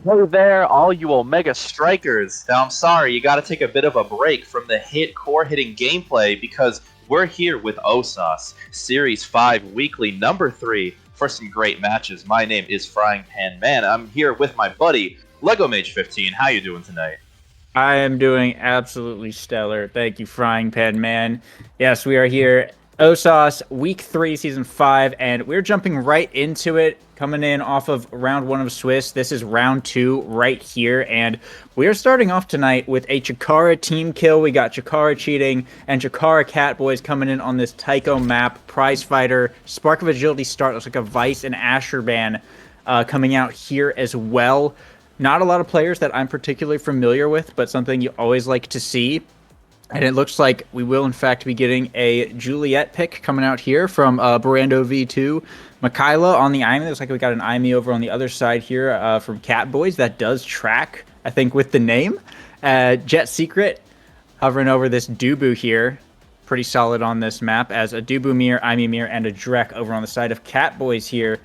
Hey there, all you Omega Strikers. Now, I'm sorry, you gotta take a bit of a break from the core hitting gameplay because we're here with OSAS, Series 5, Weekly number 3, for some great matches. My name is Frying Pan Man. I'm here with my buddy, Lego Mage 15. How you doing tonight? I am doing absolutely stellar. Thank you, Frying Pan Man. Yes, we are here. OSAS, Week 3, Season 5, and we're jumping right into it, coming in off of Round 1 of Swiss. This is Round 2 right here, and we're starting off tonight with a Chikara team kill. We got Chikara cheating, and Chikara Catboys coming in on this Tycho map. Prize Fighter, Spark of Agility start. Looks like a Vice and Asher ban coming out here as well. Not a lot of players that I'm particularly familiar with, but something you always like to see. And it looks like we will, in fact, be getting a Juliet pick coming out here from Barando V2. Mikaela on the IME. Looks like we got an IME over on the other side here from Catboys. That does track, I think, with the name. Jet Secret hovering over this Dubu here. Pretty solid on this map as a Dubu Mirror, IME Mirror, and a Drek over on the side of Catboys here.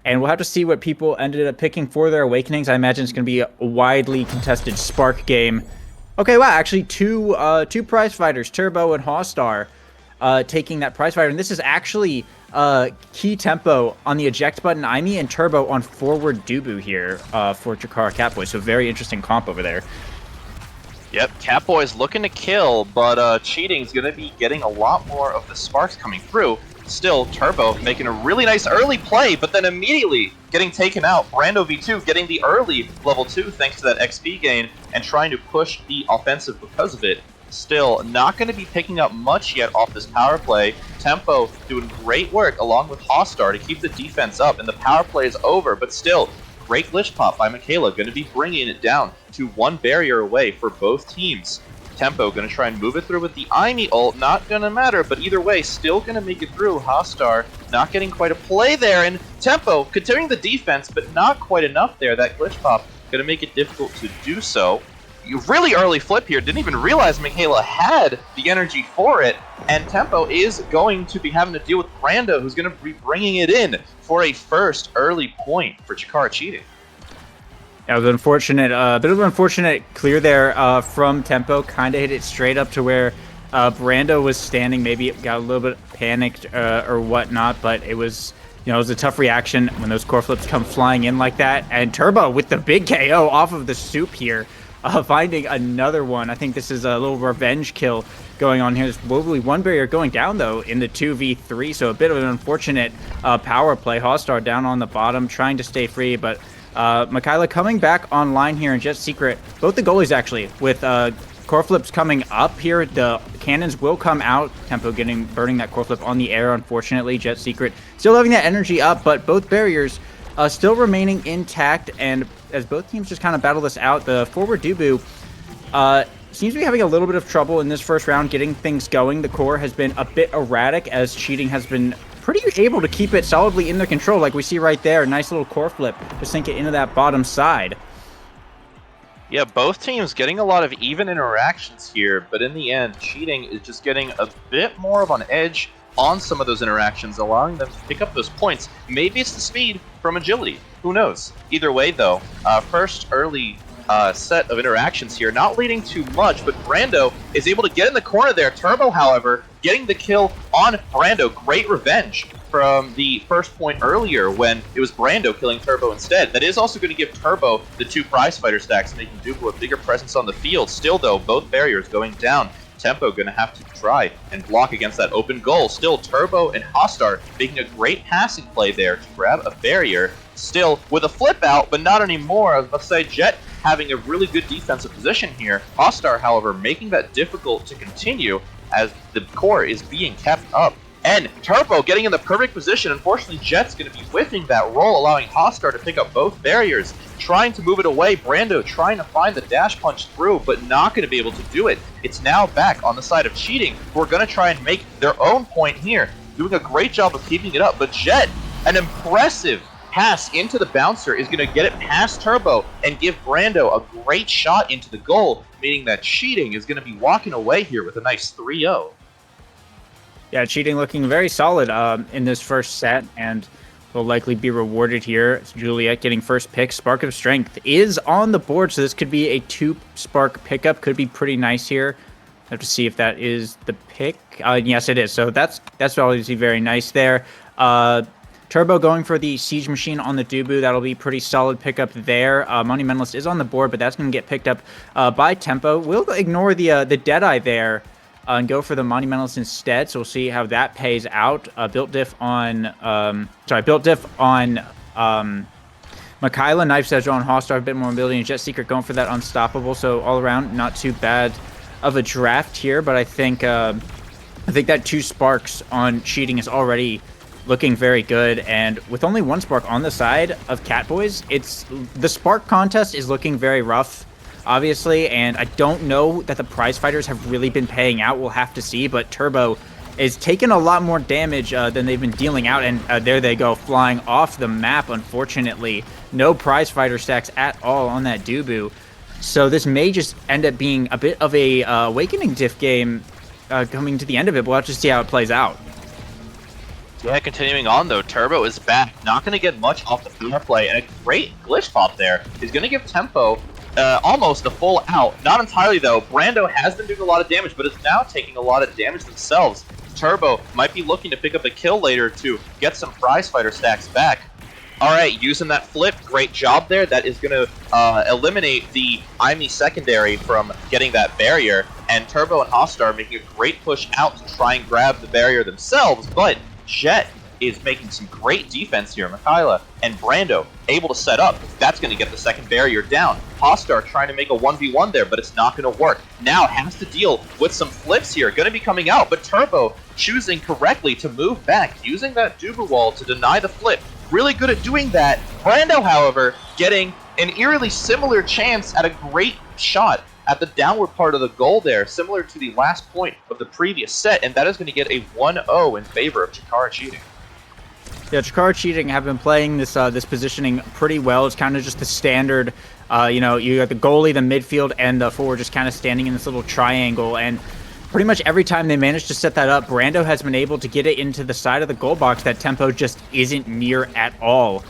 And we'll have to see what people ended up picking for their Awakenings. I imagine it's going to be a widely contested Spark game. Okay, wow, actually two prize fighters, Turbo and Hawstar, taking that prize fighter. And this is actually key tempo on the eject button, IME, and Turbo on forward Dubu here for Chikara Catboy. So very interesting comp over there. Yep, Catboy's looking to kill, but Cheating's going to be getting a lot more of the sparks coming through. Still, Turbo making a really nice early play, but then immediately getting taken out. Brando V2 getting the early level 2 thanks to that XP gain and trying to push the offensive because of it. Still, not going to be picking up much yet off this power play. Tempo doing great work along with Hawstar to keep the defense up, and the power play is over, but still, great glitch pop by Mikaela, going to be bringing it down to one barrier away for both teams. Tempo going to try and move it through with the IME ult, not going to matter, but either way, still going to make it through. Hawstar not getting quite a play there, and Tempo continuing the defense, but not quite enough there. That glitch pop going to make it difficult to do so. You really early flip here, didn't even realize Mikaela had the energy for it, and Tempo is going to be having to deal with Brando, who's going to be bringing it in for a first early point for Chikara Cheating. Yeah, it was unfortunate, bit of an unfortunate clear there from Tempo. Kind of hit it straight up to where Brando was standing. Maybe it got a little bit panicked or whatnot, but it was, it was a tough reaction when those core flips come flying in like that. And Turbo with the big KO off of the soup here, finding another one. I think this is a little revenge kill going on here. There's probably one barrier going down, though, in the 2v3, so a bit of an unfortunate power play. Hawstar down on the bottom, trying to stay free, but Mikaela coming back online here in Jet Secret. Both the goalies, actually, with core flips coming up here. The cannons will come out. Tempo burning that core flip on the air, unfortunately. Jet Secret still having that energy up, but both barriers still remaining intact. And as both teams just kind of battle this out, the forward Dubu seems to be having a little bit of trouble in this first round getting things going. The core has been a bit erratic as Cheating has been pretty able to keep it solidly in their control, like we see right there. Nice little core flip to sink it into that bottom side. Yeah, both teams getting a lot of even interactions here, but in the end, Cheating is just getting a bit more of an edge on some of those interactions, allowing them to pick up those points. Maybe it's the speed from agility. Who knows? Either way, though, first early set of interactions here, not leading too much, but Brando is able to get in the corner there. Turbo, however, getting the kill on Brando. Great revenge from the first point earlier when it was Brando killing Turbo instead. That is also going to give Turbo the 2 prize fighter stacks, making Dubu a bigger presence on the field. Still, though, both barriers going down. Tempo going to have to try and block against that open goal. Still, Turbo and Hawstar making a great passing play there to grab a barrier. Still, with a flip out, but not anymore. I was about to say, Jet having a really good defensive position here. Hawstar, however, making that difficult to continue as the core is being kept up. And Turbo getting in the perfect position. Unfortunately, Jet's going to be whiffing that roll, allowing Hawstar to pick up both barriers, trying to move it away. Brando trying to find the dash punch through, but not going to be able to do it. It's now back on the side of Cheating, who are going to try and make their own point here, doing a great job of keeping it up. But Jet, an impressive pass into the bouncer, is going to get it past Turbo and give Brando a great shot into the goal, meaning that Cheating is going to be walking away here with a nice 3-0. Yeah, Cheating looking very solid in this first set, and will likely be rewarded here. It's Juliet getting first pick. Spark of Strength is on the board, so this could be a 2-spark pickup. Could be pretty nice here. Have to see if that is the pick. Yes, it is. So that's obviously very nice there. Turbo going for the Siege Machine on the Dubu. That'll be pretty solid pickup there. Monumentalist is on the board, but that's going to get picked up by Tempo. We'll ignore the Deadeye there and go for the Monumentalist instead. So we'll see how that pays out. Built diff on Mikaela. Knife's Edge on Hostile, a bit more mobility, and Jet Secret going for that Unstoppable. So all around, not too bad of a draft here, but I think that 2 sparks on cheating is already looking very good, and with only 1 spark on the side of Catboys, the spark contest is looking very rough, obviously, and I don't know that the prize fighters have really been paying out. We'll have to see, but Turbo is taking a lot more damage than they've been dealing out, and there they go, flying off the map, unfortunately. No prize fighter stacks at all on that Dubu. So this may just end up being a bit of a Awakening diff game coming to the end of it. We'll have to see how it plays out. Yeah, continuing on though, Turbo is back. Not going to get much off the power play, and a great glitch pop there is going to give Tempo almost a full out. Not entirely though. Brando has been doing a lot of damage, but is now taking a lot of damage themselves. Turbo might be looking to pick up a kill later to get some prize fighter stacks back. Alright, using that flip, great job there. That is going to eliminate the IME secondary from getting that barrier, and Turbo and Hostar are making a great push out to try and grab the barrier themselves, but Jet is making some great defense here. Mikaela and Brando able to set up. That's going to get the second barrier down. Hostar trying to make a 1v1 there, but it's not going to work. Now has to deal with some flips here. Going to be coming out, but Turbo choosing correctly to move back, using that Dubu wall to deny the flip. Really good at doing that. Brando, however, getting an eerily similar chance at a great shot at the downward part of the goal there, similar to the last point of the previous set, and that is going to get a 1-0 in favor of Chikara Cheating. Yeah, Chikara Cheating have been playing this positioning pretty well. It's kind of just the standard, you got the goalie, the midfield, and the forward just kind of standing in this little triangle, and pretty much every time they manage to set that up, Brando has been able to get it into the side of the goal box that Tempo just isn't near at all.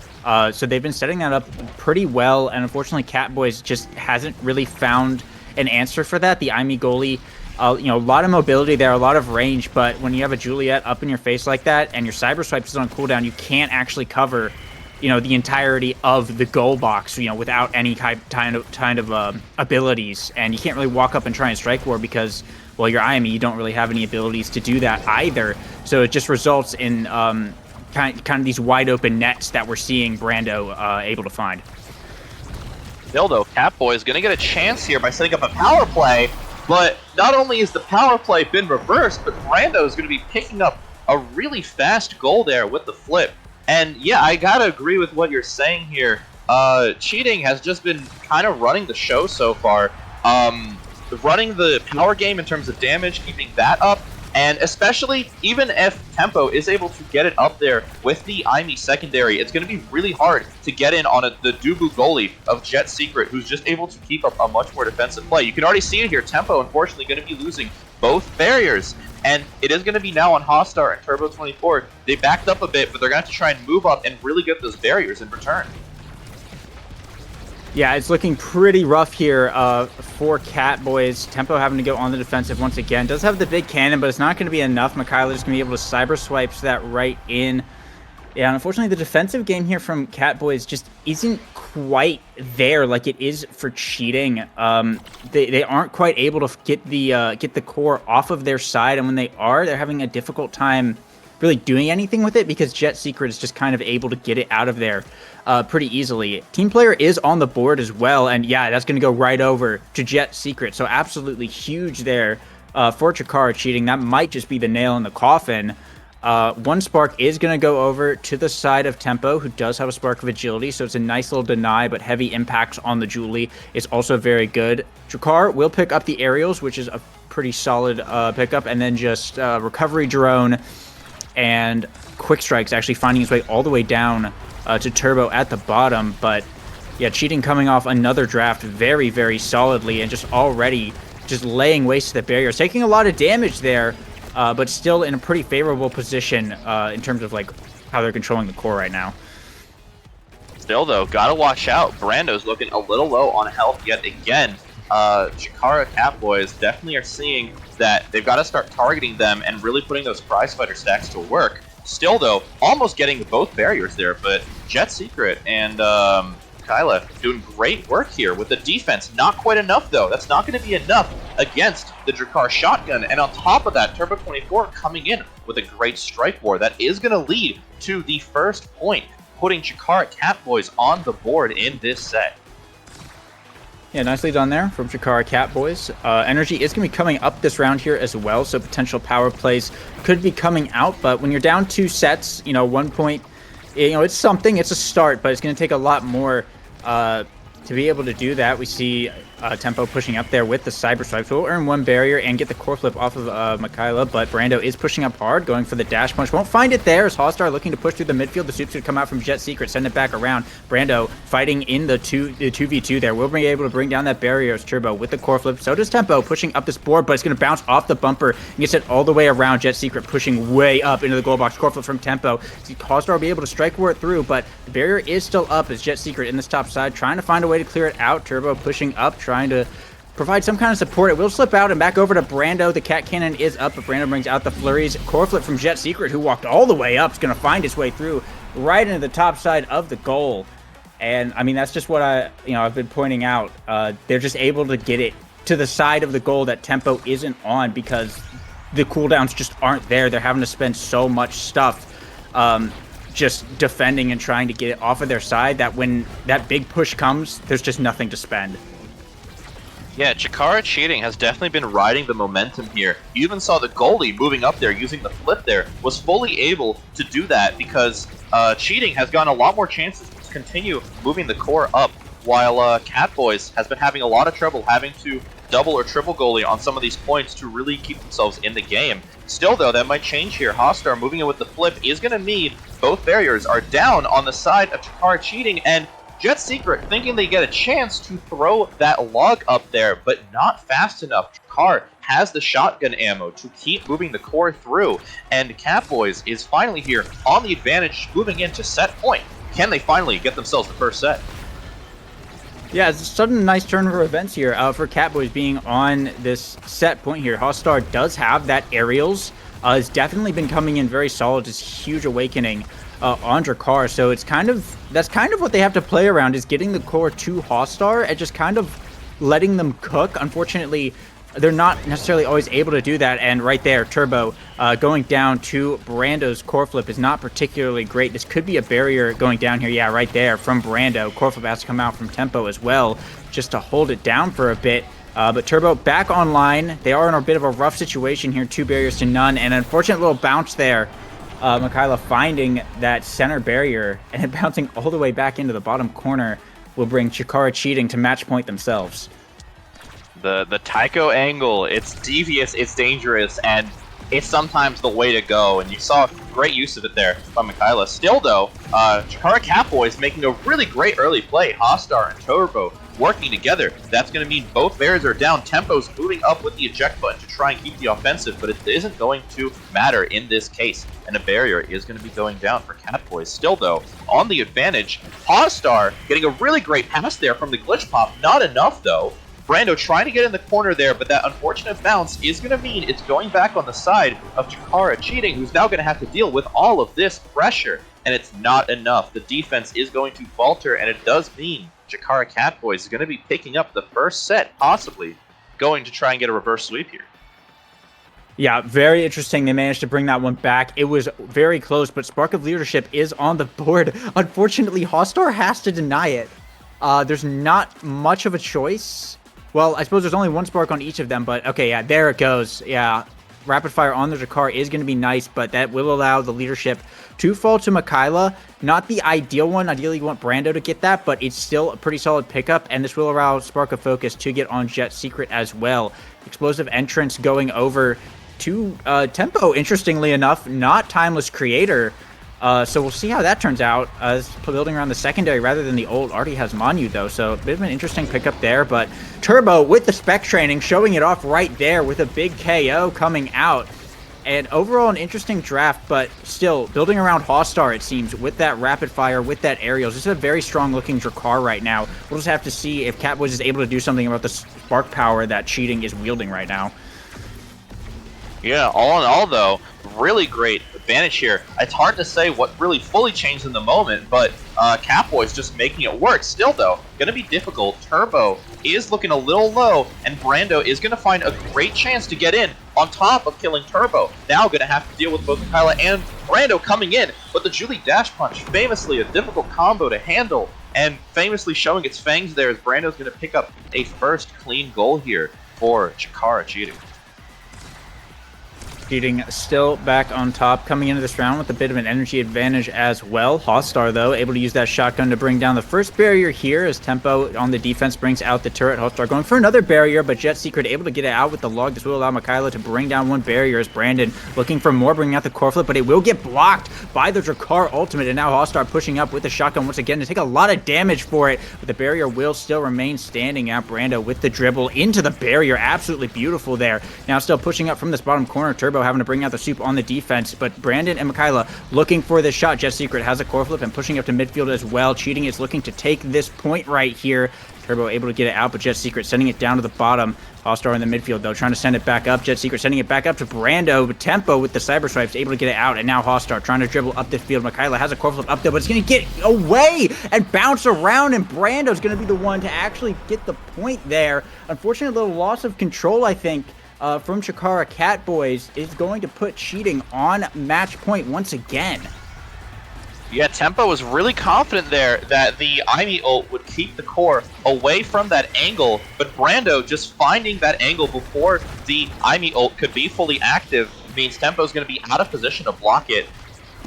So they've been setting that up pretty well, and unfortunately Catboys just hasn't really found an answer for that. The IME goalie, a lot of mobility there, a lot of range, but when you have a Juliet up in your face like that and your cyber swipe is on cooldown, you can't actually cover, the entirety of the goal box, without any kind of abilities, and you can't really walk up and try and strike war because, well, you're IME, you don't really have any abilities to do that either. So it just results in kind of these wide open nets that we're seeing Brando able to find. Still though, Catboy is going to get a chance here by setting up a power play, but not only has the power play been reversed, but Brando is going to be picking up a really fast goal there with the flip. And yeah, I gotta agree with what you're saying here. Cheating has just been kind of running the show so far. Running the power game in terms of damage, keeping that up, and especially even if Tempo is able to get it up there with the IME secondary, it's going to be really hard to get in on the Dubu goalie of Jet Secret, who's just able to keep up a much more defensive play. You can already see it here. Tempo, unfortunately, going to be losing both barriers, and it is going to be now on Hostar and Turbo 24. They backed up a bit, but they're going to have to try and move up and really get those barriers in return. Yeah, it's looking pretty rough here for Catboys. Tempo having to go on the defensive once again. Does have the big cannon, but it's not going to be enough. Mikaela is going to be able to cyber swipes that right in. Yeah, unfortunately, the defensive game here from Catboys just isn't quite there like it is for Cheating. They aren't quite able to get the core off of their side, and when they are, they're having a difficult time really doing anything with it because Jet Secret is just kind of able to get it out of there pretty easily. Team player is on the board as well, and yeah, that's going to go right over to Jet Secret. So absolutely huge there for Chikara Cheating. That might just be the nail in the coffin. One spark is going to go over to the side of Tempo, who does have a spark of agility, so it's a nice little deny, but heavy impacts on the Julie is also very good. Chikara will pick up the aerials, which is a pretty solid pickup, and then just recovery drone and quick strikes actually finding his way all the way down to Turbo at the bottom. But yeah, Cheating coming off another draft very, very solidly and just already just laying waste to the barriers, taking a lot of damage there, but still in a pretty favorable position in terms of like how they're controlling the core right now. Still, though, gotta watch out. Brando's looking a little low on health yet again. Chikara Catboys definitely are seeing that they've got to start targeting them and really putting those prize fighter stacks to work. Still, though, almost getting both barriers there, but Jet Secret and Kyla doing great work here with the defense. Not quite enough, though. That's not going to be enough against the Drakkar shotgun. And on top of that, Turbo 24 coming in with a great strike war that is going to lead to the first point, putting Chikara Catboys on the board in this set. Yeah, nicely done there from Chikara Catboys. Energy is going to be coming up this round here as well, so potential power plays could be coming out. But when you're down 2 sets, 1 point, it's something. It's a start, but it's going to take a lot more to be able to do that. We see Tempo pushing up there with the Cyber Swipe, so we'll earn 1 barrier and get the core flip off of Michaela, but Brando is pushing up hard, going for the dash punch. Won't find it there as Hallstar looking to push through the midfield. The Soup's going to come out from Jet Secret, send it back around. Brando fighting in the 2v2 there. We'll be able to bring down that barrier as Turbo with the core flip. So does Tempo pushing up this board, but it's going to bounce off the bumper and gets it all the way around. Jet Secret pushing way up into the goal box. Core flip from Tempo. Hallstar will be able to strike war it through, but the barrier is still up as Jet Secret in this top side, trying to find a way to clear it out. Turbo pushing up, trying to provide some kind of support. It will slip out and back over to Brando. The Cat Cannon is up, but Brando brings out the flurries. Core flip from Jet Secret, who walked all the way up, is going to find his way through right into the top side of the goal. And I mean, that's just what I've been pointing out. They're just able to get it to the side of the goal that Tempo isn't on because the cooldowns just aren't there. They're having to spend so much stuff just defending and trying to get it off of their side that when that big push comes, there's just nothing to spend. Yeah, Chikara Cheating has definitely been riding the momentum here. You even saw the goalie moving up there using the flip there, was fully able to do that because Cheating has gotten a lot more chances to continue moving the core up, while Catboys has been having a lot of trouble having to double or triple goalie on some of these points to really keep themselves in the game. Still, though, that might change here. Hallstar moving in with the flip is going to mean both barriers are down on the side of Chikara Cheating, and Jet Secret thinking they get a chance to throw that log up there, but not fast enough. Chikara has the shotgun ammo to keep moving the core through, and Catboys is finally here on the advantage, moving into set point. Can they finally get themselves the first set? Yeah, it's a sudden nice turn of events here for Catboys being on this set point here. Hallstar does have that aerials. It's definitely been coming in very solid. This huge awakening on Drakkar, so that's kind of what they have to play around, is getting the core to Hallstar and just kind of letting them cook. Unfortunately, they're not necessarily always able to do that, and right there, Turbo going down to Brando's core flip is not particularly great. This could be a barrier going down here. Yeah, right there from Brando. Core flip has to come out from Tempo as well, just to hold it down for a bit. But Turbo back online. They are in a bit of a rough situation here, 2 barriers to none, and an unfortunate little bounce there. Michaela finding that center barrier and then bouncing all the way back into the bottom corner will bring Chikara Cheating to match point themselves. The Tycho angle, it's devious, it's dangerous, and it's sometimes the way to go, and you saw great use of it there by Michaela. Still, though, Chikara Catboys making a really great early play. Hallstar and Turbo working together. That's going to mean both barriers are down. Tempo's moving up with the eject button to try and keep the offensive, but it isn't going to matter in this case, and a barrier is going to be going down for Catboys. Still, though, on the advantage, Hallstar getting a really great pass there from the glitch pop. Not enough, though. Brando trying to get in the corner there, but that unfortunate bounce is going to mean it's going back on the side of Chikara Cheating, who's now going to have to deal with all of this pressure, and it's not enough. The defense is going to falter, and it does mean Chikara Catboys is going to be picking up the first set, possibly going to try and get a reverse sweep here. Yeah, very interesting. They managed to bring that one back. It was very close, but Spark of Leadership is on the board. Unfortunately, Hallstar has to deny it. There's not much of a choice. Well, I suppose there's only 1 spark on each of them, but okay, yeah, there it goes. Yeah, rapid fire on the Drakkar is going to be nice, but that will allow the leadership to fall to Michaela. Not the ideal one. Ideally, you want Brando to get that, but it's still a pretty solid pickup, and this will allow Spark of Focus to get on Jet Secret as well. Explosive entrance going over to Tempo, interestingly enough, not Timeless Creator. So we'll see how that turns out. It's building around the secondary rather than the old. Already has Manu, though, so a bit of an interesting pickup there. But Turbo with the spec training, showing it off right there with a big KO coming out. and overall an interesting draft, but still building around Hawstar, it seems, with that rapid fire, with that aerials. This is a very strong looking Drakkar right now. We'll just have to see if Catboys is able to do something about the spark power that Cheating is wielding right now. Yeah, all in all, though, really great advantage here. It's hard to say what really fully changed in the moment, but Catboy's just making it work. Still, though, going to be difficult. Turbo is looking a little low, and Brando is going to find a great chance to get in on top of killing Turbo. Now going to have to deal with both Michaela and Brando coming in, but the Julie Dash Punch, famously a difficult combo to handle, and famously showing its fangs there as Brando's going to pick up a first clean goal here for Chikara Cheating. Cheating still back on top, coming into this round with a bit of an energy advantage as well. Hawstar, though, able to use that shotgun to bring down the first barrier here as Tempo on the defense brings out the turret. Hawstar going for another barrier, but Jet Secret able to get it out with the log. This will allow Michaela to bring down one barrier as Brandon looking for more, bringing out the core flip, but it will get blocked by the Drakkar ultimate, and now Hawstar pushing up with the shotgun once again to take a lot of damage for it, but the barrier will still remain standing out. Brando with the dribble into the barrier, absolutely beautiful there. Now still pushing up from this bottom corner, Turbo having to bring out the soup on the defense, but Brandon and Michaela looking for this shot. Jet Secret has a core flip and pushing up to midfield as well. Cheating is looking to take this point right here. Turbo able to get it out, but Jet Secret sending it down to the bottom. Hawstar in the midfield, though, trying to send it back up. Jet Secret sending it back up to Brando, but Tempo with the Cyber Swipes able to get it out, and now Hawstar trying to dribble up the field. Michaela has a core flip up there, but it's going to get away and bounce around, and Brando's going to be the one to actually get the point there. Unfortunately, a little loss of control, I think, from Chikara Catboys is going to put Cheating on match point once again. Yeah, Tempo was really confident there that the Imi ult would keep the core away from that angle, but Brando just finding that angle before the Imi ult could be fully active means Tempo's going to be out of position to block it.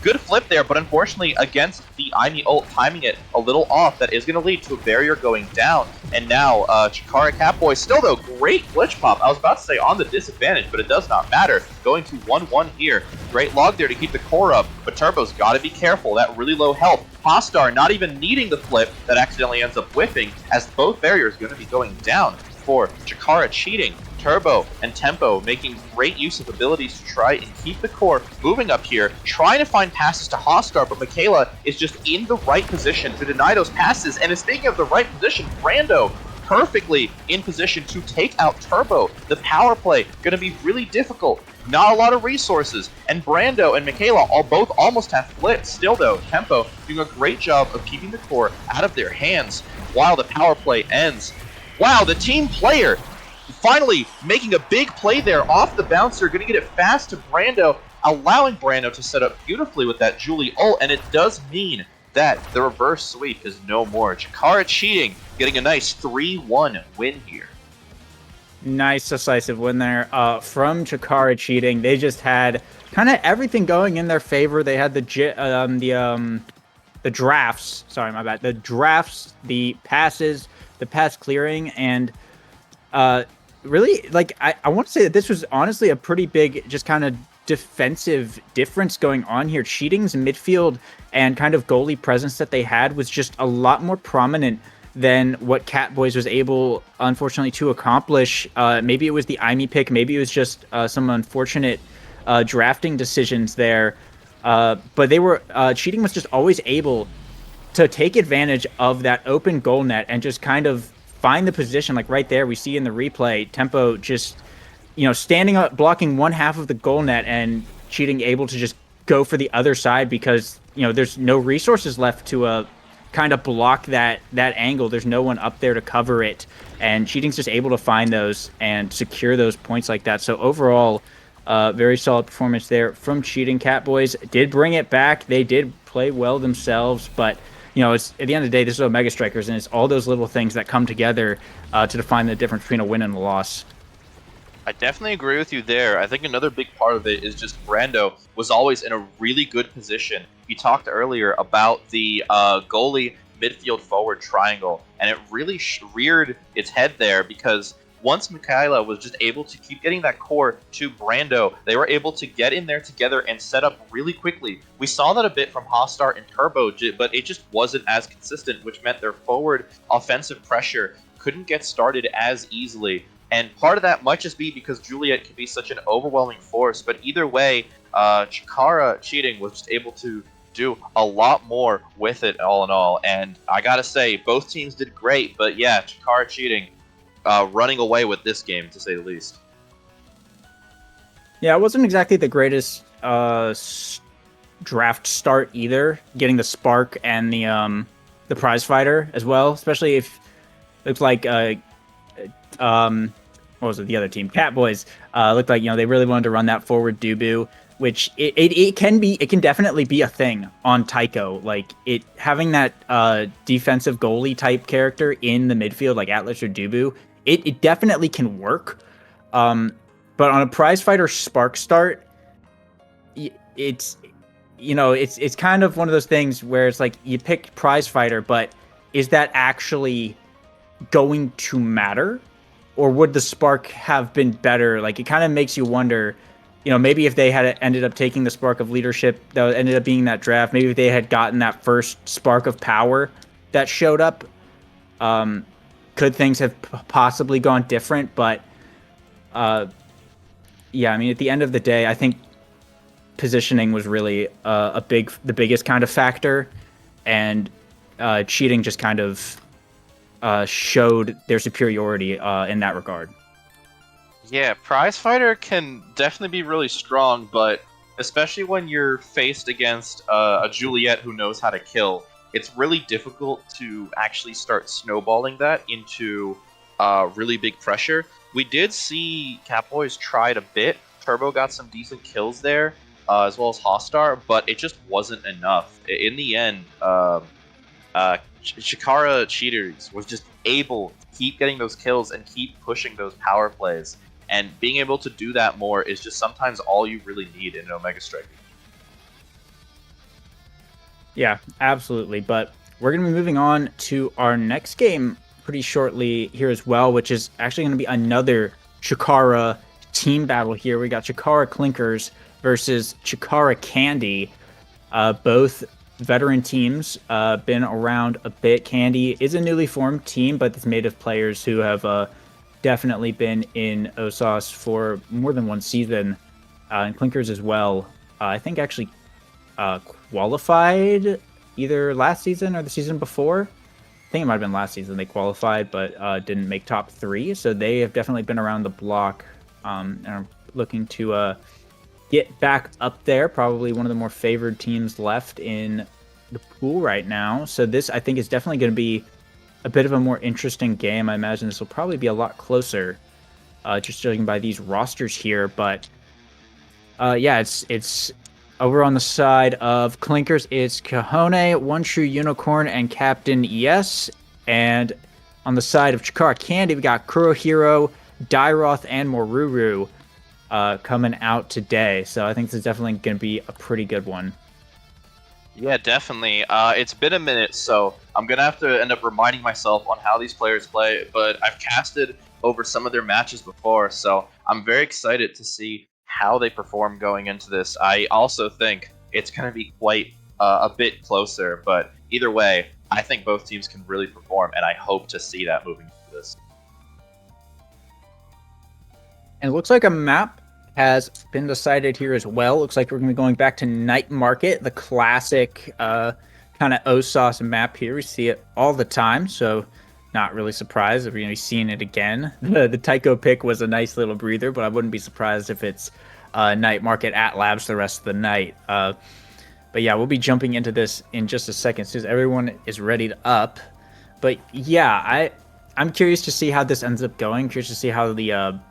Good flip there, but unfortunately against the Imi ult timing it a little off, that is going to lead to a barrier going down. And now Chikara Catboy still, though, great glitch pop. I was about to say on the disadvantage, but it does not matter. Going to 1-1 here. Great log there to keep the core up, but Turbo's got to be careful. That really low health. Hawstar not even needing the flip that accidentally ends up whiffing, as both barriers are going to be going down for Chikara Cheating. Turbo and Tempo making great use of abilities to try and keep the core moving up here, trying to find passes to Hawstar, but Michaela is just in the right position to deny those passes. And speaking of the right position, Brando perfectly in position to take out Turbo. The power play going to be really difficult. Not a lot of resources, and Brando and Michaela both almost have flipped. Still, though, Tempo doing a great job of keeping the core out of their hands while the power play ends. Wow, the team player finally making a big play there off the bouncer, going to get it fast to Brando, allowing Brando to set up beautifully with that Julie ult, and it does mean that the reverse sweep is no more. Chikara Cheating getting a nice 3-1 win here. Nice decisive win there from Chikara Cheating. They just had kind of everything going in their favor. They had the drafts. Sorry, my bad. The drafts, the passes, the pass clearing, and really, like, I want to say that this was honestly a pretty big, just kind of defensive difference going on here. Cheating's midfield and kind of goalie presence that they had was just a lot more prominent than what Catboys was able, unfortunately, to accomplish. Maybe it was the Imi pick, maybe it was just some unfortunate drafting decisions there. But they were Cheating was just always able to take advantage of that open goal net and just kind of find the position. Like right there, we see in the replay, Tempo just, standing up, blocking one half of the goal net, and Cheating able to just go for the other side because, there's no resources left to kind of block that angle. There's no one up there to cover it, and Cheating's just able to find those and secure those points like that. So overall, very solid performance there from Cheating. Catboys did bring it back. They did play well themselves, but it's at the end of the day, this is Omega Strikers, and it's all those little things that come together to define the difference between a win and a loss. I definitely agree with you there. I think another big part of it is just Brando was always in a really good position. We talked earlier about the goalie midfield forward triangle, and it really reared its head there because once Michaela was just able to keep getting that core to Brando, they were able to get in there together and set up really quickly. We saw that a bit from Hawstar and Turbo, but it just wasn't as consistent, which meant their forward offensive pressure couldn't get started as easily. And part of that might just be because Juliet can be such an overwhelming force, but either way, Chikara cheating was just able to do a lot more with it all in all. And I gotta say, both teams did great, but yeah, Chikara cheating running away with this game, to say the least. Yeah, it wasn't exactly the greatest draft start either. Getting the spark and the prize fighter as well, especially if it looks like what was it? The other team, Catboys, looked like they really wanted to run that forward Dubu, which it can definitely be a thing on Tycho. Like it having that defensive goalie type character in the midfield like Atlas or Dubu, it definitely can work. But on a prize fighter spark start, it's it's kind of one of those things where it's like you pick prize fighter, but is that actually going to matter? Or would the spark have been better? Like it kind of makes you wonder, maybe if they had ended up taking the spark of leadership that ended up being that draft, maybe if they had gotten that first spark of power that showed up, could things have possibly gone different? But yeah, I mean, at the end of the day, I think positioning was really the biggest kind of factor, and cheating just kind of showed their superiority in that regard. Yeah, prize fighter can definitely be really strong, but especially when you're faced against a Juliet who knows how to kill, it's really difficult to actually start snowballing that into really big pressure. We did see Catboys tried a bit. Turbo got some decent kills there, as well as Hostar, but it just wasn't enough. In the end, Chikara Cheaters was just able to keep getting those kills and keep pushing those power plays. And being able to do that more is just sometimes all you really need in an Omega Strike. Yeah, absolutely. But we're going to be moving on to our next game pretty shortly here as well, which is actually going to be another Chikara team battle here. We got Chikara Clinkers versus Chikara Candy. Both veteran teams, been around a bit. Candy is a newly formed team, but it's made of players who have definitely been in OSOS for more than one season, and Clinkers as well. I think actually qualified either last season or the season before. I think it might have been last season they qualified, but didn't make top 3. So they have definitely been around the block, and are looking to get back up there. Probably one of the more favored teams left in the pool right now. So this, I think, is definitely going to be a bit of a more interesting game. I imagine this will probably be a lot closer, just judging by these rosters here. But yeah, it's over on the side of Clinkers. It's Kahone, One True Unicorn, and Captain Yes. And on the side of Chikara Candy, we got Kurohiro, Dairoth, and Moruru coming out today. So I think this is definitely going to be a pretty good one. Yeah, definitely. It's been a minute, so I'm going to have to end up reminding myself on how these players play, but I've casted over some of their matches before, so I'm very excited to see how they perform going into this. I also think it's going to be quite a bit closer, but either way, I think both teams can really perform, and I hope to see that moving into this. And it looks like a map has been decided here as well. Looks like we're going to be going back to Night Market, the classic kind of OSOS map here. We see it all the time, so not really surprised if we're going to be seeing it again. The Tycho pick was a nice little breather, but I wouldn't be surprised if it's Night Market at Labs the rest of the night. But yeah, we'll be jumping into this in just a second as soon as everyone is ready to up. But yeah, I'm curious to see how this ends up going. Curious to see how the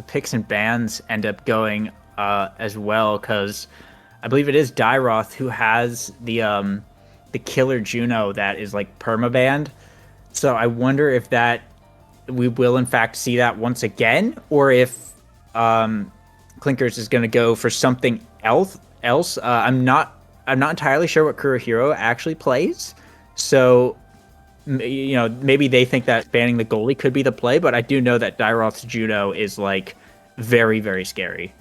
picks and bans end up going as well, because I believe it is Dairoth who has the killer Juno that is like permabanned. So I wonder if that we will in fact see that once again, or if Clinkers is going to go for something else. I'm not entirely sure what Kurohiro actually plays. So maybe they think that banning the goalie could be the play, but I do know that Dairoth's Juno is like very, very scary.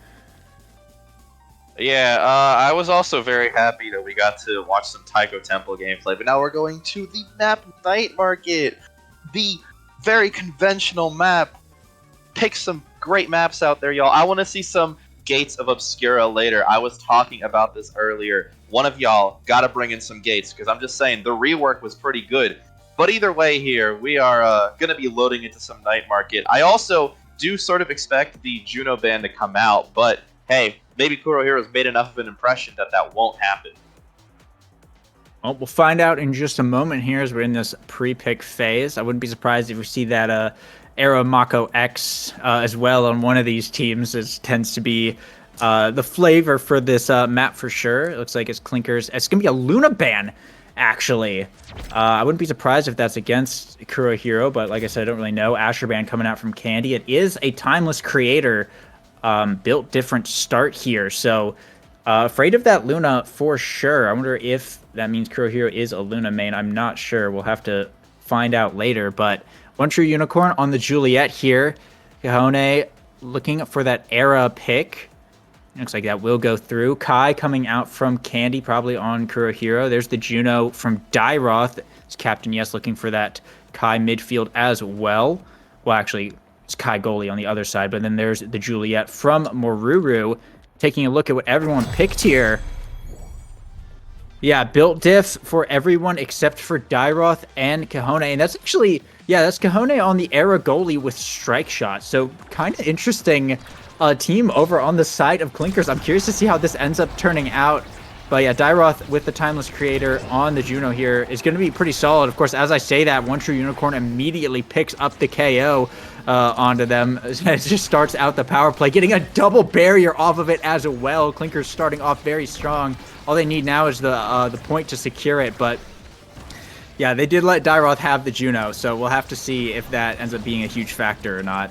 Yeah, I was also very happy that we got to watch some Tycho Temple gameplay, but now we're going to the map Night Market, the very conventional map pick some great maps out there, y'all. I want to see some Gates of Obscura later. I was talking about this earlier. One of y'all got to bring in some Gates, because I'm just saying the rework was pretty good. But either way here, we are going to be loading into some Night Market. I also do sort of expect the Juno ban to come out, but hey, maybe Kurohiro's made enough of an impression that that won't happen. Well, we'll find out in just a moment here as we're in this pre-pick phase. I wouldn't be surprised if we see that Arrow Mako X as well on one of these teams. It tends to be the flavor for this map for sure. It looks like it's Clinkers. It's going to be a Luna ban, actually. I wouldn't be surprised if that's against Kurohiro, but like I said, I don't really know. Asher ban coming out from Candy. It is a Timeless Creator built different start here, so afraid of that Luna for sure. I wonder if that means Kurohiro is a Luna main. I'm not sure. We'll have to find out later. But One True Unicorn on the Juliet here. Kahone looking for that Era pick. Looks like that will go through. Kai coming out from Candy, probably on Kurohiro. There's the Juno from Dairoth. It's Captain Yes looking for that Kai midfield as well. Well, actually, it's Kai goalie on the other side. But then there's the Juliet from Moruru. Taking a look at what everyone picked here. Yeah, built diff for everyone except for Dairoth and Kahone. And that's actually, yeah, that's Kahone on the Era goalie with Strike Shot. So kind of interesting team over on the side of Clinkers. I'm curious to see how this ends up turning out. But yeah, Dairoth with the Timeless Creator on the Juno here is going to be pretty solid. Of course, as I say that, One True Unicorn immediately picks up the KO onto them. It just starts out the power play, getting a double barrier off of it as well. Clinkers starting off very strong. All they need now is the point to secure it. But yeah, they did let Dairoth have the Juno, so we'll have to see if that ends up being a huge factor or not.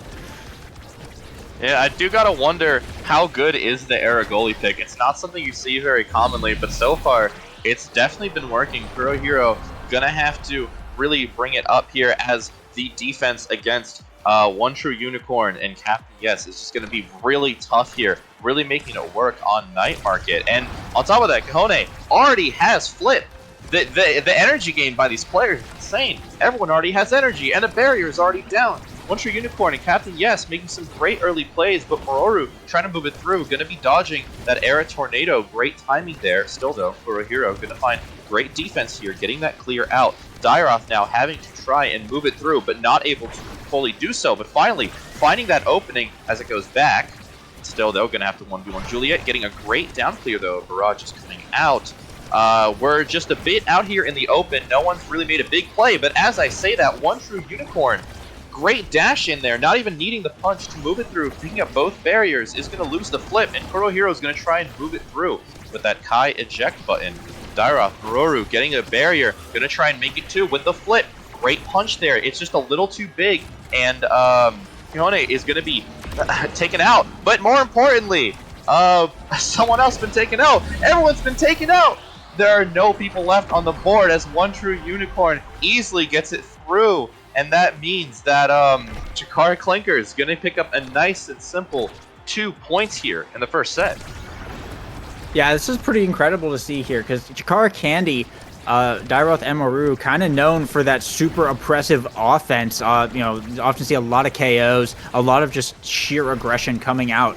Yeah, I do gotta wonder how good is the Era goalie pick. It's not something you see very commonly, but so far it's definitely been working. Kurohiro gonna have to really bring it up here as the defense against One True Unicorn and Captain Yes is just gonna be really tough here, really making it work on Night Market. And on top of that, Kahone already has Flip. The energy gained by these players is insane. Everyone already has energy, and the barrier is already down. One True Unicorn and Captain Yes making some great early plays, but Mororu trying to move it through, going to be dodging that Era Tornado. Great timing there. Still though, Kurohiro going to find great defense here, getting that clear out. Dairoth now having to try and move it through, but not able to fully do so. But finally, finding that opening as it goes back. Still though, going to have to 1v1 Juliet, getting a great down clear though. Barrage is coming out. We're just a bit out here in the open. No one's really made a big play, but as I say that, One True Unicorn, great dash in there, not even needing the punch to move it through, picking up both barriers, is going to lose the flip, and Kurohiro is going to try and move it through with that Kai eject button. Dairoth, Mororu getting a barrier, going to try and make it too with the flip. Great punch there. It's just a little too big, and Kahone is going to be taken out. But more importantly, someone else been taken out. Everyone's been taken out. There are no people left on the board as One True Unicorn easily gets it through. And that means that Jakar Clinker is going to pick up a nice and simple 2 points here in the first set. Yeah, this is pretty incredible to see here because Jakar Candy, Dairoth and Maru, kind of known for that super oppressive offense. You know, often see a lot of KOs, a lot of just sheer aggression coming out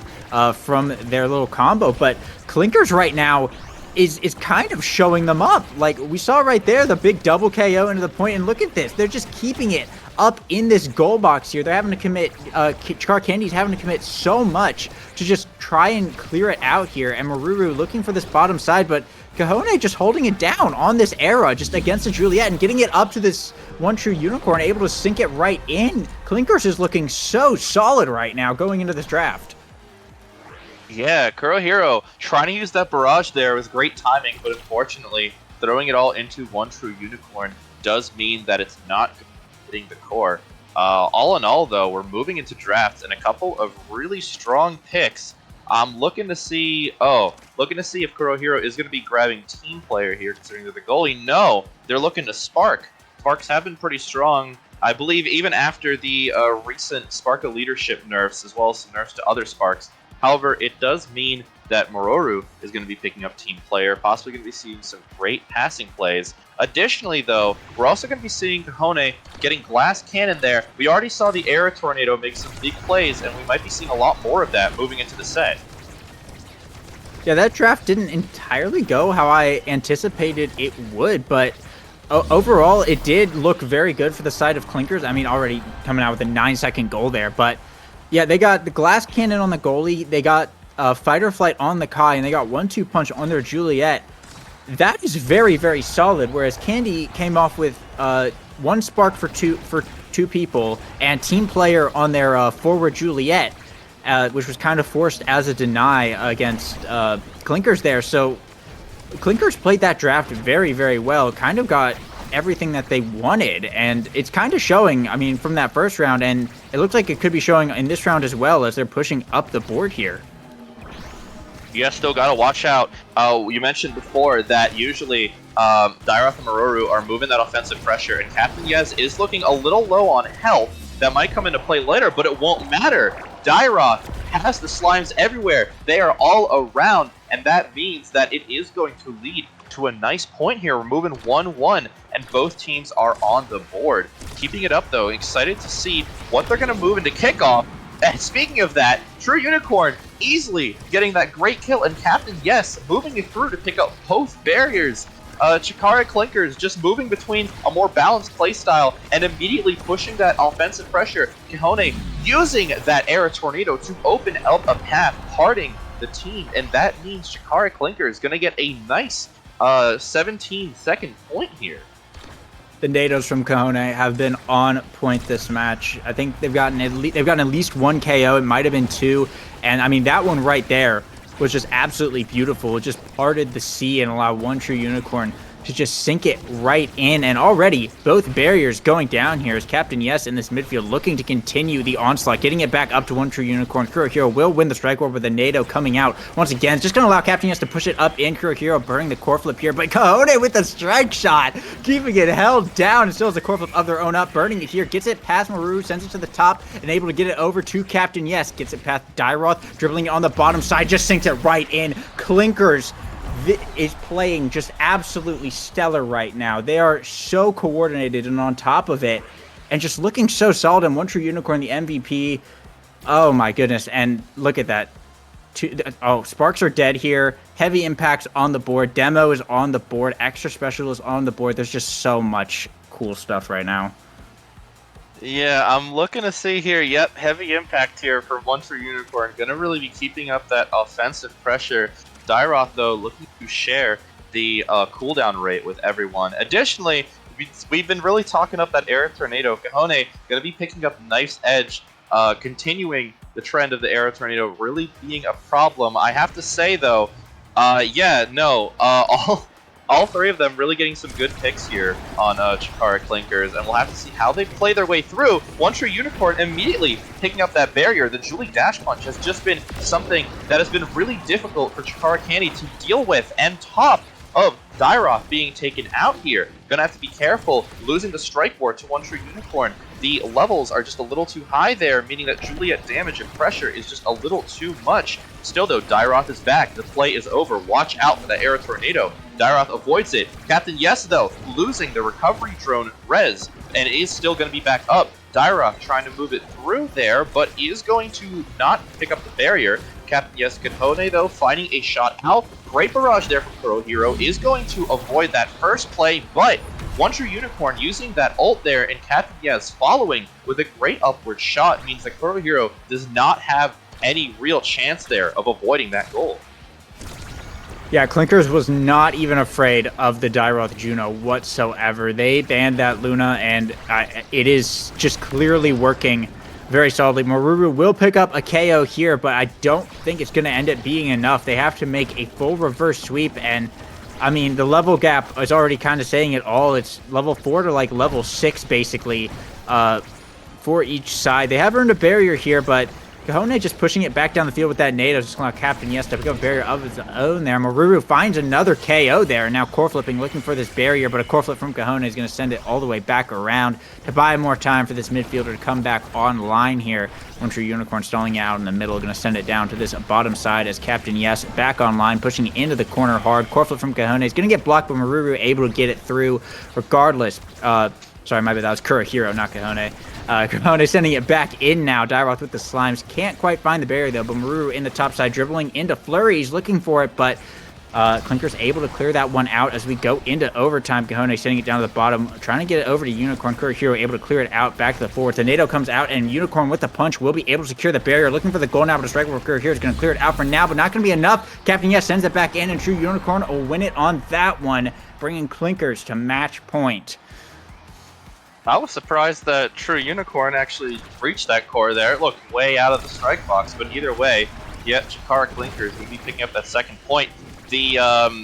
from their little combo. But Clinkers right now is kind of showing them up. Like we saw right there, the big double KO into the point, and look at this. They're just keeping it up in this goal box here. They're having to commit, Char Candy's having to commit so much to just try and clear it out here. And Maruru looking for this bottom side, but Kahone just holding it down on this Era, just against the Juliet and getting it up to this One True Unicorn, able to sink it right in. Clinkers is looking so solid right now going into this draft. Yeah, Kurohiro trying to use that barrage there was great timing, but unfortunately, throwing it all into One True Unicorn does mean that it's not hitting the core. All in all, though, we're moving into drafts and a couple of really strong picks. I'm looking to see, if Kurohiro is going to be grabbing team player here, considering they're the goalie. No, they're looking to Spark. Sparks have been pretty strong, I believe, even after the recent Spark of Leadership nerfs, as well as some nerfs to other Sparks. However, it does mean that Mororu is going to be picking up team player, possibly going to be seeing some great passing plays. Additionally, though, we're also going to be seeing Kahone getting glass cannon there. We already saw the Air Tornado make some big plays, and we might be seeing a lot more of that moving into the set. Yeah, that draft didn't entirely go how I anticipated it would, but overall, it did look very good for the side of Clinkers. I mean, already coming out with a 9-second goal there, but yeah, they got the glass cannon on the goalie, they got fight or flight on the Kai, and they got 1-2 punch on their Juliet. That is very, very solid, whereas Candy came off with 1 spark for two people and team player on their forward Juliet. Which was kind of forced as a deny against Clinkers there. So Clinkers played that draft very, very well. Kind of got everything that they wanted. And it's kind of showing, I mean, from that first round. And it looks like it could be showing in this round as well as they're pushing up the board here. You guys still got to watch out. You mentioned before that usually Dairoth and Mororu are moving that offensive pressure. And Captain Yez is looking a little low on health. That might come into play later, but it won't matter. Dairoth has the slimes everywhere. They are all around, and that means that it is going to lead to a nice point here. We're moving 1-1, and both teams are on the board. Keeping it up, though. Excited to see what they're going to move into kickoff. And speaking of that, True Unicorn easily getting that great kill, and Captain Yes moving it through to pick up both barriers. Chikara Clinkers just moving between a more balanced playstyle and immediately pushing that offensive pressure. Kahone using that Air Tornado to open up a path, parting the team, and that means Chikara Clinkers is going to get a nice 17-second point here. The Nados from Kahone have been on point this match. I think they've gotten at least 1 KO. It might have been 2, and I mean that one right there was just absolutely beautiful. It just parted the sea and allowed 1 True Unicorn to just sink it right in. And already both barriers going down here as Captain Yes in this midfield looking to continue the onslaught, getting it back up to 1 True Unicorn. Kurohiro will win the strike war with a NATO coming out once again. It's just going to allow Captain Yes to push it up in. Kurohiro burning the core flip here, but Kahone with the strike shot, keeping it held down, and still has a core flip of their own up, burning it here, gets it past Maru, sends it to the top, and able to get it over to Captain Yes, gets it past Dairoth, dribbling it on the bottom side, just sinks it right in. Clinkers is playing just absolutely stellar right now. They are so coordinated and on top of it, and just looking so solid. And 1 True Unicorn, the MVP. Oh my goodness! And look at that. Sparks are dead here. Heavy impacts on the board. Demo is on the board. Extra special is on the board. There's just so much cool stuff right now. Yeah, I'm looking to see here. Yep, heavy impact here for 1 True Unicorn. Gonna really be keeping up that offensive pressure. Dairoth, though, looking to share the cooldown rate with everyone. Additionally, we've been really talking up that Air Tornado. Kahone going to be picking up nice edge, continuing the trend of the Air Tornado really being a problem. I have to say, though, all 3 of them really getting some good picks here on Chikara Clinkers, and we'll have to see how they play their way through. 1 True Unicorn immediately picking up that barrier. The Julie Dash Punch has just been something that has been really difficult for Chikara Candy to deal with, and top of Dairoth being taken out here. Gonna have to be careful losing the Strike War to 1 True Unicorn. The levels are just a little too high there, meaning that Juliet damage and pressure is just a little too much. Still, though, Dairoth is back. The play is over. Watch out for the Air Tornado. Dairoth avoids it. Captain Yes, though, losing the recovery drone res, and is still going to be back up. Dairoth trying to move it through there, but is going to not pick up the barrier. Captain Yes Kahone, though, finding a shot out. Great barrage there from Kurohiro. Is going to avoid that first play, but 1 True Unicorn using that ult there, and Captain Yes following with a great upward shot means that Kurohiro does not have any real chance there of avoiding that goal. Yeah, Clinkers was not even afraid of the Dairoth Juno whatsoever. They banned that Luna, and it is just clearly working very solidly. Maruru will pick up a KO here, but I don't think it's going to end up being enough. They have to make a full reverse sweep, and I mean, the level gap is already kind of saying it all. It's level 4 to like level 6, basically, for each side. They have earned a barrier here, but Kahone just pushing it back down the field with that nade. I was just going to Captain Yes to pick up a barrier of his own there. Maruru finds another KO there. Now core flipping, looking for this barrier, but a core flip from Kahone is going to send it all the way back around to buy more time for this midfielder to come back online here. One True Unicorn stalling out in the middle, going to send it down to this bottom side as Captain Yes back online, pushing into the corner hard. Core flip from Kahone is going to get blocked, but Maruru able to get it through regardless. Sorry, my bad, that was Kurihiro, not Kahone. Kahone sending it back in now. Dairoth with the slimes. Can't quite find the barrier, though, but Maruru in the top side, dribbling into flurries, looking for it, but Clinker's able to clear that one out as we go into overtime. Kahone sending it down to the bottom, trying to get it over to Unicorn. Kurihiro able to clear it out back to the forward. Tornado comes out, and Unicorn with the punch will be able to secure the barrier. Looking for the goal now, but a strike for Kurihiro is going to clear it out for now, but not going to be enough. Captain Yes sends it back in, and True Unicorn will win it on that one, bringing Clinkers to match point. I was surprised that True Unicorn actually reached that core there. It looked way out of the strike box, but either way, yet Chikara Clinkers will be picking up that second point. The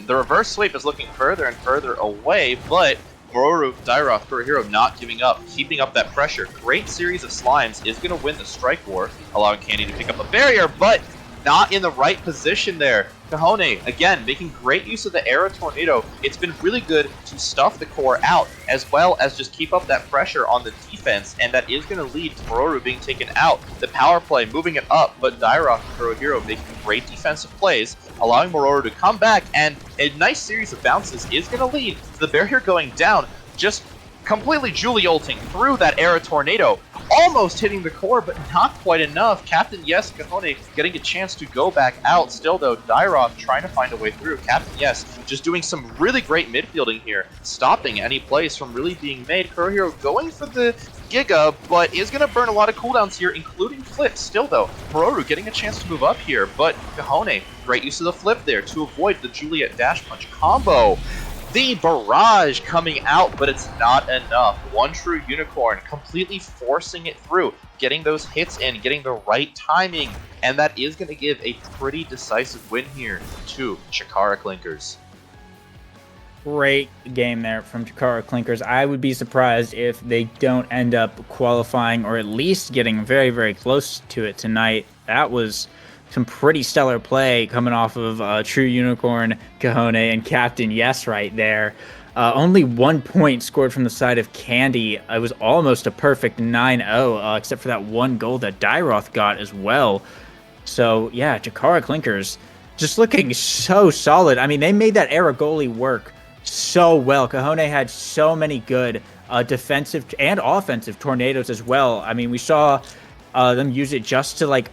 reverse sweep is looking further and further away, but Mororu, Dairoth, Kurihiro not giving up, keeping up that pressure. Great series of slimes is going to win the strike war, allowing Candy to pick up a barrier, but not in the right position there. Kahone, again, making great use of the Aero Tornado. It's been really good to stuff the core out, as well as just keep up that pressure on the defense, and that is going to lead to Mororu being taken out. The power play moving it up, but Dairoth and Kurihiro making great defensive plays, allowing Mororu to come back, and a nice series of bounces is going to lead to the barrier going down, just completely Julie ulting through that Aero Tornado, almost hitting the core, but not quite enough. Captain Yes, Kahone getting a chance to go back out. Still, though, Dairoth trying to find a way through. Captain Yes just doing some really great midfielding here, stopping any plays from really being made. Kurihiro going for the Giga, but is going to burn a lot of cooldowns here, including flips. Still, though, Mororu getting a chance to move up here, but Kahone, great use of the flip there to avoid the Juliet Dash Punch combo. The barrage coming out, but it's not enough. One True Unicorn completely forcing it through, getting those hits in, getting the right timing, and that is going to give a pretty decisive win here to Chikara Clinkers. Great game there from Chikara Clinkers. I would be surprised if they don't end up qualifying or at least getting very, very close to it tonight. That was some pretty stellar play coming off of True Unicorn, Kahone, and Captain Yes right there. Only 1 point scored from the side of Candy. It was almost a perfect 9-0, except for that one goal that Dairoth got as well. So, yeah, Chikara Clinkers just looking so solid. I mean, they made that Era goalie work so well. Kahone had so many good defensive and offensive tornadoes as well. I mean, we saw them use it just to, like,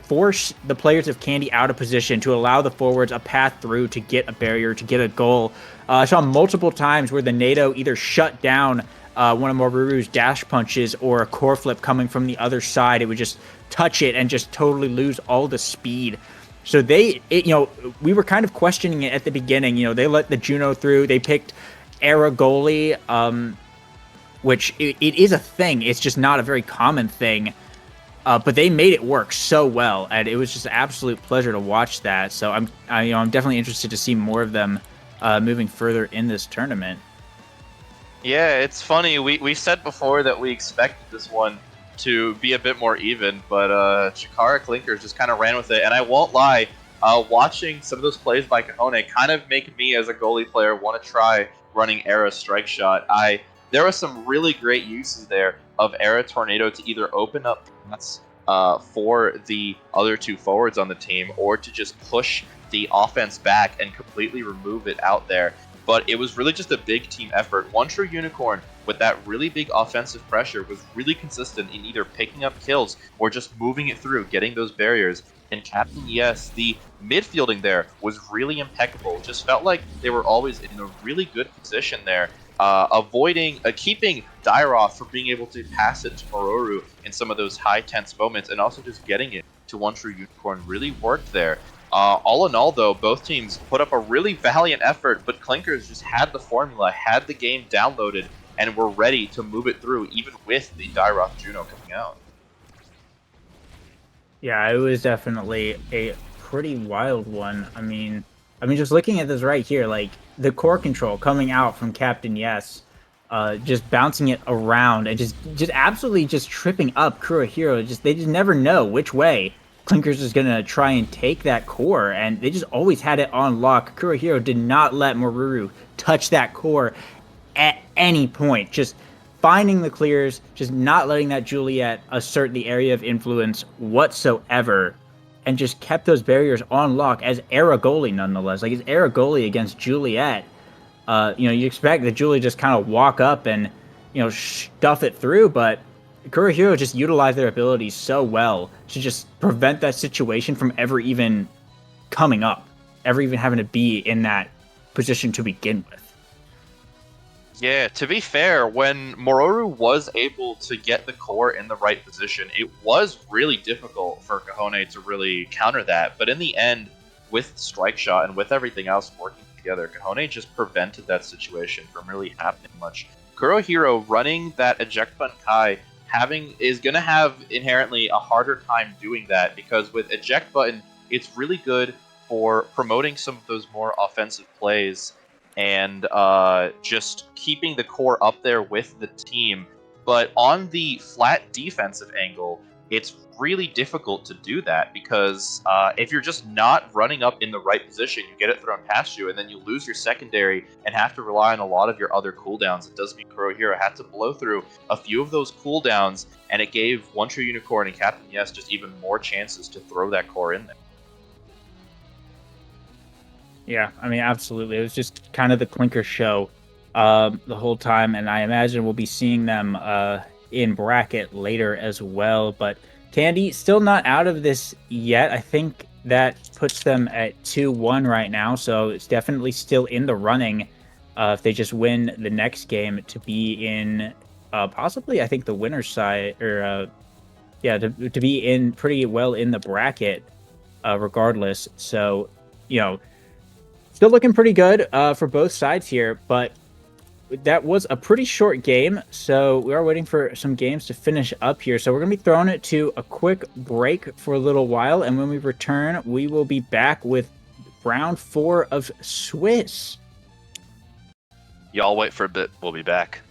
force the players of Candy out of position to allow the forwards a path through to get a barrier, to get a goal. I saw multiple times where the NATO either shut down one of Moruru's dash punches or a core flip coming from the other side. It would just touch it and just totally lose all the speed. So we were kind of questioning it at the beginning. They let the Juno through. They picked Era goalie, which it is a thing. It's just not a very common thing. But they made it work so well, and it was just an absolute pleasure to watch that. So I'm definitely interested to see more of them moving further in this tournament. Yeah, it's funny. We said before that we expected this one to be a bit more even, but Chikara Clinkers just kind of ran with it. And I won't lie, watching some of those plays by Kahone kind of make me, as a goalie player, want to try running Era Strike Shot. There was some really great uses there of Era Tornado to either open up paths for the other two forwards on the team, or to just push the offense back and completely remove it out there. But it was really just a big team effort. One True Unicorn, with that really big offensive pressure, was really consistent in either picking up kills or just moving it through, getting those barriers. And Captain Yes, the midfielding there was really impeccable. Just felt like they were always in a really good position there, keeping Dairoth from being able to pass it to Mororu in some of those high tense moments, and also just getting it to One True Unicorn really worked there. All in all, though, both teams put up a really valiant effort, but Clinkers just had the formula, had the game downloaded, and were ready to move it through, even with the Dairoth Juno coming out. Yeah, it was definitely a pretty wild one. I mean, just looking at this right here, like the core control coming out from Captain Yes, just bouncing it around and just absolutely just tripping up Kurohiro. They just never know which way Clinker's is gonna try and take that core, and they just always had it on lock. Kurohiro did not let Maruru touch that core at any point. Just finding the clears, just not letting that Juliet assert the area of influence whatsoever, and just kept those barriers on lock as Aragoli nonetheless. Like, it's Aragoli against Juliet. You expect that Julie just kind of walk up and, stuff it through, but Kurohiro just utilized their abilities so well to just prevent that situation from ever even coming up, ever even having to be in that position to begin with. Yeah, to be fair, when Mororu was able to get the core in the right position, it was really difficult for Kahone to really counter that. But in the end, with Strike Shot and with everything else working together, Kahone just prevented that situation from really happening much. Kurohiro running that eject button Kai is going to have inherently a harder time doing that, because with eject button, it's really good for promoting some of those more offensive plays and just keeping the core up there with the team. But on the flat defensive angle, it's really difficult to do that, because if you're just not running up in the right position, you get it thrown past you, and then you lose your secondary and have to rely on a lot of your other cooldowns. It does mean Kurohiro had to blow through a few of those cooldowns, and it gave One True Unicorn and Captain Yes just even more chances to throw that core in there. Yeah, I mean, absolutely. It was just kind of the Clinker show the whole time, and I imagine we'll be seeing them in bracket later as well. But Candy still not out of this yet. I think that puts them at 2-1 right now, so it's definitely still in the running if they just win the next game to be in possibly, I think, the winner's side, or to be in pretty well in the bracket regardless. So, you know, still looking pretty good for both sides here, but that was a pretty short game, so we are waiting for some games to finish up here. So we're going to be throwing it to a quick break for a little while, and when we return, we will be back with round 4 of Swiss. Y'all wait for a bit. We'll be back.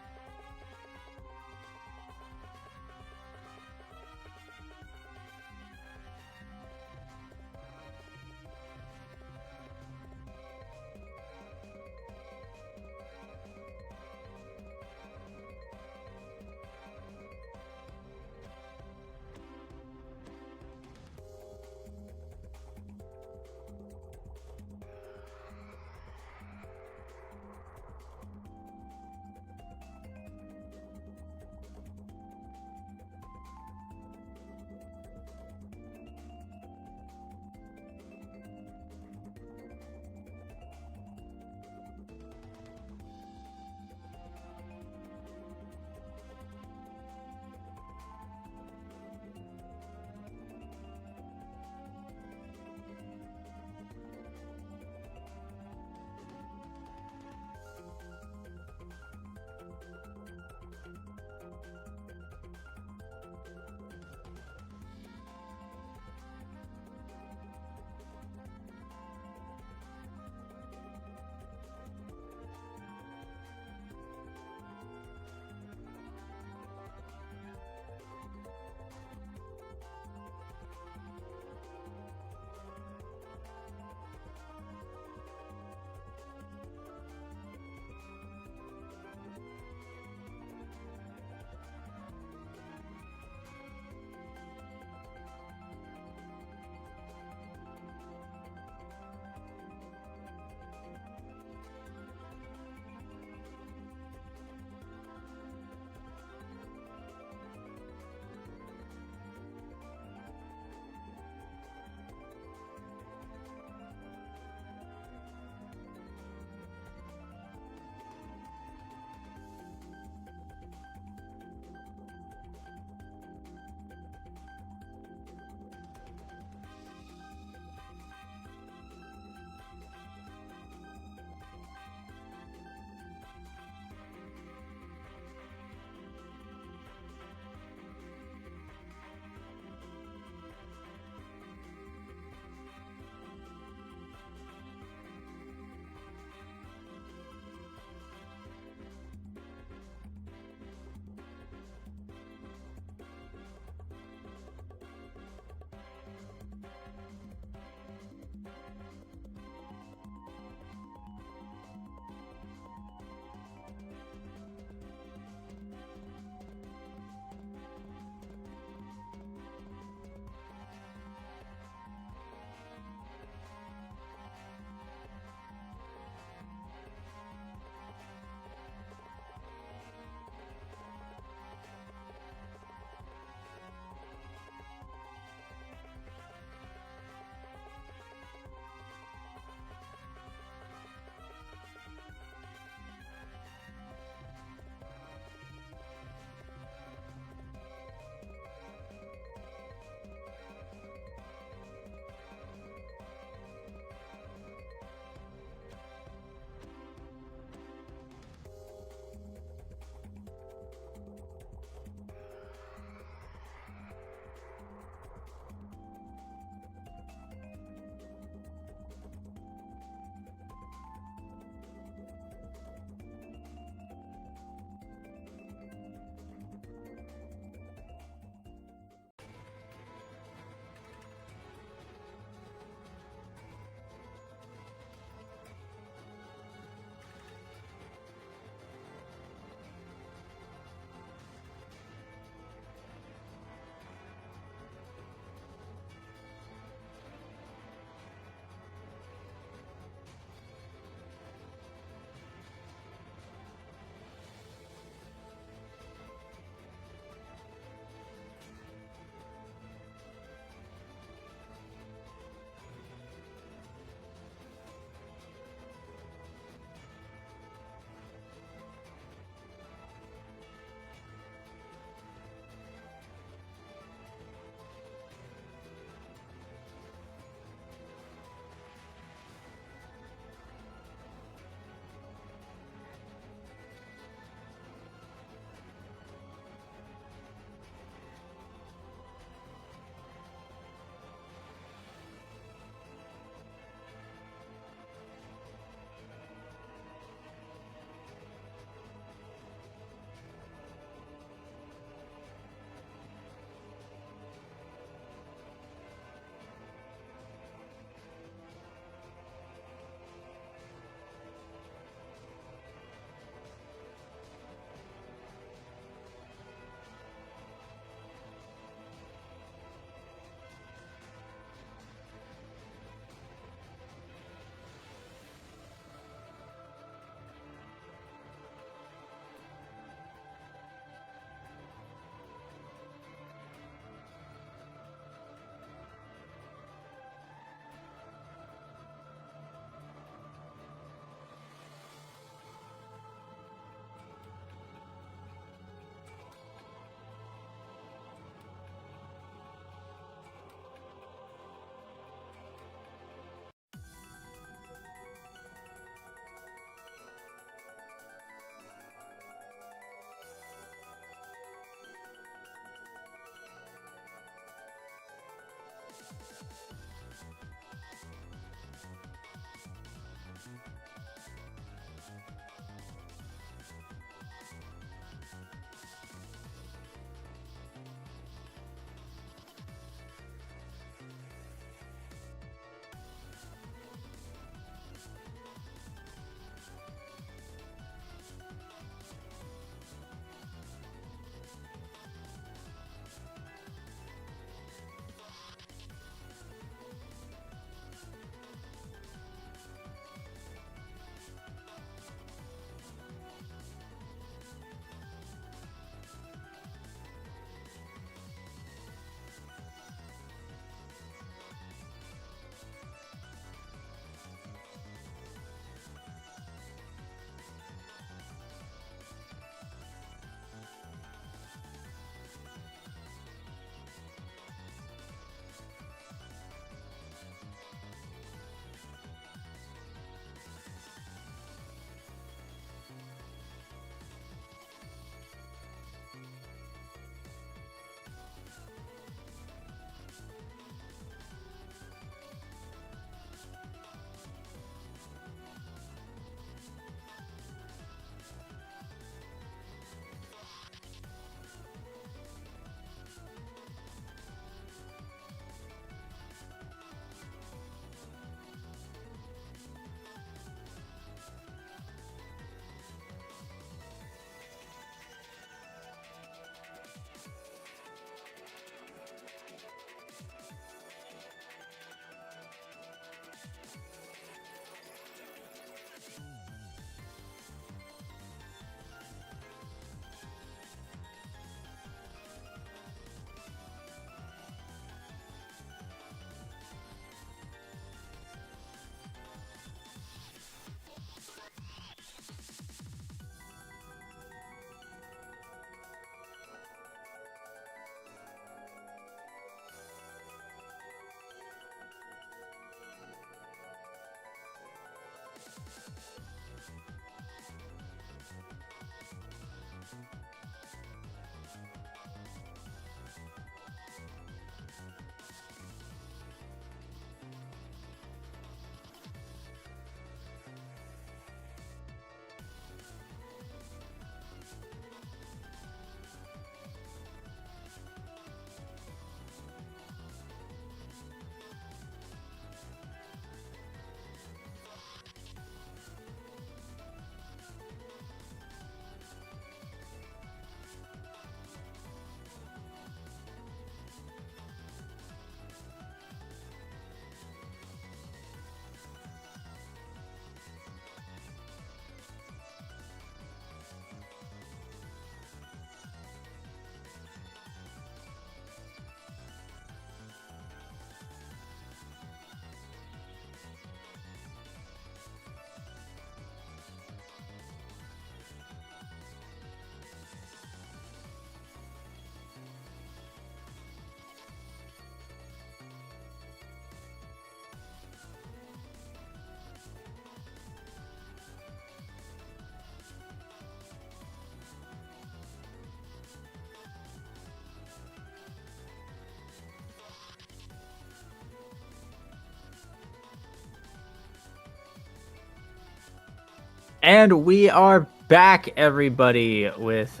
And we are back, everybody, with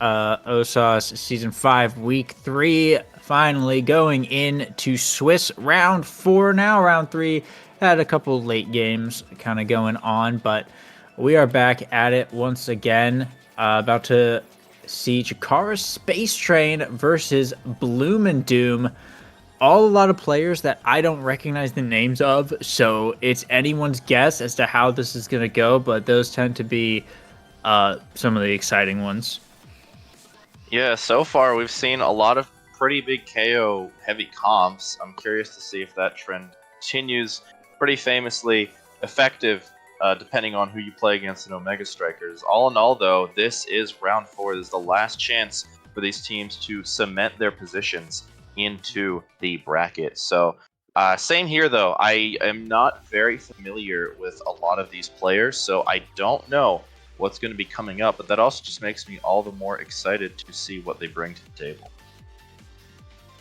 OSOS Season 5, Week 3, finally going into Swiss Round 4 now. Round 3 had a couple late games kind of going on, but we are back at it once again. About to see Chikara Space Train versus Bloom and Doom. All a lot of players that I don't recognize the names of, so it's anyone's guess as to how this is going to go, but those tend to be some of the exciting ones. Yeah, so far we've seen a lot of pretty big KO heavy comps. I'm curious to see if that trend continues. Pretty famously effective, depending on who you play against in Omega Strikers. All in all, though, this is round 4. This is the last chance for these teams to cement their positions into the bracket. So, same here, though. I am not very familiar with a lot of these players, so I don't know what's going to be coming up, but that also just makes me all the more excited to see what they bring to the table.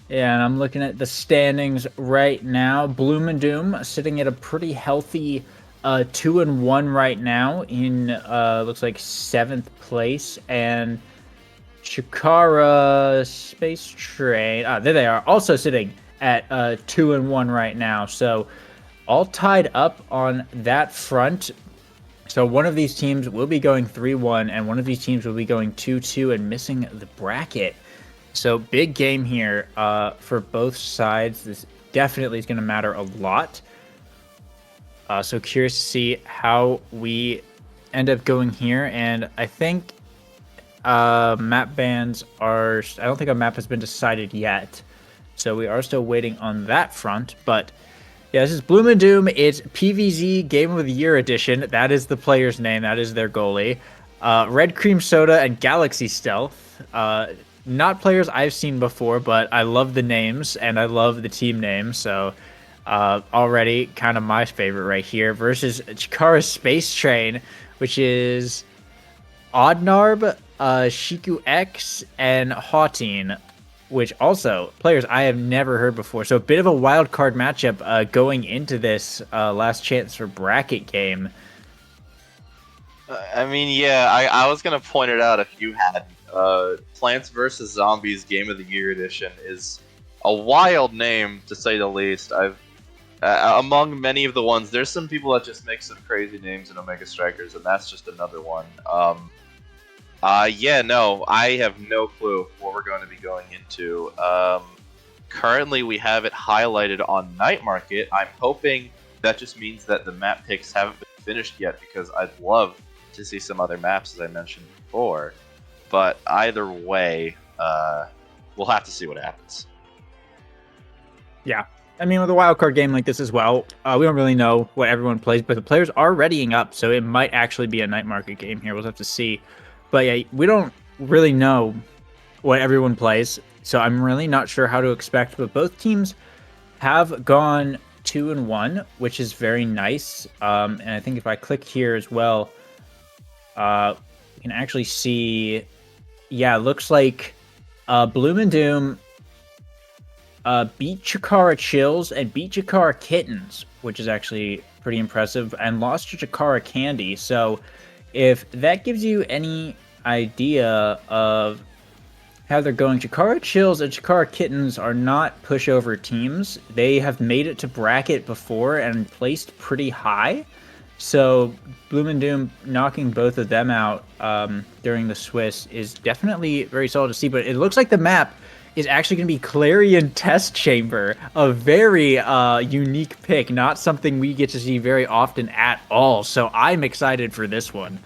Yeah, and I'm looking at the standings right now. Bloom and Doom sitting at a pretty healthy 2-1 right now in looks like 7th place, and Chikara Space Train. There they are, also sitting at 2-1 right now. So all tied up on that front. So one of these teams will be going 3-1, and one of these teams will be going 2-2 and missing the bracket. So big game here for both sides. This definitely is going to matter a lot. So curious to see how we end up going here. And I think map bans are... I don't think a map has been decided yet. So we are still waiting on that front. But yeah, this is Bloom and Doom. It's PVZ Game of the Year edition. That is the player's name. That is their goalie. Red Cream Soda and Galaxy Stealth. Not players I've seen before, but I love the names and I love the team name. So already kind of my favorite right here. Versus Chikara Space Train, which is Oddnarb, Shiku X, and Hauteen, which also players I have never heard before. So a bit of a wild card matchup going into this last chance for bracket game. I mean, yeah, I was going to point it out if you had. Plants vs. Zombies Game of the Year edition is a wild name, to say the least. Among many of the ones, there's some people that just make some crazy names in Omega Strikers, and that's just another one. Yeah, no, I have no clue what we're going to be going into. Currently, we have it highlighted on Night Market. I'm hoping that just means that the map picks haven't been finished yet, because I'd love to see some other maps, as I mentioned before. But either way, we'll have to see what happens. Yeah. I mean, with a wildcard game like this as well, we don't really know what everyone plays, but the players are readying up, so it might actually be a night market game here. We'll have to see. But yeah, we don't really know what everyone plays, so I'm really not sure how to expect. But both teams have gone 2-1, which is very nice. And I think if I click here as well, you can actually see... Yeah, it looks like Bloom and Doom beat Chikara Chills and beat Chikara Kittens, which is actually pretty impressive, and lost to Chikara Candy. So if that gives you any idea of how they're going, Chikara Chills and Chikara Kittens are not pushover teams. They have made it to bracket before and placed pretty high. So Bloom and Doom knocking both of them out during the Swiss is definitely very solid to see. But it looks like the map is actually going to be Clarion Test Chamber, a very unique pick, not something we get to see very often at all. So I'm excited for this one.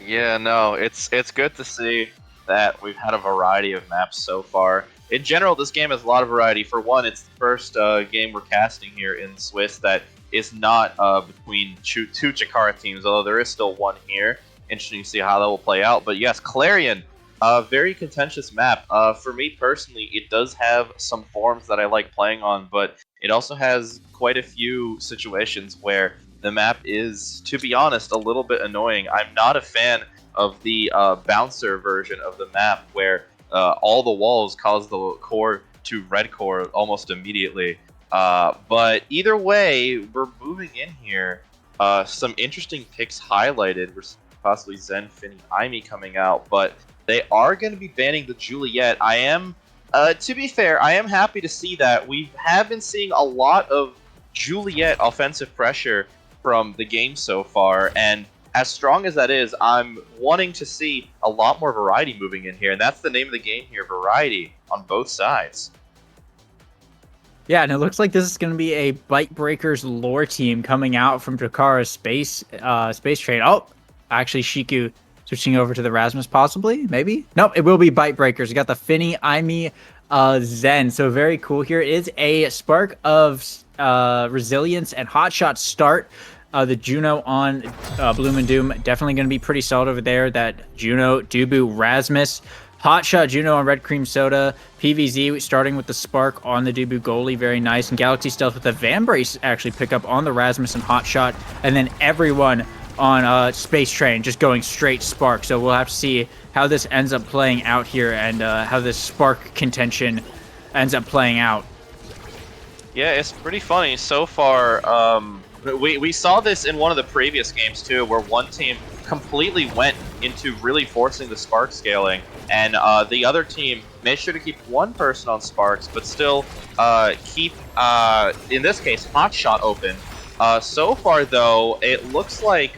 Yeah, no, it's good to see that we've had a variety of maps so far. In general, this game has a lot of variety. For one, it's the first game we're casting here in Swiss that is not between two Chikara teams, although there is still one here. Interesting to see how that will play out. But yes, Clarion, very contentious map. For me personally, it does have some forms that I like playing on, but it also has quite a few situations where the map is, to be honest, a little bit annoying. I'm not a fan of the bouncer version of the map where all the walls cause the core to red core almost immediately. But either way, we're moving in here. Some interesting picks highlighted. We're possibly Zen, Finny, Aimi coming out, but they are going to be banning the Juliet. I am, to be fair, I am happy to see that. We have been seeing a lot of Juliet offensive pressure from the game so far, and as strong as that is, I'm wanting to see a lot more variety moving in here, and that's the name of the game here, variety on both sides. Yeah, and it looks like this is going to be a Bite Breakers lore team coming out from Takara's space train. Oh, actually, Shiku switching over to the Rasmus, possibly, maybe. Nope, it will be Bite Breakers. We got the Finny, Aimi, Zen. So very cool here. It is a spark of resilience and hotshot start. The Juno on Bloom and Doom definitely going to be pretty solid over there. That Juno, Dubu, Rasmus. Hotshot Juno on Red Cream Soda. PVZ starting with the Spark on the Dubu goalie. Very nice. And Galaxy Stealth with the Vambrace actually pick up on the Rasmus and Hotshot. And then everyone on Space Train just going straight Spark. So we'll have to see how this ends up playing out here and how this Spark contention ends up playing out. Yeah, it's pretty funny. So far, we saw this in one of the previous games too, where one team completely went into really forcing the Spark scaling, and the other team made sure to keep one person on Sparks, but still keep, in this case, Hotshot open. So far, though, it looks like,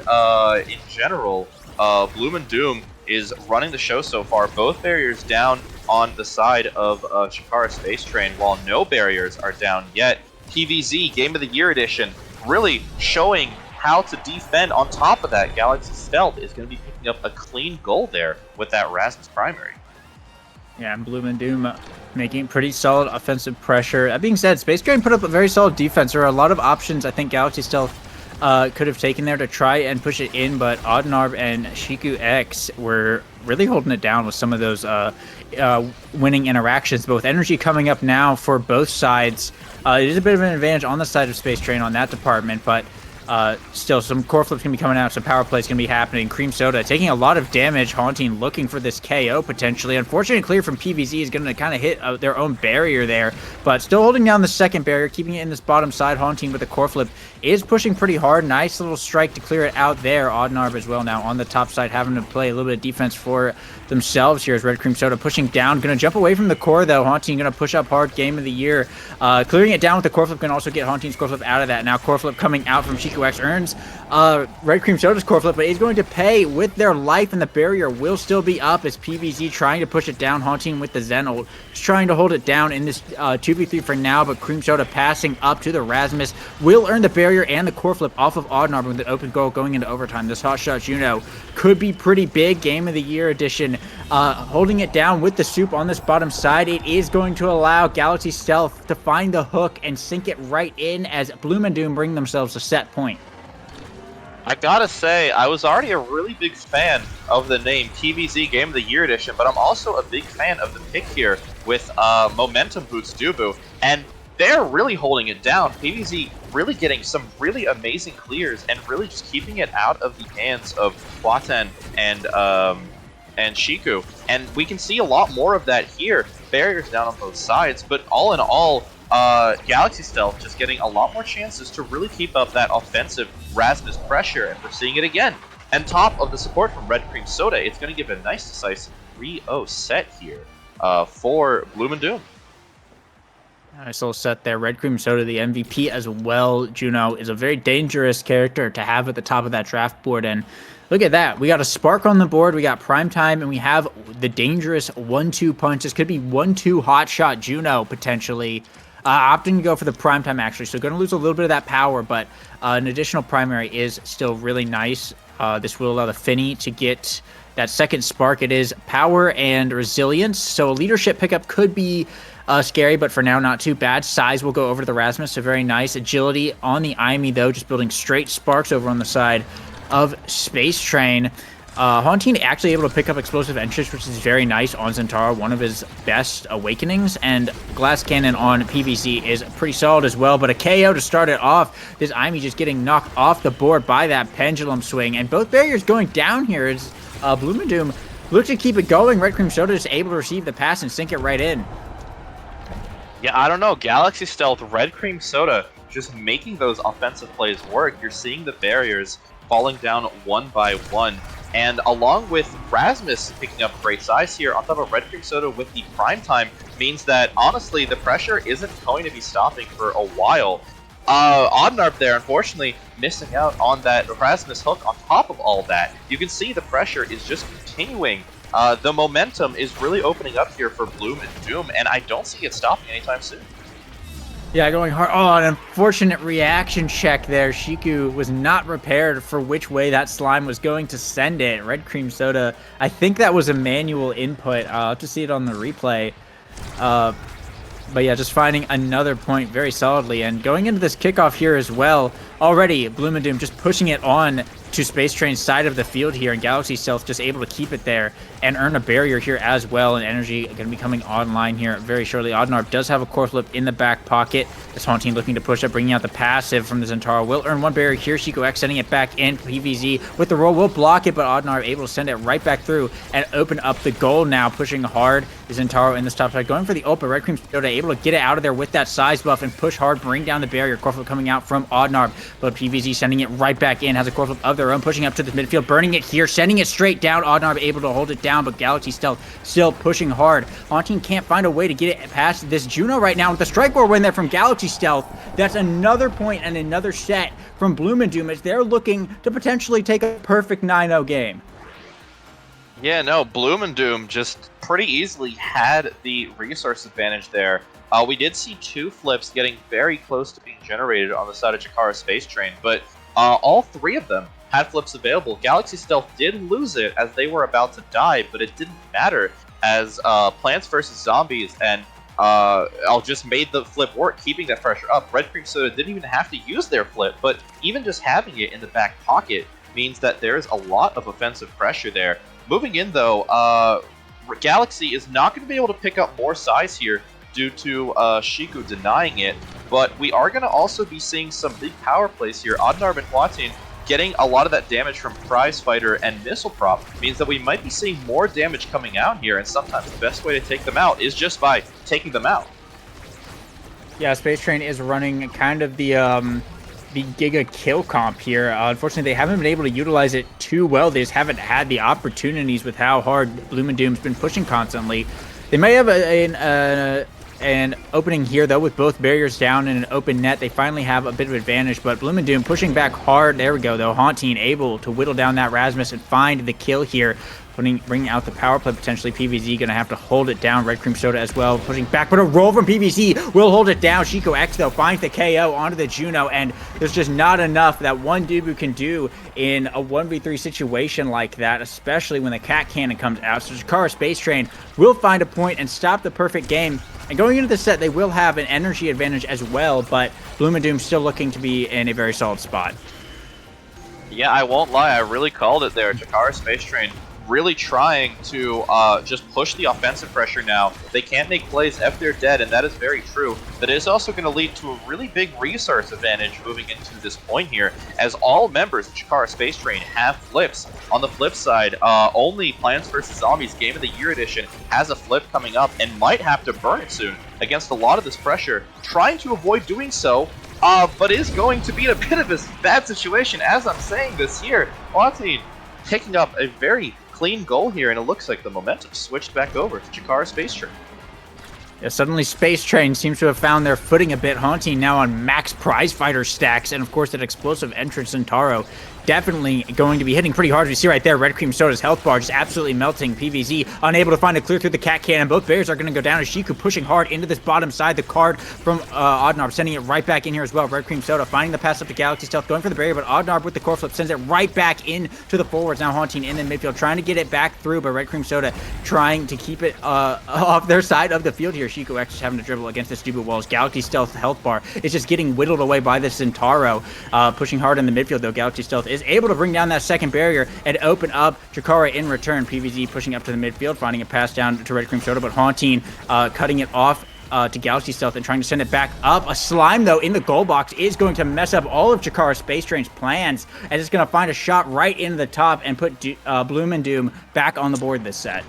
in general, Bloom and Doom is running the show so far. Both barriers down on the side of Shikara Space Train, while no barriers are down yet. PVZ Game of the Year Edition really showing how to defend. On top of that, Galaxy Stealth is going to be picking up a clean goal there with that Rasmus primary. Yeah, and Bloom and Doom making pretty solid offensive pressure. That being said, Space Train put up a very solid defense. There are a lot of options I think Galaxy Stealth could have taken there to try and push it in, but Oddnarb and Shiku X were really holding it down with some of those winning interactions. Both energy coming up now for both sides. It is a bit of an advantage on the side of Space Train on that department, but still some core flips going to be coming out, some power plays going to be happening. Cream Soda taking a lot of damage, Haunting looking for this KO potentially. Unfortunately, clear from PVZ is going to kind of hit their own barrier there, but still holding down the second barrier, keeping it in this bottom side. Haunting with a core flip is pushing pretty hard. Nice little strike to clear it out there. Oddnarb as well now on the top side, having to play a little bit of defense for themselves here as Red Cream Soda pushing down. Going to jump away from the core though. Haunting going to push up hard. Game of the Year. Clearing it down with the core flip can also get Haunting's core flip out of that. Now core flip coming out from Shiku X earns Red Cream Soda's core flip, but he's going to pay with their life, and the barrier will still be up as PVZ trying to push it down. Haunting with the Zen ult, just trying to hold it down in this 2v3 for now, but Cream Soda passing up to the Rasmus will earn the barrier and the core flip off of Oddnarb with an open goal going into overtime. This Hotshot Juno could be pretty big. Game of the Year edition holding it down with the soup on this bottom side. It is going to allow Galaxy Stealth to find the hook and sink it right in as Bloom and Doom bring themselves a set point. I gotta say, I was already a really big fan of the name PVZ Game of the Year Edition, but I'm also a big fan of the pick here with Momentum Boots Dubu, and they're really holding it down. PVZ really getting some really amazing clears and really just keeping it out of the hands of Huatan and Shiku. And we can see a lot more of that here. Barriers down on both sides, but all in all, Galaxy Stealth just getting a lot more chances to really keep up that offensive Rasmus pressure, and we're seeing it again. And top of the support from Red Cream Soda, it's going to give a nice decisive 3-0 set here for Bloom and Doom. Nice little set there. Red Cream Soda, the MVP as well. Juno is a very dangerous character to have at the top of that draft board, and look at that. We got a Spark on the board, we got Primetime, and we have the dangerous 1-2 punch. This could be 1-2 Hotshot Juno, potentially. Opting to go for the Primetime, actually, so going to lose a little bit of that power, but an additional primary is still really nice. This will allow the Finny to get that second Spark. It is power and resilience, so a leadership pickup could be scary, but for now, not too bad. Size will go over to the Rasmus, so very nice. Agility on the Aimi, though, just building straight Sparks over on the side of Space Train. Haunting actually able to pick up explosive entrance, which is very nice on Zentara, one of his best awakenings, and Glass Cannon on PVZ is pretty solid as well, but a KO to start it off. This Aimi just getting knocked off the board by that pendulum swing, and both barriers going down here as Bloom and Doom look to keep it going. Red Cream Soda is able to receive the pass and sink it right in. Yeah, I don't know. Galaxy Stealth, Red Cream Soda just making those offensive plays work. You're seeing the barriers falling down one by one. And along with Rasmus picking up great size here on top of Red Cream Soda with the prime time means that, honestly, the pressure isn't going to be stopping for a while. Oddnarp there, unfortunately, missing out on that Rasmus hook on top of all that. You can see the pressure is just continuing. The momentum is really opening up here for Bloom and Doom, and I don't see it stopping anytime soon. Yeah, going hard. Oh, an unfortunate reaction check there. Shiku was not prepared for which way that slime was going to send it. Red Cream Soda, I think that was a manual input. I'll have to see it on the replay. But yeah, just finding another point very solidly. And going into this kickoff here as well, already Bloom and Doom just pushing it on to Space Train's side of the field here, and Galaxy Stealth just able to keep it there and earn a barrier here as well, and energy going to be coming online here very shortly. Oddnarp does have a core flip in the back pocket. This Haunting looking to push up, bringing out the passive from the Zentaro. Will earn one barrier here. Shiko X sending it back in. PVZ with the roll will block it, but Oddnarp able to send it right back through and open up the goal now, pushing hard. The Zentaro in this top side, going for the ult, but Red Cream Soda able to get it out of there with that size buff and push hard, bring down the barrier. Core flip coming out from Oddnarp, but PVZ sending it right back in, has a core flip of their own, pushing up to the midfield, burning it here, sending it straight down. Oddnarp able to hold it down, but Galaxy Stealth still pushing hard. Haunting can't find a way to get it past this Juno right now. With the strike war win there from Galaxy Stealth, that's another point and another set from Bloom and Doom as they're looking to potentially take a perfect 9-0 game. Yeah, no, Bloom and Doom just pretty easily had the resource advantage there. We did see two flips getting very close to being generated on the side of Chikara Space Train, but all three of them had flips available. Galaxy Stealth did lose it as they were about to die, but it didn't matter as Plants vs. Zombies and I'll just made the flip work, keeping that pressure up. Red Cream Soda didn't even have to use their flip, but even just having it in the back pocket means that there is a lot of offensive pressure there. Moving in, though, Galaxy is not going to be able to pick up more size here due to Shiku denying it, but we are going to also be seeing some big power plays here. Oddnarp and Huatin getting a lot of that damage from Prize Fighter and Missile Prop means that we might be seeing more damage coming out here, and sometimes the best way to take them out is just by taking them out. Yeah, Space Train is running kind of the Giga kill comp here. Unfortunately, they haven't been able to utilize it too well. They just haven't had the opportunities with how hard Bloom and Doom's been pushing constantly. They may have an opening here, though, with both barriers down and an open net. They finally have a bit of advantage, but Bloom and Doom pushing back hard. There we go, though. Haunting able to whittle down that Rasmus and find the kill here, bringing out the power play potentially. PVZ going to have to hold it down. Red Cream Soda as well, pushing back, but a roll from PVZ will hold it down. Shiko X, though, finds the KO onto the Juno, and there's just not enough that one Dubu can do in a 1v3 situation like that, especially when the Cat Cannon comes out. So Chikara Space Train will find a point and stop the perfect game. And going into the set, they will have an energy advantage as well, but Bloom and Doom still looking to be in a very solid spot. Yeah, I won't lie, I really called it there. Chikara Space Train really trying to just push the offensive pressure now. They can't make plays if they're dead, and that is very true. That is also going to lead to a really big resource advantage moving into this point here, as all members of Chikara Space Train have flips. On the flip side, only Plants vs. Zombies Game of the Year Edition has a flip coming up and might have to burn it soon against a lot of this pressure, trying to avoid doing so, but is going to be in a bit of a bad situation as I'm saying this here. Huatin picking up a very clean goal here, and it looks like the momentum switched back over to Chikara Space Train. Yeah, suddenly Space Train seems to have found their footing a bit. Haunting now on max Prize Fighter stacks, and of course that explosive entrance Zentaro definitely going to be hitting pretty hard. As you see right there, Red Cream Soda's health bar just absolutely melting. PVZ unable to find a clear through the Cat Cannon. Both barriers are going to go down as Shiku pushing hard into this bottom side. The card from Oddnarp sending it right back in here as well. Red Cream Soda finding the pass up to Galaxy Stealth, going for the barrier, but Oddnarp with the core flip sends it right back in to the forwards. Now Haunting in the midfield, trying to get it back through, but Red Cream Soda trying to keep it off their side of the field here. Shiko X just having to dribble against the stupid walls. Galaxy Stealth health bar is just getting whittled away by this Zentaro. Pushing hard in the midfield, though. Galaxy Stealth is able to bring down that second barrier and open up Chikara in return. PVZ pushing up to the midfield, finding a pass down to Red Cream Soda, but Haunting cutting it off to Galaxy Stealth and trying to send it back up. A slime, though, in the goal box is going to mess up all of Chikara Space Train's plans, and it's going to find a shot right into the top and put Bloom and Doom back on the board this set.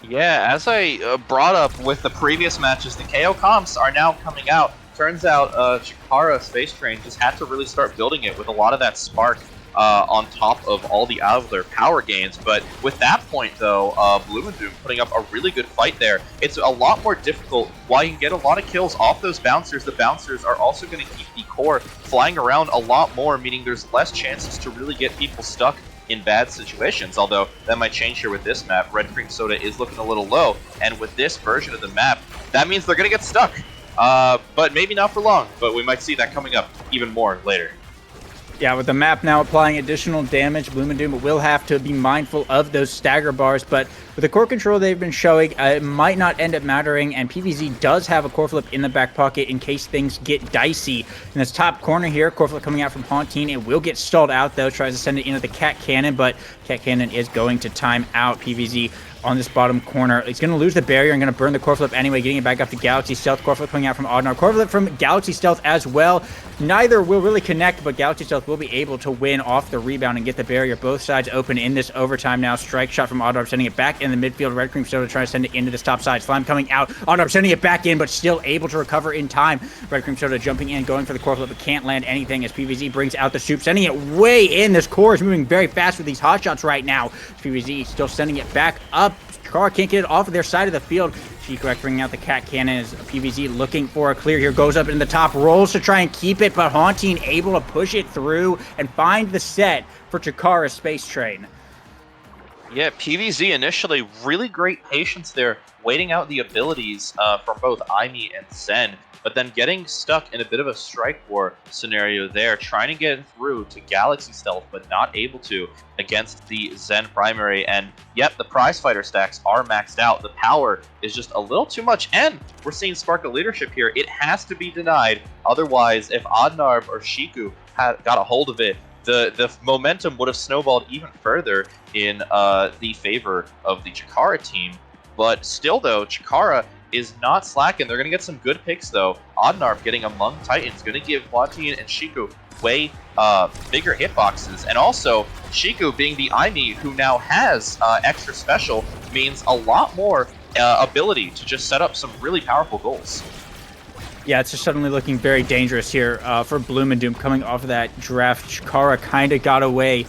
Yeah, as I brought up with the previous matches, the KO comps are now coming out turns out Chikara Space Train just had to really start building it with a lot of that spark on top of all the out of their power gains. But with that point, though, Bloom and Doom putting up a really good fight there. It's a lot more difficult. While you can get a lot of kills off those bouncers, the bouncers are also going to keep the core flying around a lot more, meaning there's less chances to really get people stuck in bad situations, although that might change here with this map. Red Cream Soda is looking a little low, and with this version of the map, that means they're going to get stuck. But maybe not for long, but we might see that coming up even more later. Yeah, with the map now applying additional damage, Bloom and Doom will have to be mindful of those stagger bars, but with the core control they've been showing, it might not end up mattering, and PVZ does have a core flip in the back pocket in case things get dicey. In this top corner here, core flip coming out from Hauntine. It will get stalled out, though, tries to send it into the Cat Cannon, but Cat Cannon is going to time out PVZ on this bottom corner. He's going to lose the barrier and going to burn the core flip anyway, getting it back up to Galaxy Stealth. Core flip coming out from Audnar. Core flip from Galaxy Stealth as well. Neither will really connect, but Galaxy Stealth will be able to win off the rebound and get the barrier. Both sides open in this overtime now. Strike shot from Audnar, sending it back in the midfield. Red Cream Soda trying to send it into this top side. Slime coming out. Audnar sending it back in, but still able to recover in time. Red Cream Soda jumping in, going for the core flip, but can't land anything as PVZ brings out the soup, sending it way in. This core is moving very fast with these hot shots right now. PVZ still sending it back up. Car can't get it off of their side of the field. She-Correct bringing out the Cat Cannon as PVZ looking for a clear here. Goes up in the top, rolls to try and keep it, but Hauntine able to push it through and find the set for Chikara Space Train. Yeah, PVZ initially, really great patience there, waiting out the abilities from both Aimee and Zen, but then getting stuck in a bit of a strike war scenario there, trying to get through to Galaxy Stealth, but not able to against the Zen primary. And yep, the prize fighter stacks are maxed out. The power is just a little too much, and we're seeing Spark of Leadership here. It has to be denied. Otherwise, if Adnarb or Shiku had got a hold of it, the momentum would have snowballed even further in the favor of the Chikara team. But still, though, Chikara is not slacking. They're going to get some good picks, though. Adnarb getting among Titans, going to give Hauntine and Shiku way bigger hitboxes. And also, Shiku being the Aimee who now has extra special means a lot more ability to just set up some really powerful goals. Yeah, it's just suddenly looking very dangerous here for Bloom and Doom coming off of that draft. Chikara kind of got away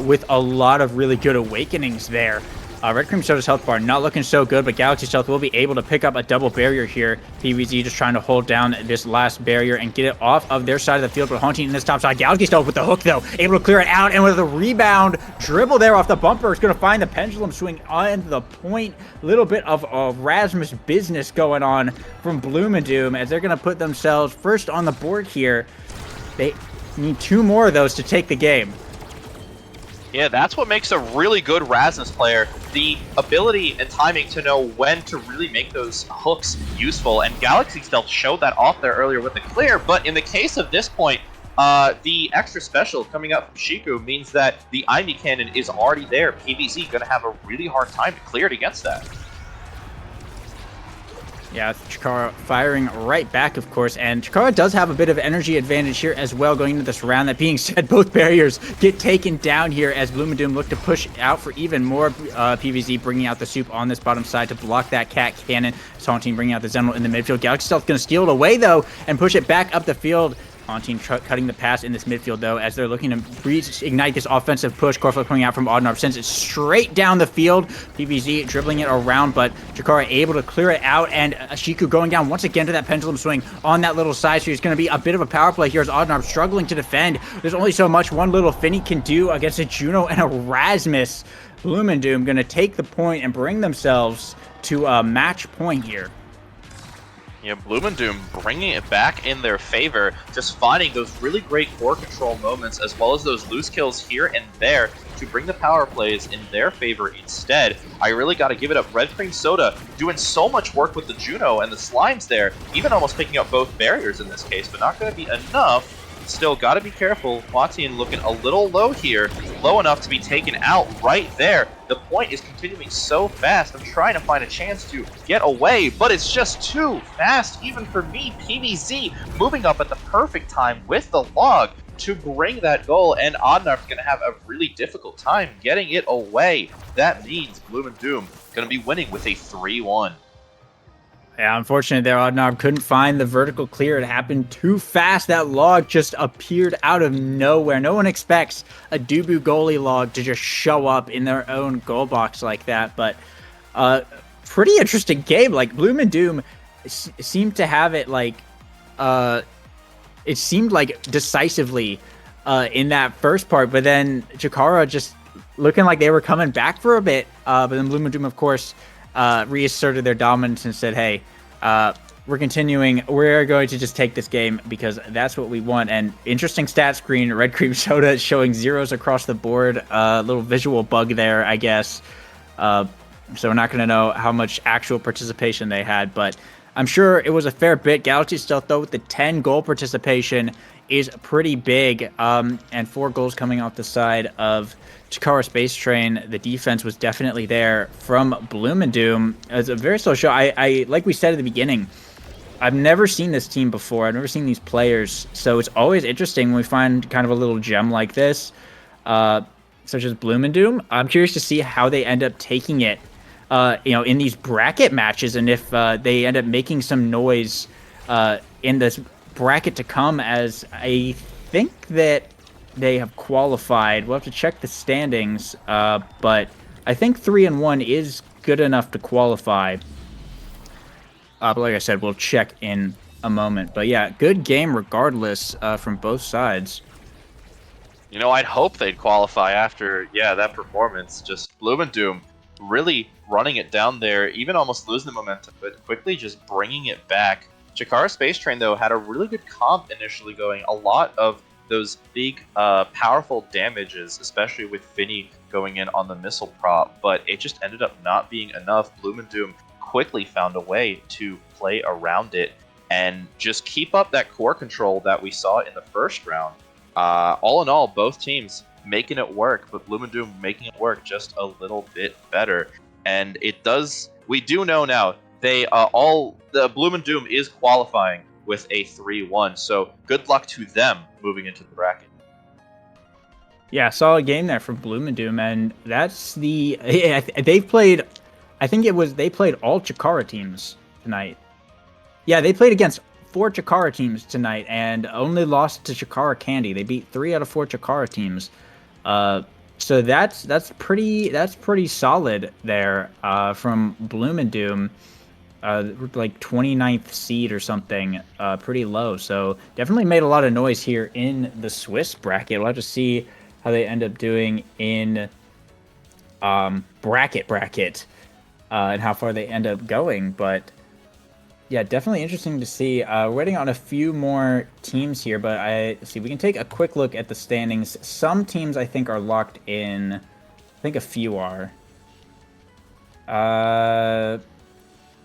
with a lot of really good awakenings there. Red Cream Soda's health bar not looking so good, but Galaxy Stealth will be able to pick up a double barrier here. PVZ just trying to hold down this last barrier and get it off of their side of the field, but Hauntine in this top side. Galaxy Stealth with the hook, though, able to clear it out, and with a rebound dribble there off the bumper, it's going to find the pendulum swing on the point. Little bit of Rasmus business going on from Bloom and Doom as they're going to put themselves first on the board here. They need 2 more of those to take the game. Yeah, that's what makes a really good Rasmus player. The ability and timing to know when to really make those hooks useful. And Galaxy Stealth showed that off there earlier with the clear. But in the case of this point, the extra special coming out from Shiku means that the Aimee cannon is already there. PVZ going to have a really hard time to clear it against that. Yeah, Chikara firing right back, of course, and Chikara does have a bit of energy advantage here as well going into this round. That being said, both barriers get taken down here as Bloom and Doom look to push out for even more. PVZ bringing out the soup on this bottom side to block that Cat Cannon. Hauntine bringing out the Zenwell in the midfield. Galaxy Stealth going to steal it away, though, and push it back up the field. Hauntine cutting the pass in this midfield, though, as they're looking to reignite this offensive push. Corflip coming out from Audnar sends it straight down the field. PVZ dribbling it around, but Chikara able to clear it out, and Shiku going down once again to that pendulum swing on that little side. So it's going to be a bit of a power play here as Audnar struggling to defend. There's only so much one little Finny can do against a Juno and a Rasmus. Bloom and Doom going to take the point and bring themselves to a match point here. Yeah, Bloom and Doom bringing it back in their favor, just finding those really great core control moments as well as those loose kills here and there to bring the power plays in their favor instead. I really got to give it up. Red Cream Soda doing so much work with the Juno and the Slimes there, even almost picking up both barriers in this case, but not going to be enough. Still got to be careful. Hauntine looking a little low here, low enough to be taken out right there. The point is continuing so fast. I'm trying to find a chance to get away, but it's just too fast even for me. PVZ moving up at the perfect time with the log to bring that goal, and Adnar's going to have a really difficult time getting it away. That means Bloom and Doom going to be winning with a 3-1. Yeah, unfortunately, there, Oddnob couldn't find the vertical clear. It happened too fast. That log just appeared out of nowhere. No one expects a Dubu goalie log to just show up in their own goal box like that. But pretty interesting game. Like, Bloom and Doom seemed to have it like it seemed like decisively in that first part, but then Chikara just looking like they were coming back for a bit. But then Bloom and Doom, of course, reasserted their dominance and said, "Hey, we're continuing. We're going to just take this game because that's what we want." And interesting stat screen: Red Cream Soda showing zeros across the board. Little visual bug there, I guess. So we're not going to know how much actual participation they had, but I'm sure it was a fair bit. Galaxy Stealth, though, with the 10-goal participation is pretty big, and 4 goals coming off the side of Chikara Space Train. The defense was definitely there from Bloom and Doom. It's a very slow show. I like we said at the beginning, I've never seen this team before. I've never seen these players, so it's always interesting when we find kind of a little gem like this, such as Bloom and Doom. I'm curious to see how they end up taking it in these bracket matches, and if they end up making some noise in this bracket to come, as I think that they have qualified. We'll have to check the standings, but I think 3-1 is good enough to qualify. But like I said, we'll check in a moment. But yeah, good game regardless from both sides. You know, I'd hope they'd qualify after, that performance. Just Bloom and Doom really running it down there, even almost losing the momentum, but quickly just bringing it back. Chikara Space Train, though, had a really good comp initially going. A lot of those big, powerful damages, especially with Finny going in on the missile prop, but it just ended up not being enough. Bloom and Doom quickly found a way to play around it and just keep up that core control that we saw in the first round. All in all, both teams making it work, but Bloom and Doom making it work just a little bit better. And we do know now, the Bloom and Doom is qualifying with a 3-1, so good luck to them moving into the bracket. Yeah, solid game there for Bloom and Doom, and that's they've played, I think they played all Chikara teams tonight. Yeah, they played against 4 Chikara teams tonight and only lost to Chikara Candy. They beat 3 out of 4 Chikara teams. So that's pretty solid there from Bloom and Doom. Like 29th seed or something, pretty low. So definitely made a lot of noise here in the Swiss bracket. We'll have to see how they end up doing in bracket and how far they end up going. But yeah, definitely interesting to see. We're waiting on a few more teams here, but we can take a quick look at the standings. Some teams I think are locked in. I think a few are.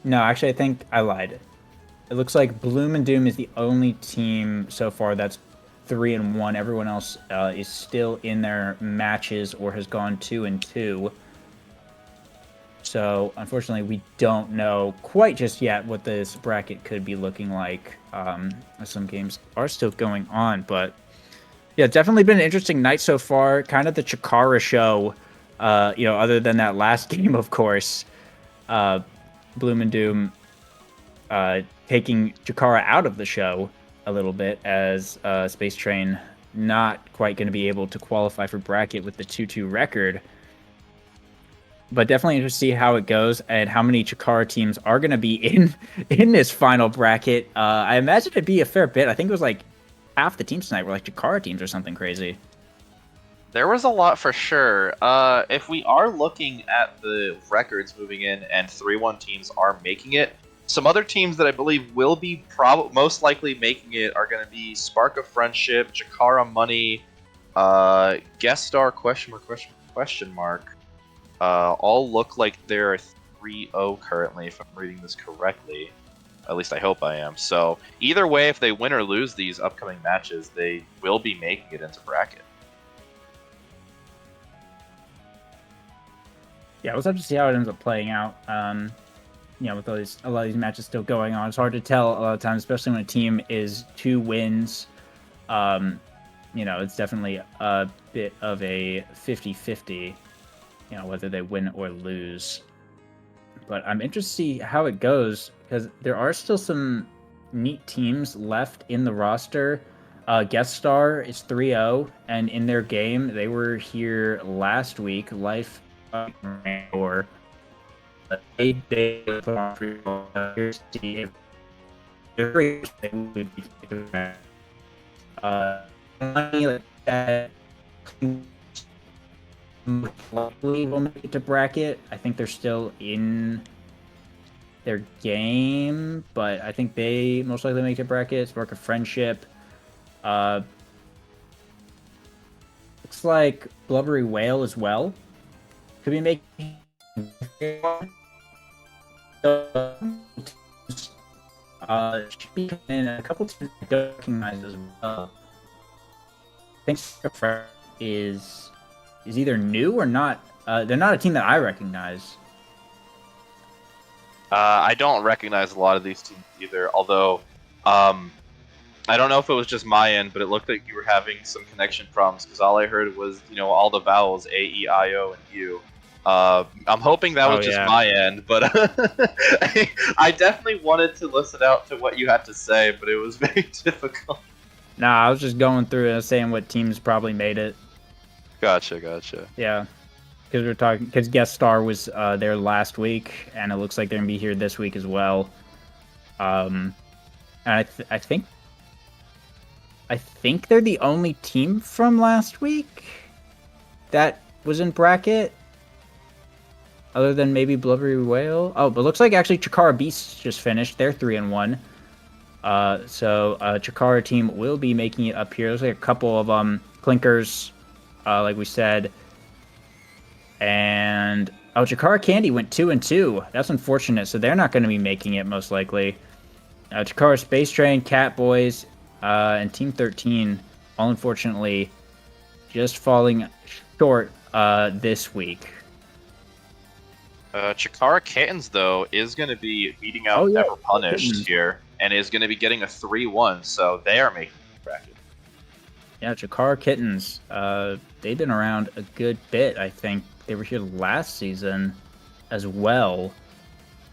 No, actually, I think I lied. It looks like Bloom and Doom is the only team so far that's 3-1. Everyone else is still in their matches or has gone 2-2. So, unfortunately, we don't know quite just yet what this bracket could be looking like. Some games are still going on, but yeah, definitely been an interesting night so far. Kind of the Chikara show, other than that last game, of course. Bloom and Doom taking Chikara out of the show a little bit, as Space Train not quite going to be able to qualify for bracket with the 2-2 record. But definitely interested to see how it goes and how many Chikara teams are going to be in this final bracket. I imagine it'd be a fair bit. I think it was like half the teams tonight were like Chikara teams or something crazy. There was a lot for sure. If we are looking at the records moving in and 3-1 teams are making it, some other teams that I believe will be most likely making it are going to be Spark of Friendship, Chikara Money, Guest Star question mark. All look like they're 3-0 currently, if I'm reading this correctly. At least I hope I am. So either way, if they win or lose these upcoming matches, they will be making it into bracket. Yeah, we'll have to see how it ends up playing out. With a lot of these matches still going on, it's hard to tell a lot of times, especially when a team is 2 wins. It's definitely a bit of a 50-50, whether they win or lose. but I'm interested to see how it goes because there are still some neat teams left in the roster. Guest Star is 3-0, and in their game, they were here last week. Life or they put on free ball. Here's the money like that likely will make it to bracket. I think they're still in their game, but I think they most likely make it to bracket. Spark of Friendship. Looks like Blubbery Whale as well. Could be making should be in a couple teams I don't recognize as well. I think is either new or not. They're not a team that I recognize. I don't recognize a lot of these teams either, although I don't know if it was just my end, but it looked like you were having some connection problems because all I heard was, all the vowels A, E, I, O, and U. I'm hoping that was just my end, but I definitely wanted to listen out to what you had to say, but it was very difficult. Nah, I was just going through and saying what teams probably made it. Gotcha. Yeah, because Guest Star was there last week, and it looks like they're gonna be here this week as well. And I think they're the only team from last week that was in bracket, other than maybe Blubbery Whale. Oh, but it looks like actually Chikara Beasts just finished. They're 3-1. So Chikara team will be making it up here. There's like a couple of clinkers, like we said. And Chikara Candy went 2-2. That's unfortunate. So they're not going to be making it most likely. Chikara Space Train, Cat Boys, and Team 13, all unfortunately just falling short this week. Chikara Kittens, though, is going to be beating out Never Punished here, and is going to be getting a 3-1, so they are making the bracket. Yeah, Chikara Kittens, they've been around a good bit, I think. They were here last season as well.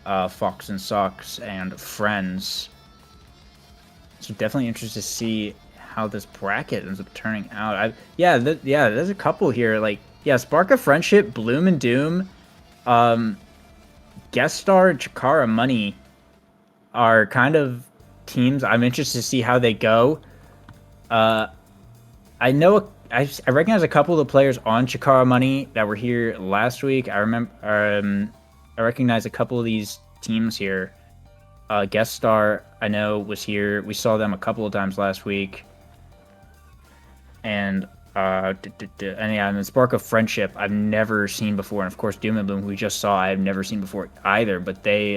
Fox and Socks and Friends. So definitely interested to see how this bracket ends up turning out. There's a couple here. Spark of Friendship, Bloom and Doom, Guest Star, Chikara Money are kind of teams I'm interested to see how they go. I know I recognize a couple of the players on Chikara Money that were here last week. I remember I recognize a couple of these teams here. Guest Star, I know, was here. We saw them a couple of times last week. And and Spark of Friendship, I've never seen before. And of course, Doom and Bloom, who we just saw, I've never seen before either. But they,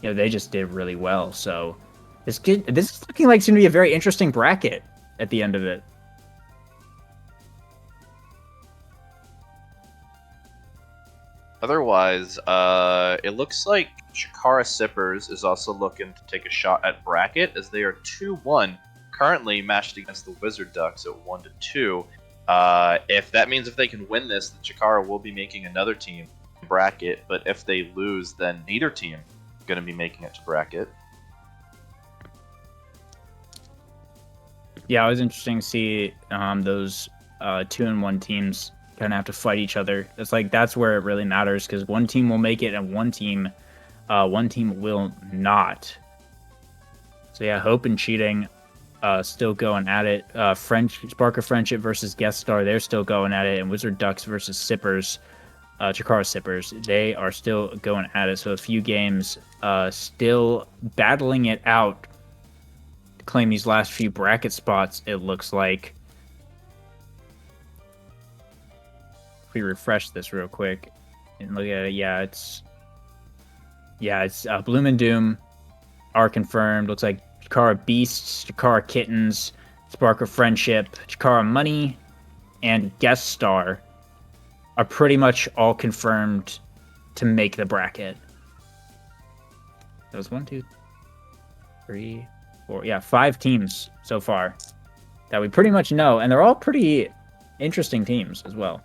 they just did really well. So this is looking like it's going to be a very interesting bracket at the end of it. Otherwise, it looks like Chikara Sippers is also looking to take a shot at bracket, as they are 2-1, currently matched against the Wizard Ducks at 1-2. If that means if they can win this, the Chikara will be making another team bracket, but if they lose, then neither team is going to be making it to bracket. Yeah, it was interesting to see those 2-1 teams kind of have to fight each other. That's where it really matters, because one team will make it and one team will not. So yeah, Hope and Cheating still going at it. Spark of Friendship versus Guest Star, they're still going at it. And Wizard Ducks versus Sippers, Chikara Sippers, they are still going at it. So a few games still battling it out to claim these last few bracket spots, it looks like. If we refresh this real quick and look at it, it's Bloom and Doom are confirmed. Looks like Chikara Beasts, Chikara Kittens, Spark of Friendship, Chikara Money, and Guest Star are pretty much all confirmed to make the bracket. That was 1, 2, 3, 4. Yeah, 5 teams so far that we pretty much know, and they're all pretty interesting teams as well.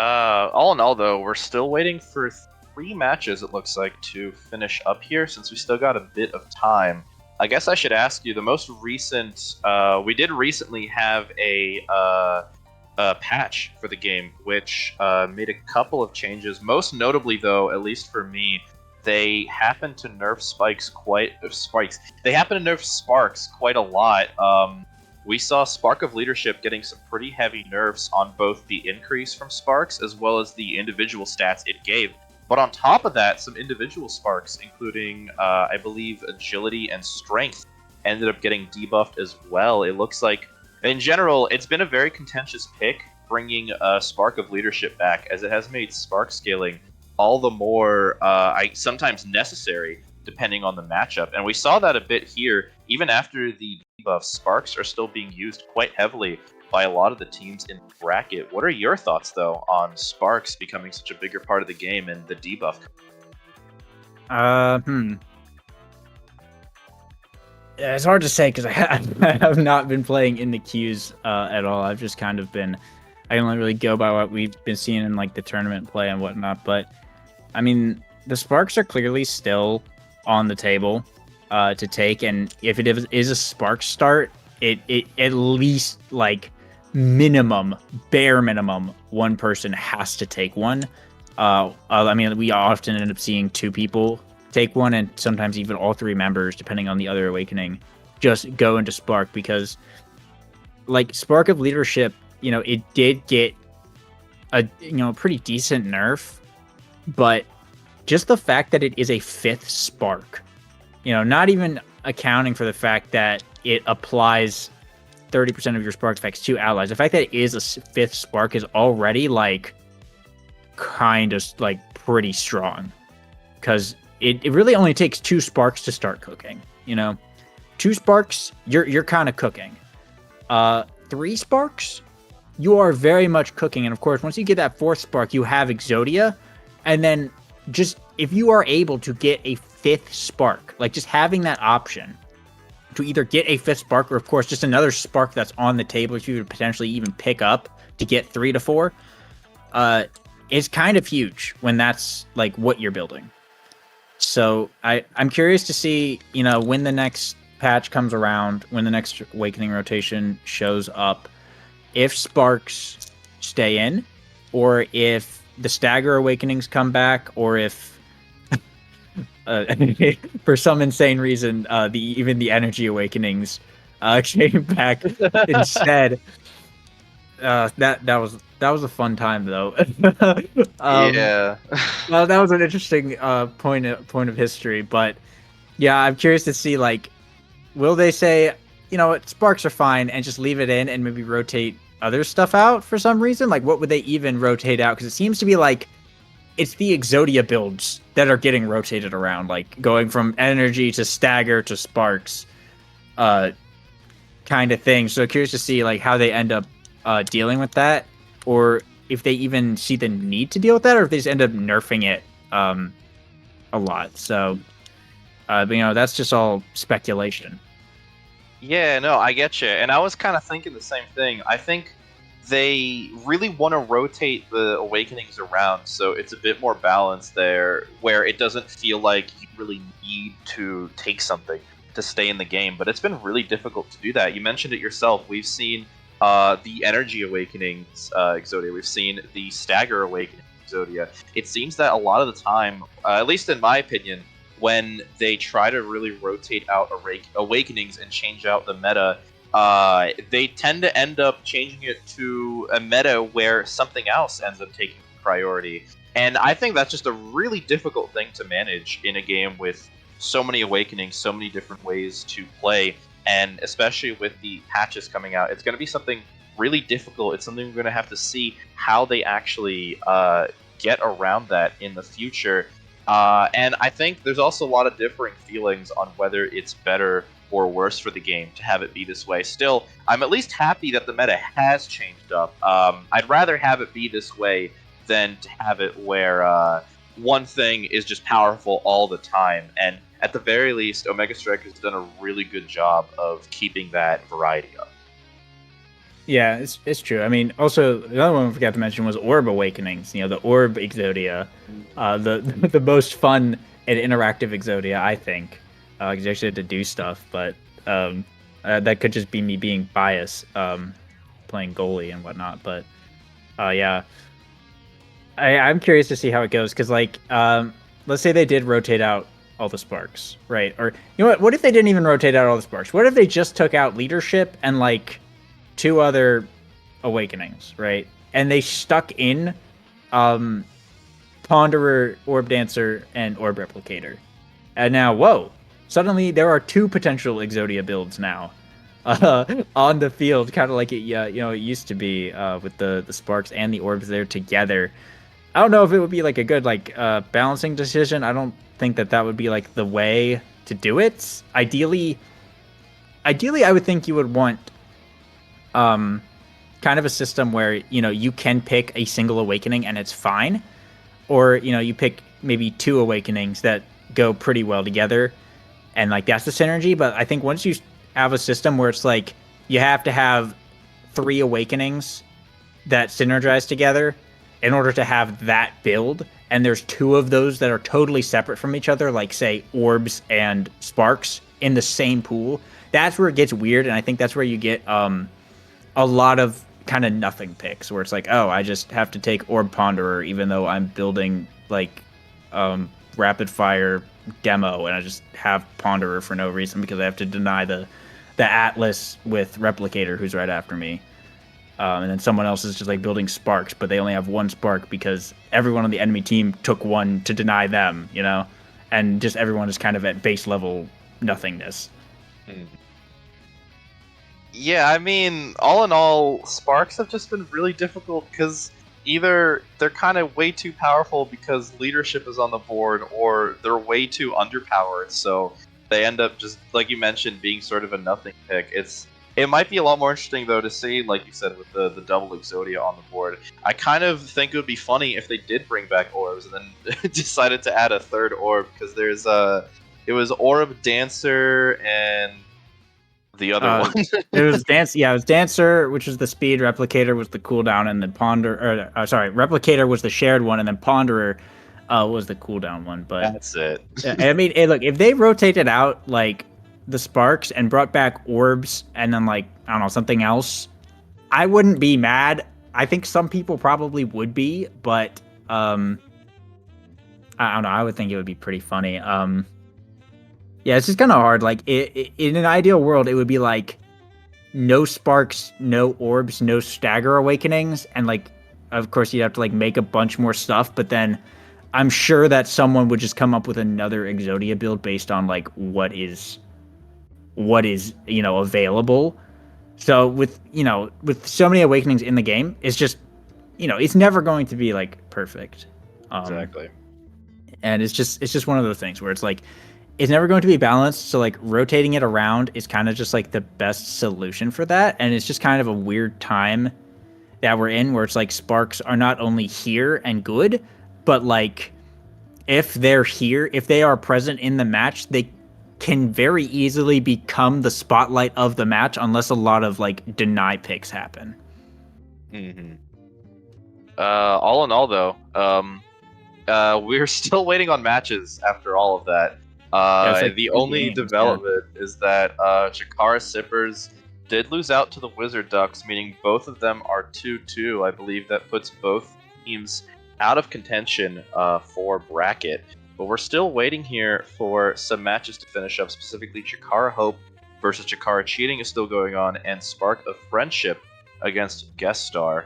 All in all, though, we're still waiting for 3 matches, it looks like, to finish up here, since we still got a bit of time. I guess I should ask you, the most recent, we did recently have a patch for the game, which made a couple of changes. Most notably, though, at least for me, they happened to nerf spikes. They happened to nerf sparks quite a lot. We saw Spark of Leadership getting some pretty heavy nerfs on both the increase from Sparks as well as the individual stats it gave. But on top of that, some individual Sparks, including, I believe, Agility and Strength, ended up getting debuffed as well. It looks like, in general, it's been a very contentious pick bringing Spark of Leadership back, as it has made Spark scaling all the more sometimes necessary depending on the matchup. And we saw that a bit here. Even after the debuff, Sparks are still being used quite heavily by a lot of the teams in the bracket. What are your thoughts, though, on Sparks becoming such a bigger part of the game and the debuff? Yeah, it's hard to say because I have not been playing in the queues at all. I've just kind of been, I only really go by what we've been seeing in like the tournament play and whatnot. But I mean, the Sparks are clearly still on the table to take, and if it is a Spark start, it at least like bare minimum, one person has to take one. I mean, we often end up seeing 2 people take one, and sometimes even all 3 members, depending on the other awakening, just go into Spark, because like Spark of Leadership, it did get a pretty decent nerf, but just the fact that it is a 5th Spark, not even accounting for the fact that it applies 30% of your Spark effects to allies. The fact that it is a 5th Spark is already like kind of like pretty strong, because it really only takes 2 Sparks to start cooking. 2 Sparks, you're kind of cooking. 3 Sparks, you are very much cooking. And of course, once you get that 4th Spark, you have Exodia. And then just if you are able to get a 5th Spark, like just having that option to either get a 5th Spark, or of course just another Spark that's on the table that you could potentially even pick up to get 3 to 4, is kind of huge when that's like what you're building. So I'm curious to see, when the next patch comes around, when the next Awakening rotation shows up, if Sparks stay in, or if the Stagger Awakenings come back, or if for some insane reason even the Energy Awakenings came back instead. That was a fun time, though. Yeah. Well, that was an interesting point of history, but yeah, I'm curious to see, like, will they say, what, Sparks are fine, and just leave it in and maybe rotate other stuff out for some reason? Like, what would they even rotate out? Because it seems to be like it's the Exodia builds that are getting rotated around, like going from Energy to Stagger to Sparks, kind of thing. So curious to see like how they end up dealing with that, or if they even see the need to deal with that, or if they just end up nerfing it a lot. So, but, that's just all speculation. Yeah, no, I get you. And I was kind of thinking the same thing. I think they really want to rotate the awakenings around so it's a bit more balanced there, where it doesn't feel like you really need to take something to stay in the game. But it's been really difficult to do that. You mentioned it yourself. We've seen the Energy Awakenings Exodia. We've seen the Stagger Awakening Exodia. It seems that a lot of the time, at least in my opinion, when they try to really rotate out awakenings and change out the meta, they tend to end up changing it to a meta where something else ends up taking priority. And I think that's just a really difficult thing to manage in a game with so many awakenings, so many different ways to play, and especially with the patches coming out, it's going to be something really difficult. It's something we're going to have to see how they actually get around that in the future. And I think there's also a lot of differing feelings on whether it's better or worse for the game to have it be this way. Still, I'm at least happy that the meta has changed up. I'd rather have it be this way than to have it where one thing is just powerful all the time. And at the very least, Omega Strike has done a really good job of keeping that variety up. Yeah, it's true. I mean, also the other one we forgot to mention was Orb Awakenings. You know, the Orb Exodia, the the most fun and interactive Exodia, I think. 'Cause you actually had to do stuff, but um, that could just be me being biased, playing goalie and whatnot. But yeah, I'm curious to see how it goes because, like, let's say they did rotate out all the sparks, right? Or you know what? What if they didn't even rotate out all the sparks? What if they just took out leadership and like two other awakenings, right? And they stuck in um, Ponderer, Orb Dancer, and Orb Replicator. And now, whoa! Suddenly, there are two potential Exodia builds now on the field, kind of like it used to be with the sparks and the orbs there together. I don't know if it would be like a good like balancing decision. I don't think that would be like the way to do it. Ideally, I would think you would want um, kind of a system where you can pick a single awakening and it's fine, or you pick maybe two awakenings that go pretty well together, and like that's the synergy. But I think once you have a system where it's like you have to have three awakenings that synergize together in order to have that build, and there's two of those that are totally separate from each other, like say orbs and sparks in the same pool, that's where it gets weird. And I think that's where you get a lot of kind of nothing picks where it's like, oh, I just have to take Orb Ponderer even though I'm building like rapid fire demo, and I just have Ponderer for no reason because I have to deny the Atlas with Replicator who's right after me. And then someone else is just like building sparks, but they only have one spark because everyone on the enemy team took one to deny them, and just everyone is kind of at base level nothingness. Yeah, I mean, all in all, sparks have just been really difficult because either they're kind of way too powerful because leadership is on the board, or they're way too underpowered, so they end up just, like you mentioned, being sort of a nothing pick. It might be a lot more interesting though to see, like you said, with the double Exodia on the board. I kind of think it would be funny if they did bring back orbs and then decided to add a third orb, because it was Orb Dancer and the other Uh, one. it was dance. Yeah, it was dancer, which was the speed. Replicator was the cooldown, and then ponder. Sorry, replicator was the shared one, and then ponderer was the cooldown one. But That's it. I mean, hey, look, if they rotated out like the sparks and brought back orbs, and then like I don't know something else, I wouldn't be mad. I think some people probably would be, but I don't know. I would think it would be pretty funny. Yeah, it's just kind of hard. Like in an ideal world, it would be like no sparks, no orbs, no stagger awakenings, and like of course you'd have to like make a bunch more stuff, but then I'm sure that someone would just come up with another Exodia build based on like what is available. So with so many awakenings in the game, it's just it's never going to be like perfect. Exactly. And it's just one of those things where it's like it's never going to be balanced, so like rotating it around is kind of just like the best solution for that. And it's just kind of a weird time that we're in where it's like sparks are not only here and good, but like if they're here, if they are present in the match, they can very easily become the spotlight of the match unless a lot of like deny picks happen. Mm-hmm. All in all, though, we're still waiting on matches after all of that. Yeah, it's like The 3 only games. Yeah. development is that Chikara Sippers did lose out to the Wizard Ducks, meaning both of them are 2-2. I believe that puts both teams out of contention for bracket. But we're still waiting here for some matches to finish up. Specifically, Chikara Hope versus Chikara Cheating is still going on, and Spark of Friendship against Guest Star.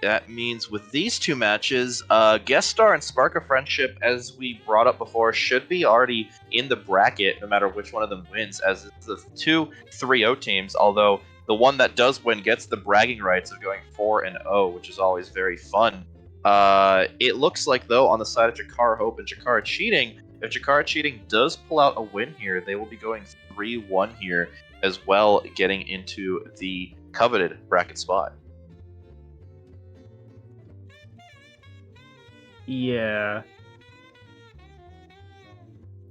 That means with these two matches, Guest Star and Spark of Friendship, as we brought up before, should be already in the bracket no matter which one of them wins, as it's the two 3-0 teams, although the one that does win gets the bragging rights of going 4-0, which is always very fun. It looks like, though, on the side of Chikara Hope and Chikara Cheating, if Chikara Cheating does pull out a win here, they will be going 3-1 here, as well, getting into the coveted bracket spot. Yeah.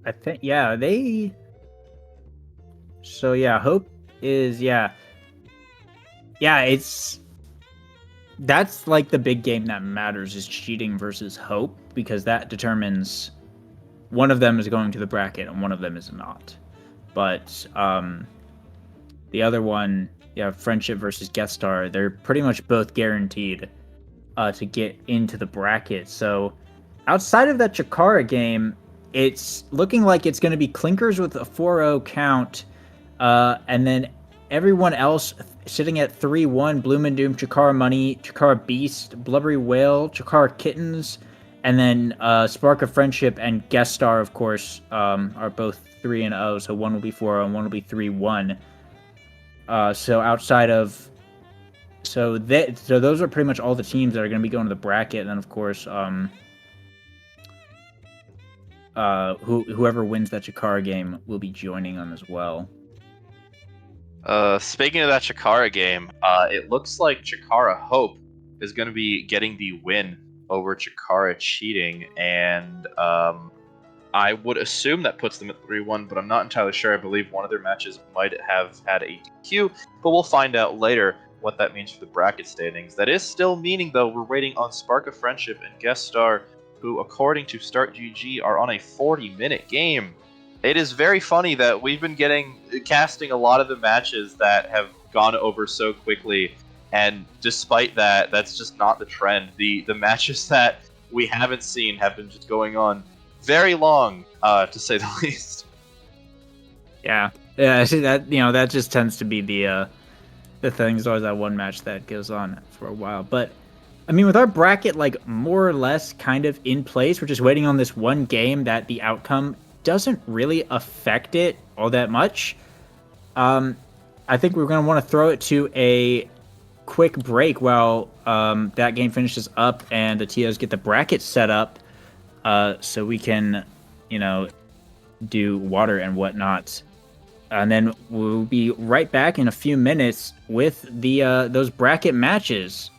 I think yeah, they so yeah, Hope is yeah. Yeah, that's like the big game that matters is cheating versus hope, because that determines one of them is going to the bracket and one of them is not. But the other one, yeah, friendship versus guest star, they're pretty much both guaranteed to get into the bracket. So outside of that Chikara game, it's looking like it's going to be Clinkers with a 4-0 count, and then everyone else sitting at 3-1, Bloom and Doom, Chikara Money, Chikara Beast, Blubbery Whale, Chikara Kittens, and then Spark of Friendship and Guest Star, of course, are both 3-0. So one will be 4-0 and one will be 3-1. So outside of so those are pretty much all the teams that are going to be going to the bracket, and then of course, whoever wins that Chikara game will be joining them as well. Speaking of that Chikara game, it looks like Chikara Hope is going to be getting the win over Chikara Cheating, and I would assume that puts them at 3-1, but I'm not entirely sure. I believe one of their matches might have had a DQ, but we'll find out later what that means for the bracket standings. That is still meaning, though, we're waiting on Spark of Friendship and Guest Star, who, according to Start GG, are on a 40-minute game. It is very funny that we've been casting a lot of the matches that have gone over so quickly, and despite that, that's just not the trend. The matches that we haven't seen have been just going on very long, to say the least. Yeah, I see that. That just tends to be the thing. There's always that one match that goes on for a while. But I mean, with our bracket like more or less kind of in place, we're just waiting on this one game that the outcome doesn't really affect it all that much. I think we're going to want to throw it to a quick break while that game finishes up and the TOs get the bracket set up, so we can, do water and whatnot. And then we'll be right back in a few minutes with the those bracket matches.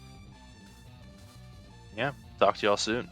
Yeah, talk to y'all soon.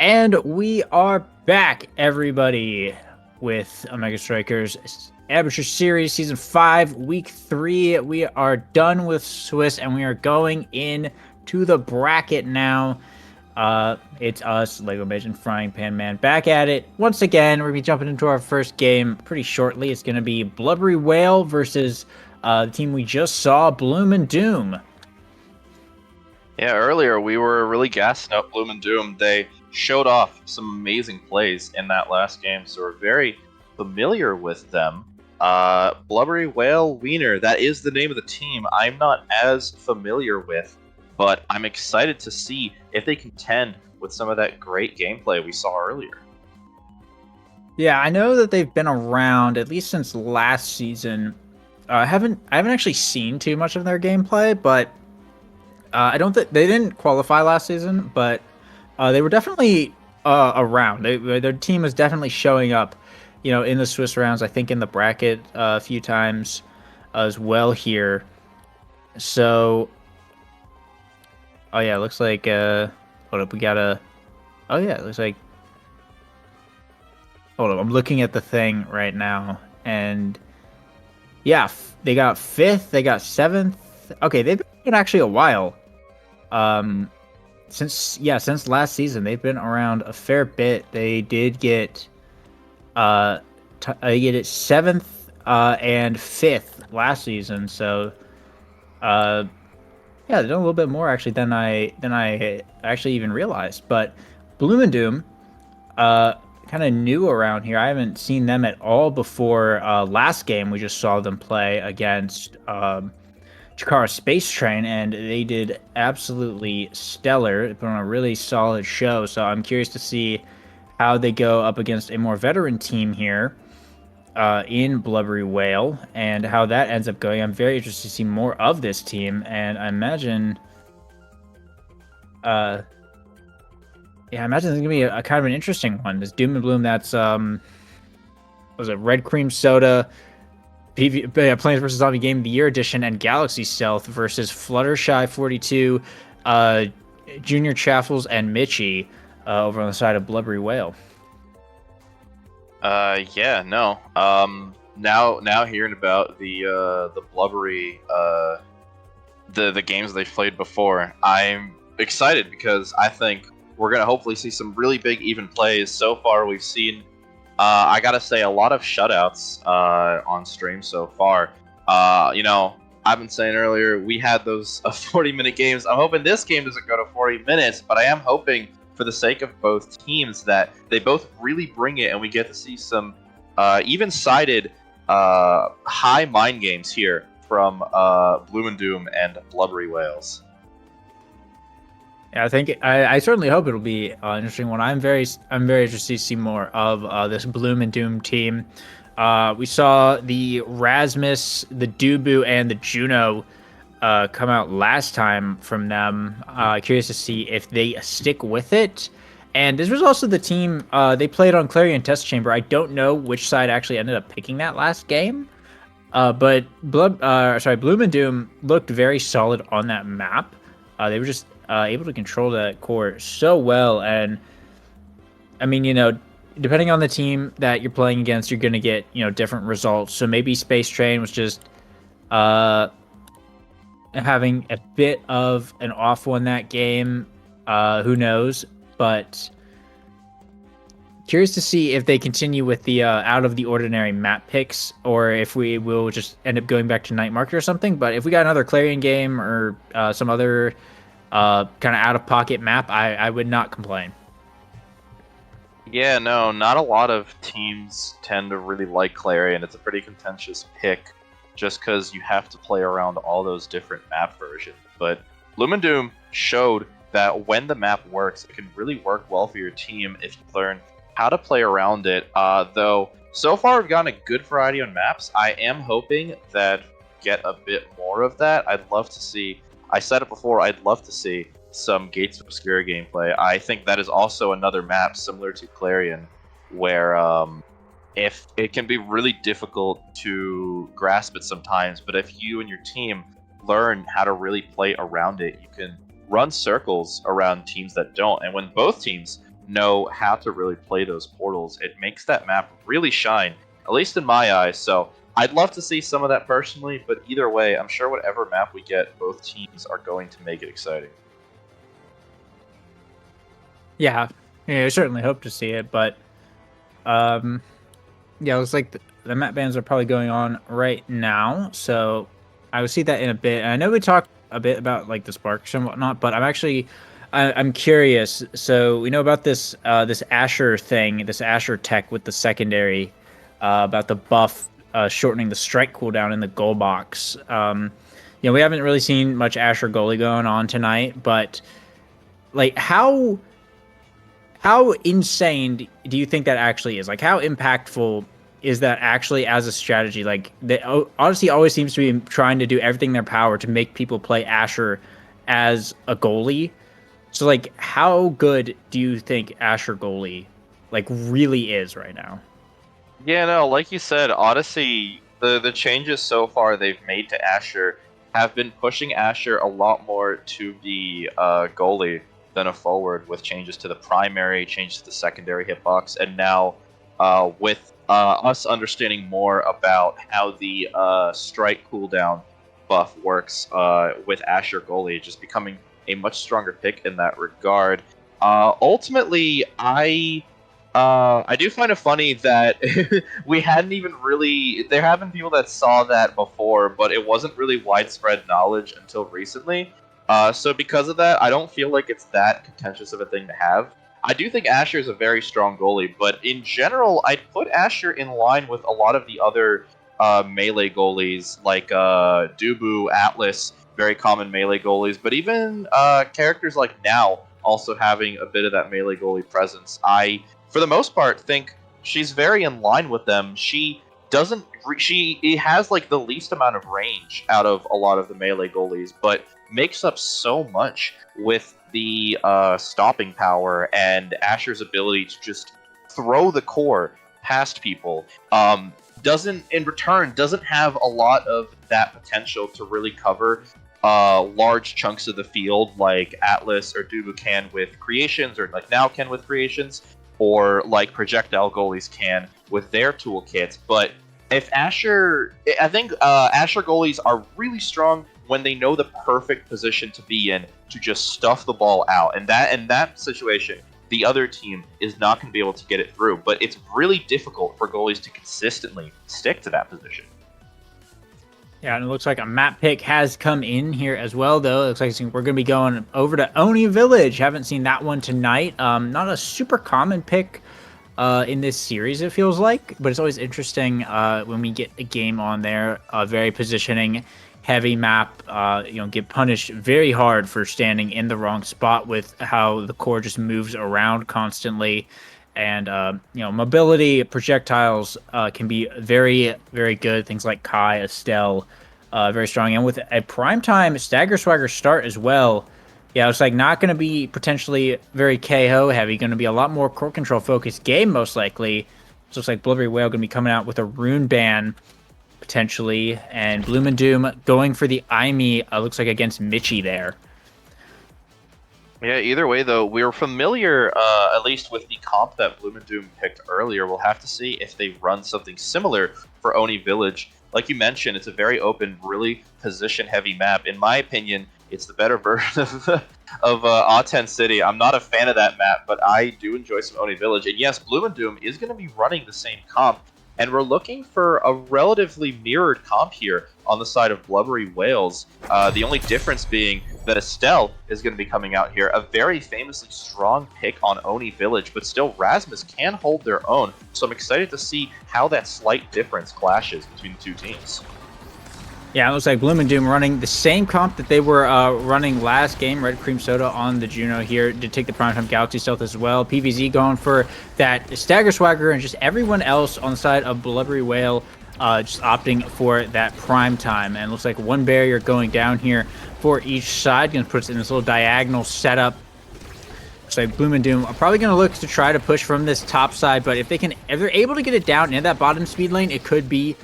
And we are back, everybody, with Omega Strikers Amateur Series Season 5, Week 3. We are done with Swiss, and we are going in to the bracket now. It's us, Lego Mage and Frying Pan Man, back at it. Once again, we're going to be jumping into our first game pretty shortly. It's going to be Blubbery Whale versus the team we just saw, Bloom and Doom. Yeah, earlier we were really gassing up Bloom and Doom. They showed off some amazing plays in that last game, so we're very familiar with them. Blubbery Whale Wiener, that is the name of the team I'm not as familiar with, but I'm excited to see if they contend with some of that great gameplay we saw earlier. Yeah, I know that they've been around at least since last season. I haven't actually seen too much of their gameplay, but I don't think they didn't qualify last season, but they were definitely around. Their team is definitely showing up, in the Swiss rounds. I think in the bracket a few times as well here. So, oh yeah, it looks like hold up, we got a. Oh yeah, it looks like. Hold up, I'm looking at the thing right now, and yeah, they got 5th, they got 7th. Okay, they've been actually a while. Since last season, they've been around a fair bit. They did get they get it 7th and 5th last season. So yeah, they're doing a little bit more actually than I actually even realized. But Bloom and Doom, kind of new around here. I haven't seen them at all before last game. We just saw them play against Chikara Space Train, and they did absolutely stellar. They put on a really solid show, so I'm curious to see how they go up against a more veteran team here in Blubbery Whale, and how that ends up going. I'm very interested to see more of this team, and I imagine yeah, I imagine it's gonna be a kind of an interesting one. This Doom and Bloom, that's was it Red Cream Soda, Plants vs. Zombie Game of the Year Edition, and Galaxy Stealth versus Fluttershy 42, Junior Chaffles, and Mitchie over on the side of Blubbery Whale. Yeah, no. Now hearing about the Blubbery the games they've played before, I'm excited because I think we're gonna hopefully see some really big even plays. So far, we've seen. I gotta say, a lot of shutouts on stream so far. I've been saying earlier, we had those 40-minute games. I'm hoping this game doesn't go to 40 minutes, but I am hoping, for the sake of both teams, that they both really bring it and we get to see some even-sided high mind games here from Bloom and Doom and Blubbery Whales. Yeah, I think I certainly hope it'll be an interesting one. I'm very interested to see more of this Bloom and Doom team. We saw the Rasmus, the Dubu, and the Juno come out last time from them. Curious to see if they stick with it. And this was also the team they played on Clarion Test Chamber. I don't know which side actually ended up picking that last game. But Bloom and Doom looked very solid on that map. They were just able to control that core so well, and I mean, depending on the team that you're playing against, you're going to get different results. So maybe Space Train was just having a bit of an off one that game. Who knows? But curious to see if they continue with the out of the ordinary map picks, or if we will just end up going back to Night Market or something. But if we got another Clarion game or some other kind of out of pocket map, I would not complain. Yeah, no, not a lot of teams tend to really like Clarion. It's a pretty contentious pick just because you have to play around all those different map versions. But Bloom and Doom showed that when the map works, it can really work well for your team if you learn how to play around it. Though, so far we've gotten a good variety on maps. I am hoping that get a bit more of that. I'd love to see, I said it before, I'd love to see some Gates of Obscura gameplay. I think that is also another map similar to Clarion, where if it can be really difficult to grasp it sometimes, but if you and your team learn how to really play around it, you can run circles around teams that don't. And when both teams know how to really play those portals. It makes that map really shine, at least in my eyes. So I'd love to see some of that personally, but either way, I'm sure whatever map we get, both teams are going to make it exciting. Yeah, I certainly hope to see it, but yeah, it looks like the map bans are probably going on right now, so I will see that in a bit. And I know we talked a bit about like the sparks and whatnot, but I'm curious. So we know about this this Asher thing, this Asher tech with the secondary about the buff shortening the strike cooldown in the goal box. We haven't really seen much Asher goalie going on tonight, but like how insane do you think that actually is? Like, how impactful is that actually as a strategy? Like, they Odyssey always seems to be trying to do everything in their power to make people play Asher as a goalie. So, like, how good do you think Asher goalie, like, really is right now? Yeah, no, like you said, Odyssey, the changes so far they've made to Asher have been pushing Asher a lot more to be a goalie than a forward, with changes to the primary, changes to the secondary hitbox, and now with us understanding more about how the strike cooldown buff works with Asher goalie, just becoming a much stronger pick in that regard. Ultimately, I do find it funny that we hadn't even really. There have been people that saw that before, but it wasn't really widespread knowledge until recently. So because of that, I don't feel like it's that contentious of a thing to have. I do think Asher is a very strong goalie, but in general, I'd put Asher in line with a lot of the other melee goalies like Dubu, Atlas, very common melee goalies, but even characters like Now also having a bit of that melee goalie presence. I for the most part, think she's very in line with them. She doesn't. She has like the least amount of range out of a lot of the melee goalies, but makes up so much with the stopping power and Asher's ability to just throw the core past people. Doesn't in return doesn't have a lot of that potential to really cover large chunks of the field like Atlas or Dubu can with creations, or like Now can with creations, or like projectile goalies can with their toolkits. But if Asher, I think Asher goalies are really strong when they know the perfect position to be in to just stuff the ball out. And that in that situation, the other team is not going to be able to get it through. But it's really difficult for goalies to consistently stick to that position. Yeah, and it looks like a map pick has come in here as well, though. It looks like we're going to be going over to Oni Village. Haven't seen that one tonight. Not a super common pick in this series, it feels like, but it's always interesting when we get a game on there. Very positioning heavy map. Get punished very hard for standing in the wrong spot with how the core just moves around constantly. And mobility projectiles can be very, very good. Things like Kai, Estelle, very strong, and with a primetime Stagger Swagger start as well. Yeah, it's like not going to be potentially very KO heavy. Going to be a lot more core control focused game most likely. It looks like Blubbery Whale going to be coming out with a rune ban potentially, and Bloom and Doom going for the Imi. Looks like against Mitchie there. Yeah, either way, though, we're familiar, at least with the comp that Bloom and Doom picked earlier. We'll have to see if they run something similar for Oni Village. Like you mentioned, it's a very open, really position-heavy map. In my opinion, it's the better version of Aten City. I'm not a fan of that map, but I do enjoy some Oni Village. And yes, Bloom and Doom is going to be running the same comp, and we're looking for a relatively mirrored comp here on the side of Blubbery Whales. The only difference being that Estelle is going to be coming out here, a very famously strong pick on Oni Village, but still Rasmus can hold their own, so I'm excited to see how that slight difference clashes between the two teams. Yeah, it looks like Bloom and Doom running the same comp that they were running last game. Red Cream Soda on the Juno here to take the Primetime Galaxy Stealth as well. PVZ going for that Stagger Swagger, and just everyone else on the side of Blubbery Whale just opting for that Primetime. And it looks like one barrier going down here for each side. Going to put us in this little diagonal setup. Looks like Bloom and Doom are probably going to look to try to push from this top side, but if they're able to get it down in that bottom speed lane, it could be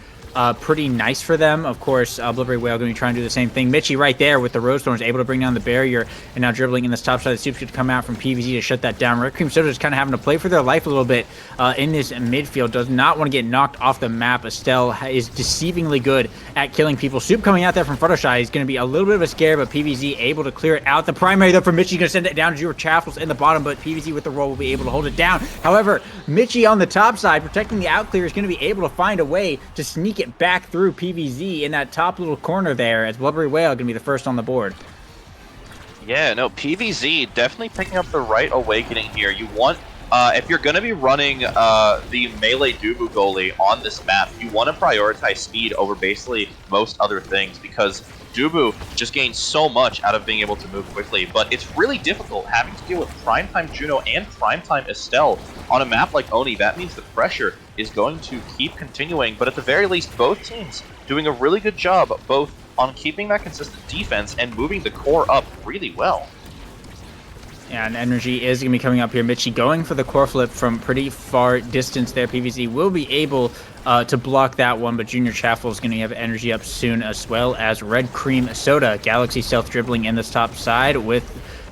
pretty nice for them. Of course, Blubbery Whale going to be trying to do the same thing. Mitchie right there with the Rose Thorns able to bring down the barrier, and now dribbling in this top side. The Soup's going to come out from PVZ to shut that down. Red Cream Soda is kind of having to play for their life a little bit in this midfield. Does not want to get knocked off the map. Estelle is deceivingly good at killing people. Soup coming out there from Fluttershy is going to be a little bit of a scare, but PVZ able to clear it out. The primary, though, for Mitchie, going to send it down to Junior Chaffles in the bottom, but PVZ with the roll will be able to hold it down. However, Mitchie on the top side, protecting the out clear, is going to be able to find a way to sneak it back through PVZ in that top little corner there, as Blubbery Whale going to be the first on the board. Yeah, no, PVZ definitely picking up the right awakening here. You want, if you're going to be running the melee Dubu goalie on this map, you want to prioritize speed over basically most other things, because Dubu just gains so much out of being able to move quickly, but it's really difficult having to deal with Primetime Juno and Primetime Estelle on a map like Oni. That means the pressure is going to keep continuing, but at the very least, both teams doing a really good job both on keeping that consistent defense and moving the core up really well. Yeah, and energy is going to be coming up here. Mitchie going for the core flip from pretty far distance there. PVZ will be able to block that one, but Junior Chaffle is going to have energy up soon, as well as Red Cream Soda. Galaxy Stealth dribbling in this top side with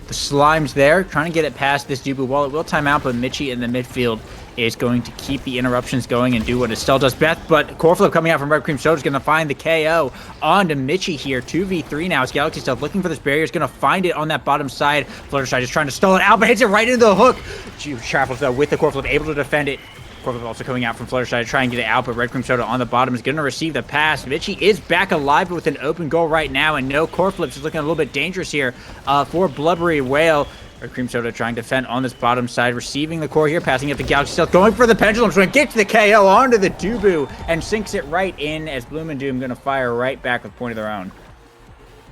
the Slimes there, trying to get it past this Dubu wall. It will time out, but Mitchie in the midfield is going to keep the interruptions going and do what Estelle does best. But core flip coming out from Red Cream Soda is going to find the KO onto Mitchie here. 2v3 now as Galaxy Stealth looking for this barrier, is going to find it on that bottom side. Fluttershy just trying to stall it out, but hits it right into the hook. Chaffles, though, with the core flip, able to defend it. Core flip also coming out from Fluttershy to try and get it out, but Red Cream Soda on the bottom is going to receive the pass. Mitchie is back alive with an open goal right now, and no core flips is looking a little bit dangerous here for Blubbery Whale. Red Cream Soda trying to defend on this bottom side, receiving the core here, passing it to Galaxy Stealth, going for the pendulum swing, gets the KO onto the Dubu, and sinks it right in as Bloom and Doom going to fire right back with point of their own.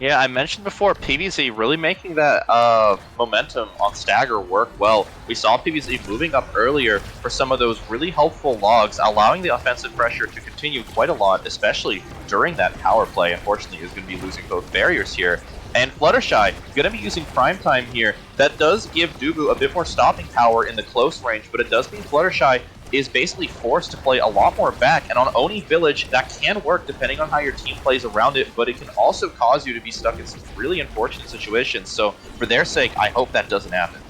Yeah, I mentioned before, PVZ really making that momentum on Stagger work well. We saw PVZ moving up earlier for some of those really helpful logs, allowing the offensive pressure to continue quite a lot, especially during that power play. Unfortunately, is going to be losing both barriers here. And Fluttershy going to be using Primetime here. That does give Dubu a bit more stopping power in the close range, but it does mean Fluttershy is basically forced to play a lot more back. And on Oni Village, that can work depending on how your team plays around it, but it can also cause you to be stuck in some really unfortunate situations. So for their sake, I hope that doesn't happen.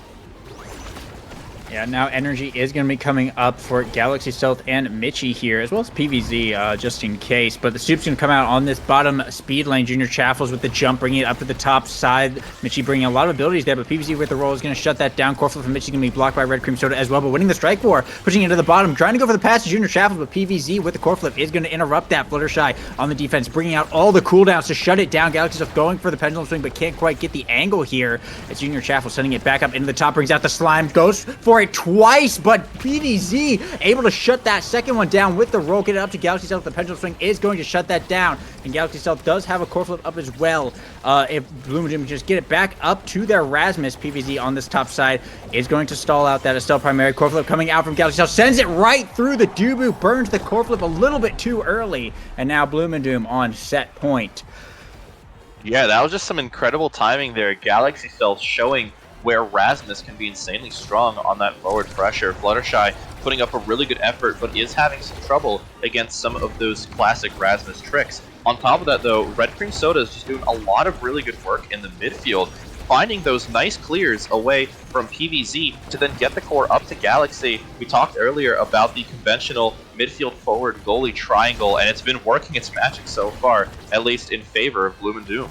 Yeah, now energy is going to be coming up for Galaxy Stealth and Mitchie here, as well as PVZ, just in case. But the Soup's going to come out on this bottom speed lane. Junior Chaffles with the jump, bringing it up to the top side. Mitchie bringing a lot of abilities there, but PVZ with the roll is going to shut that down. Core flip from Mitchie going to be blocked by Red Cream Soda as well, but winning the strike war, pushing into the bottom, trying to go for the pass to Junior Chaffles, but PVZ with the core flip is going to interrupt that. Fluttershy on the defense, bringing out all the cooldowns to shut it down. Galaxy Stealth going for the pendulum swing, but can't quite get the angle here. It's Junior Chaffles sending it back up into the top, brings out the slime, goes for it twice, but PVZ able to shut that second one down with the roll, get it up to Galaxy Stealth. The pendulum swing is going to shut that down, and Galaxy Stealth does have a core flip up as well. If Bloom and Doom just get it back up to their Rasmus, PVZ on this top side is going to stall out that Estelle primary. Core flip coming out from Galaxy Stealth, sends it right through the Dubu, burns the core flip a little bit too early, and now Bloom and Doom on set point. Yeah, that was just some incredible timing there. Galaxy Stealth showing where Rasmus can be insanely strong on that forward pressure. Fluttershy putting up a really good effort, but is having some trouble against some of those classic Rasmus tricks. On top of that, though, Red Cream Soda is just doing a lot of really good work in the midfield, finding those nice clears away from PVZ to then get the core up to Galaxy. We talked earlier about the conventional midfield forward goalie triangle, and it's been working its magic so far, at least in favor of Bloom and Doom.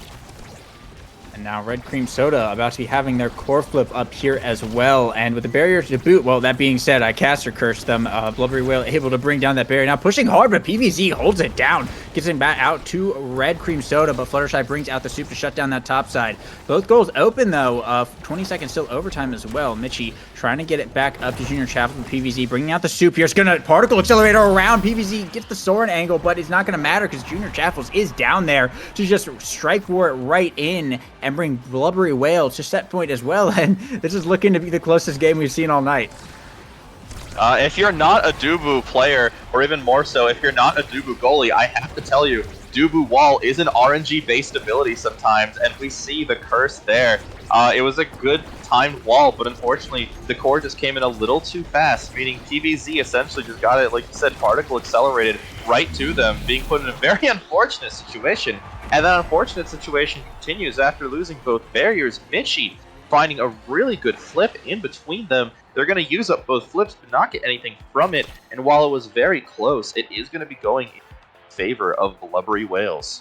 And now Red Cream Soda about to be having their core flip up here as well. And with the barrier to boot, well, that being said, I caster cursed them. Blubbery Whale able to bring down that barrier. Now pushing hard, but PVZ holds it down. Gets it back out to Red Cream Soda, but Fluttershy brings out the Soup to shut down that top side. Both goals open, though. 20 seconds still overtime as well. Mitchie trying to get it back up to Junior Chaffle from PVZ, bringing out the Soup here. It's going to particle accelerator around. PVZ gets the Soren angle, but it's not going to matter because Junior Chaffles is down there to just strike war it right in and bring Blubbery Whale to set point as well. And this is looking to be the closest game we've seen all night. If you're not a Dubu player, or even more so, if you're not a Dubu goalie, I have to tell you, Dubu Wall is an RNG-based ability sometimes, and we see the curse there. It was a good timed wall, but unfortunately the core just came in a little too fast, meaning PVZ essentially just got it, like you said, particle accelerated right to them, being put in a very unfortunate situation. And that unfortunate situation continues after losing both barriers. Mitchie finding a really good flip in between them. They're going to use up both flips but not get anything from it, and while it was very close, it is going to be going in favor of Blubbery Whales.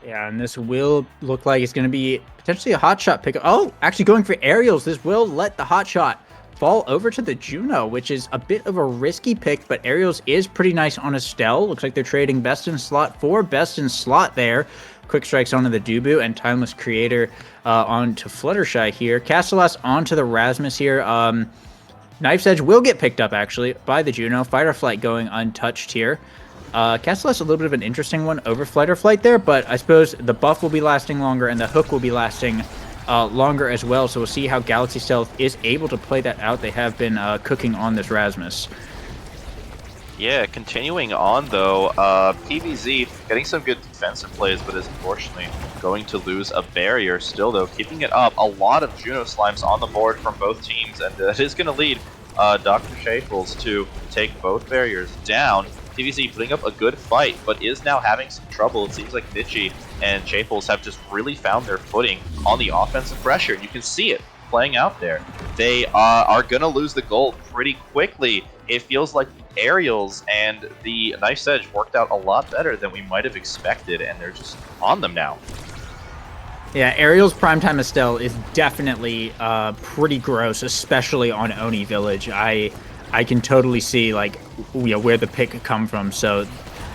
Yeah, and this will look like it's going to be potentially a hot shot pick. Oh, actually going for aerials. This will let the hot shot fall over to the Juno, which is a bit of a risky pick, but aerials is pretty nice on Estelle. Looks like they're trading BestieInSlot for BestieInSlot there. Quick strikes onto the Dubu and Timeless Creator onto Fluttershy here. Castellas onto the Rasmus here. Knife's Edge will get picked up actually by the Juno. Fight or Flight going untouched here. Castellas a little bit of an interesting one over Flight or Flight there, but I suppose the buff will be lasting longer and the hook will be lasting longer as well, so we'll see how Galaxy Stealth is able to play that out. They have been cooking on this Rasmus. Yeah, continuing on though, PVZ getting some good defensive plays, but is unfortunately going to lose a barrier. Still though, keeping it up, a lot of Juno Slimes on the board from both teams, and that is going to lead Dr. Shafels to take both barriers down. PVZ putting up a good fight, but is now having some trouble. It seems like Mitchie and Shafels have just really found their footing on the offensive pressure. You can see it playing out there. They are going to lose the gold pretty quickly. It feels like the aerials and the Knife's Edge worked out a lot better than we might have expected, and they're just on them now. Yeah, Ariel's Primetime Estelle is definitely pretty gross, especially on Oni Village. I can totally see like where the pick could come from. So,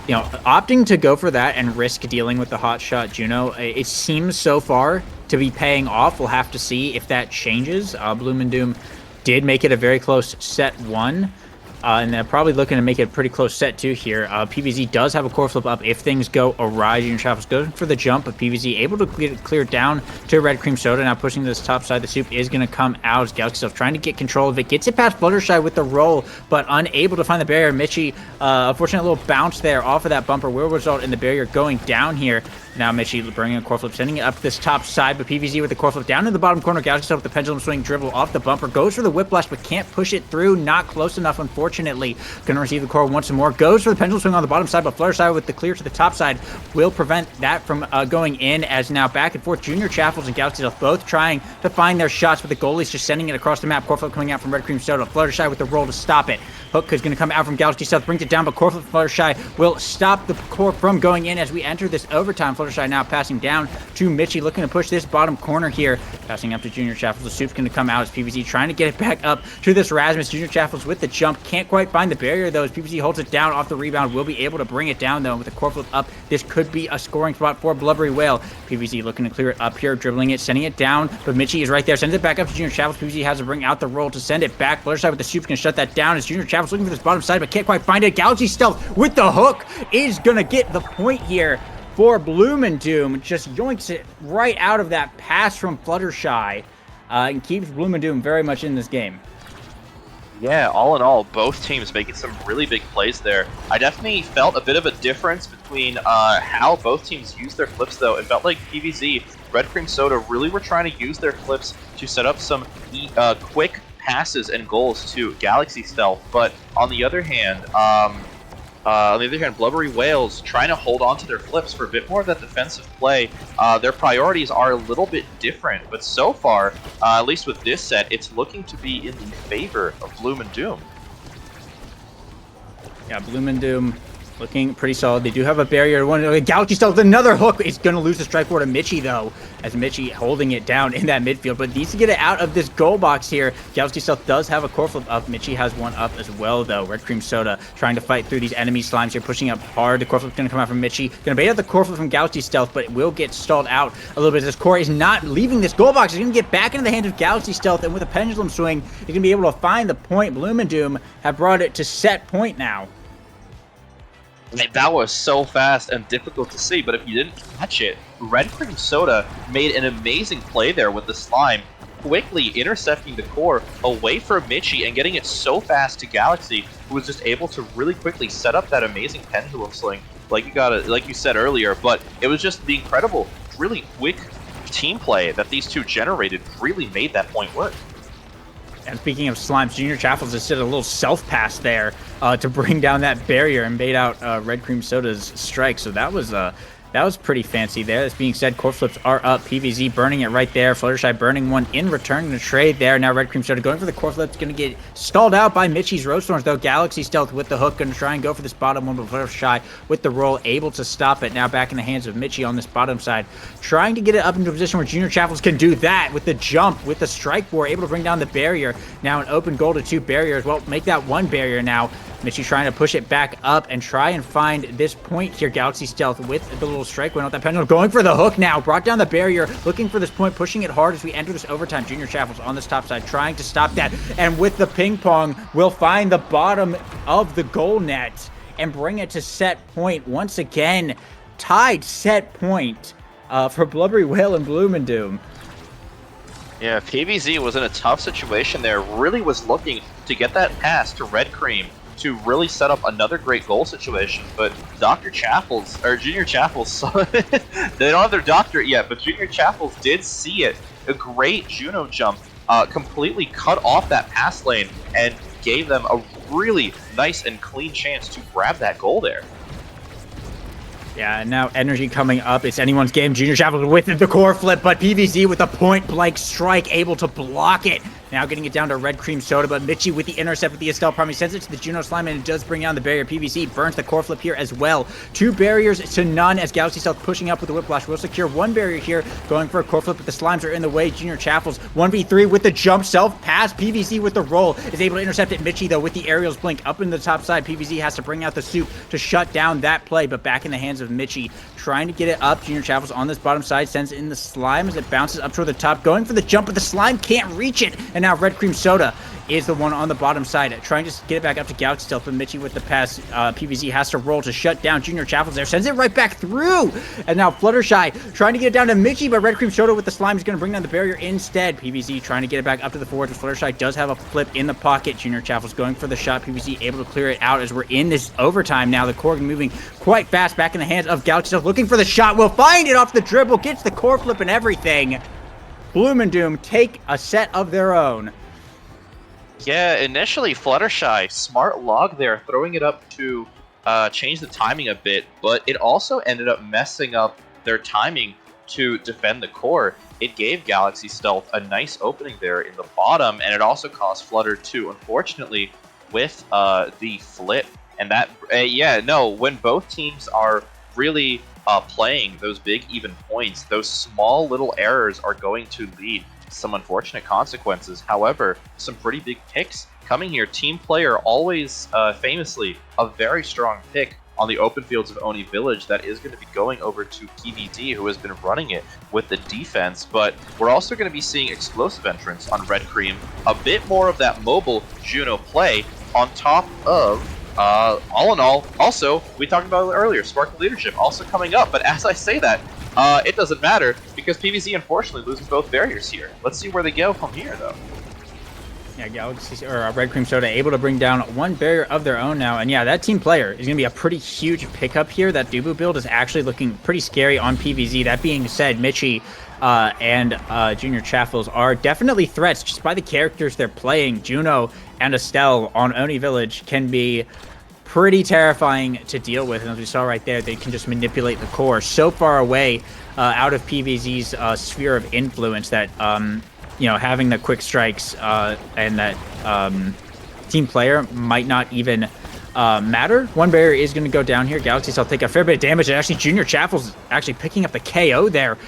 opting to go for that and risk dealing with the hotshot Juno, it seems so far to be paying off. We'll have to see if that changes. Bloom and Doom did make it a very close set one. And they're probably looking to make it a pretty close set two here. PVZ does have a core flip up if things go awry. Junior Travels goes for the jump, but PVZ able to clear down to Red Cream Soda. Now pushing to this top side. The soup is going to come out as Galaxy Stealth trying to get control of it. Gets it past Fluttershy with the roll, but unable to find the barrier. Mitchie, unfortunately, a little bounce there off of that bumper will result in the barrier going down here. Now Mitchie bringing a core flip, sending it up this top side, but PVZ with the core flip down in the bottom corner. Galaxy Stealth with the pendulum swing dribble off the bumper. Goes for the whiplash, but can't push it through. Not close enough, unfortunately. Gonna receive the core once more. Goes for the pendulum swing on the bottom side, but Fluttershy with the clear to the top side will prevent that from going in, as now back and forth Junior Chaffles and Galaxy Stealth both trying to find their shots, but the goalie's just sending it across the map. Core flip coming out from Red Cream Soda. Fluttershy with the roll to stop it. Hook is going to come out from Galaxy Stealth, brings it down, but core flip Fluttershy will stop the core from going in as we enter this overtime. Fluttershy now passing down to Mitchie, looking to push this bottom corner here. Passing up to Junior Chaffles. The soup's going to come out as PVZ trying to get it back up to this Rasmus. Junior Chaffles with the jump. Can't quite find the barrier though as PVZ holds it down off the rebound. Will be able to bring it down though. With the core flip up, this could be a scoring spot for Blubbery Whale. PVZ looking to clear it up here, dribbling it, sending it down, but Mitchie is right there. Sends it back up to Junior Chaffles. PVZ has to bring out the roll to send it back. Fluttershy with the soup's going to shut that down as Junior Chaffles looking for this bottom side, but can't quite find it. Galaxy Stealth with the hook is going to get the point here for Bloom and Doom. Just yoinks it right out of that pass from Fluttershy and keeps Bloom and Doom very much in this game. Yeah, all in all, both teams making some really big plays there. I definitely felt a bit of a difference between how both teams used their flips, though. It felt like PVZ, Red Cream Soda, really were trying to use their flips to set up some quick passes and goals to Galaxy Stealth. But on the other hand, Blubbery Whales trying to hold on to their flips for a bit more of that defensive play. Their priorities are a little bit different, but so far, at least with this set, it's looking to be in the favor of Bloom and Doom. Yeah, Bloom and Doom looking pretty solid. They do have a barrier. Galaxy Stealth, another hook. Is going to lose the strike forward to Mitchie, though, as Mitchie holding it down in that midfield, but needs to get it out of this goal box here. Galaxy Stealth does have a core flip up. Mitchie has one up as well, though. Red Cream Soda trying to fight through these enemy slimes here, pushing up hard. The core flip's going to come out from Mitchie. Going to bait out the core flip from Galaxy Stealth, but it will get stalled out a little bit. This core is not leaving this goal box. It's going to get back into the hands of Galaxy Stealth, and with a pendulum swing, you're going to be able to find the point. Bloom and Doom have brought it to set point now. That was so fast and difficult to see, but if you didn't catch it, Red Cream Soda made an amazing play there with the slime, quickly intercepting the core away from Mitchie and getting it so fast to Galaxy, who was just able to really quickly set up that amazing pendulum sling, like you said earlier. But it was just the incredible, really quick team play that these two generated really made that point work. And speaking of slimes, Junior Chaffles just did a little self-pass there to bring down that barrier and bait out Red Cream Soda's strike. So that was pretty fancy there. This being said, core flips are up. PVZ burning it right there. Fluttershy burning one in return to trade there. Now Red Cream Soda going for the core flip. It's going to get stalled out by Mitchie's Roadstorms, though. Galaxy Stealth with the hook. Going to try and go for this bottom one, but Fluttershy with the roll, able to stop it. Now back in the hands of Mitchie on this bottom side. Trying to get it up into a position where Junior Chaffles can do that with the jump, with the strike war, able to bring down the barrier. Now an open goal to 2 barriers. Well, make that 1 barrier now. Mitchie trying to push it back up and try and find this point here. Galaxy Stealth with the little strike went out that pendulum. Going for the hook now. Brought down the barrier. Looking for this point. Pushing it hard as we enter this overtime. Junior Chaffles on this top side trying to stop that. And with the ping pong, will find the bottom of the goal net and bring it to set point. Once again, tied set point for Blubbery Whale and Bloom and Doom. Yeah, PVZ was in a tough situation there. Really was looking to get that pass to Red Cream to really set up another great goal situation, but Junior Chaffles, they don't have their doctorate yet, but Junior Chaffles did see it. A great Juno jump, completely cut off that pass lane and gave them a really nice and clean chance to grab that goal there. Yeah, and now energy coming up. It's anyone's game. Junior Chaffles with the core flip, but PVZ with a point-blank strike, able to block it. Now getting it down to Red Cream Soda, but Mitchie with the intercept with the Estelle Prime. He sends it to the Juno Slime, and it does bring down the barrier. PVZ burns the core flip here as well. 2 barriers to none as Galaxy Stealth pushing up with the Whiplash. Will secure 1 barrier here, going for a core flip, but the Slimes are in the way. Junior Chaffles 1v3 with the jump self-pass. PVZ with the roll is able to intercept it. Mitchie, though, with the aerials blink up in the top side. PVZ has to bring out the soup to shut down that play, but back in the hands of Mitchie. Trying to get it up. Junior Chaffles on this bottom side sends in the Slime as it bounces up toward the top. Going for the jump, but the Slime can't reach it. And now Red Cream Soda is the one on the bottom side, trying to get it back up to Galaxy Stealth, but Mitchie with the pass. PVZ has to roll to shut down Junior Chaffles there, sends it right back through, and now Fluttershy trying to get it down to Mitchie, but Red Cream Soda with the Slime is going to bring down the barrier instead. PVZ trying to get it back up to the forward, but Fluttershy does have a flip in the pocket. Junior Chaffles going for the shot. PVZ able to clear it out as we're in this overtime now. The Korg moving quite fast back in the hands of Galaxy Stealth, looking for the shot, will find it off the dribble, gets the core flip and everything. Bloom and Doom take a set of their own. Yeah, initially Fluttershy, smart log there, throwing it up to change the timing a bit, but it also ended up messing up their timing to defend the core. It gave Galaxy Stealth a nice opening there in the bottom, and it also caused Flutter to, unfortunately, with the flip. And that, when both teams are really playing those big even points, those small little errors are going to lead some unfortunate consequences. However, some pretty big picks coming here. Team player, always famously a very strong pick on the open fields of Oni Village. That is going to be going over to PVD, who has been running it with the defense. But we're also going to be seeing explosive entrance on Red Cream. A bit more of that mobile Juno play on top of all in all. Also, we talked about it earlier, Sparkle Leadership also coming up. But as I say that, it doesn't matter because PVZ unfortunately loses both barriers here. Let's see where they go from here, though. Yeah, Galaxy or Red Cream Soda able to bring down 1 barrier of their own now, and yeah, that team player is going to be a pretty huge pickup here. That Dubu build is actually looking pretty scary on PVZ. That being said, Mitchie and Junior Chaffles are definitely threats just by the characters they're playing. Juno and Estelle on Oni Village can be pretty terrifying to deal with, and as we saw right there, they can just manipulate the core so far away out of PVZ's sphere of influence that having the quick strikes and that team player might not even matter. 1 barrier is going to go down here. Galaxy Stealth take a fair bit of damage, and actually Junior Chaffles actually picking up the KO there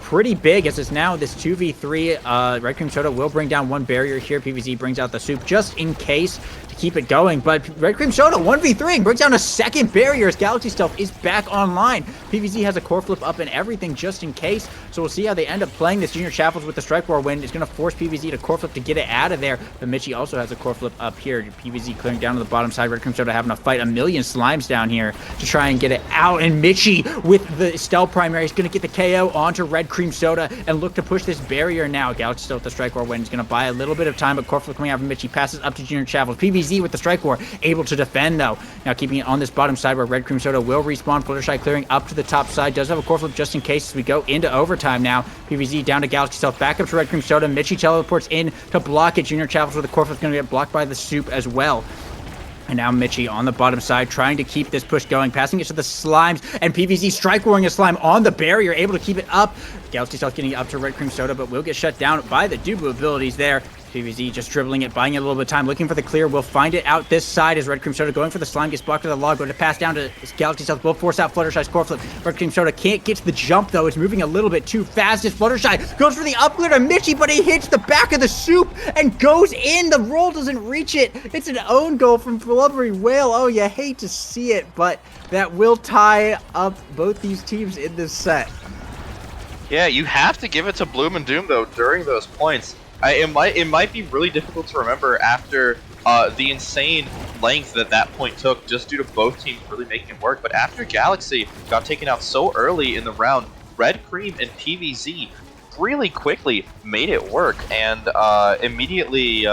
pretty big, as it's now this 2v3. Red Cream Soda will bring down 1 barrier here. PVZ brings out the soup just in case to keep it going, but Red Cream Soda 1v3 and brings down a 2nd barrier as Galaxy Stealth is back online. PVZ has a core flip up and everything just in case, so we'll see how they end up playing this. Junior Chaffles with the strike war win is going to force PVZ to core flip to get it out of there, but Mitchie also has a core flip up here. PVZ clearing down to the bottom side. Red Cream Soda Soda having to fight a million slimes down here to try and get it out. And Mitchie with the Stealth primary is going to get the KO onto Red Cream Soda and look to push this barrier now. Galaxy still with the Strike War win. He's going to buy a little bit of time, but Corflip coming out from Mitchie passes up to Junior Chavels. PVZ with the Strike War, able to defend though. Now keeping it on this bottom side where Red Cream Soda will respawn. Fluttershy clearing up to the top side. Does have a Corflip just in case as we go into overtime now. PVZ down to Galaxy Stealth, back up to Red Cream Soda. Mitchie teleports in to block it. Junior Chavels with the Corflip going to get blocked by the Soup as well. And now Mitchie on the bottom side trying to keep this push going, passing it to the slimes, and PVZ strike warring a slime on the barrier, able to keep it up. Galaxy Stealth getting up to Red Cream Soda, but will get shut down by the Dubu abilities there. PVZ just dribbling it, buying it a little bit of time, looking for the clear. Will find it out this side as Red Cream Soda going for the slime, gets blocked with the log, but to pass down to Galaxy Stealth will force out Fluttershy's core flip. Red Cream Soda can't get to the jump though, it's moving a little bit too fast as Fluttershy goes for the up clear to Mitchie, but he hits the back of the Soup and goes in. The roll doesn't reach it. It's an own goal from Blubbery Whale. Oh, you hate to see it, but that will tie up both these teams in this set. Yeah, you have to give it to Bloom and Doom though during those points. It might be really difficult to remember after the insane length that point took, just due to both teams really making it work. But after Galaxy got taken out so early in the round, Red Cream and PVZ really quickly made it work and immediately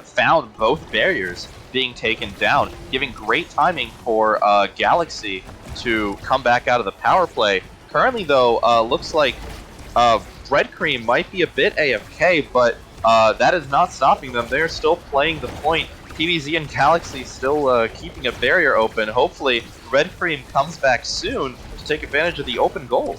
found both barriers being taken down, giving great timing for Galaxy to come back out of the power play. Currently, though, looks like Red Cream might be a bit AFK, but that is not stopping them. They're still playing the point. PVZ and Galaxy still keeping a barrier open. Hopefully, Red Cream comes back soon to take advantage of the open goal.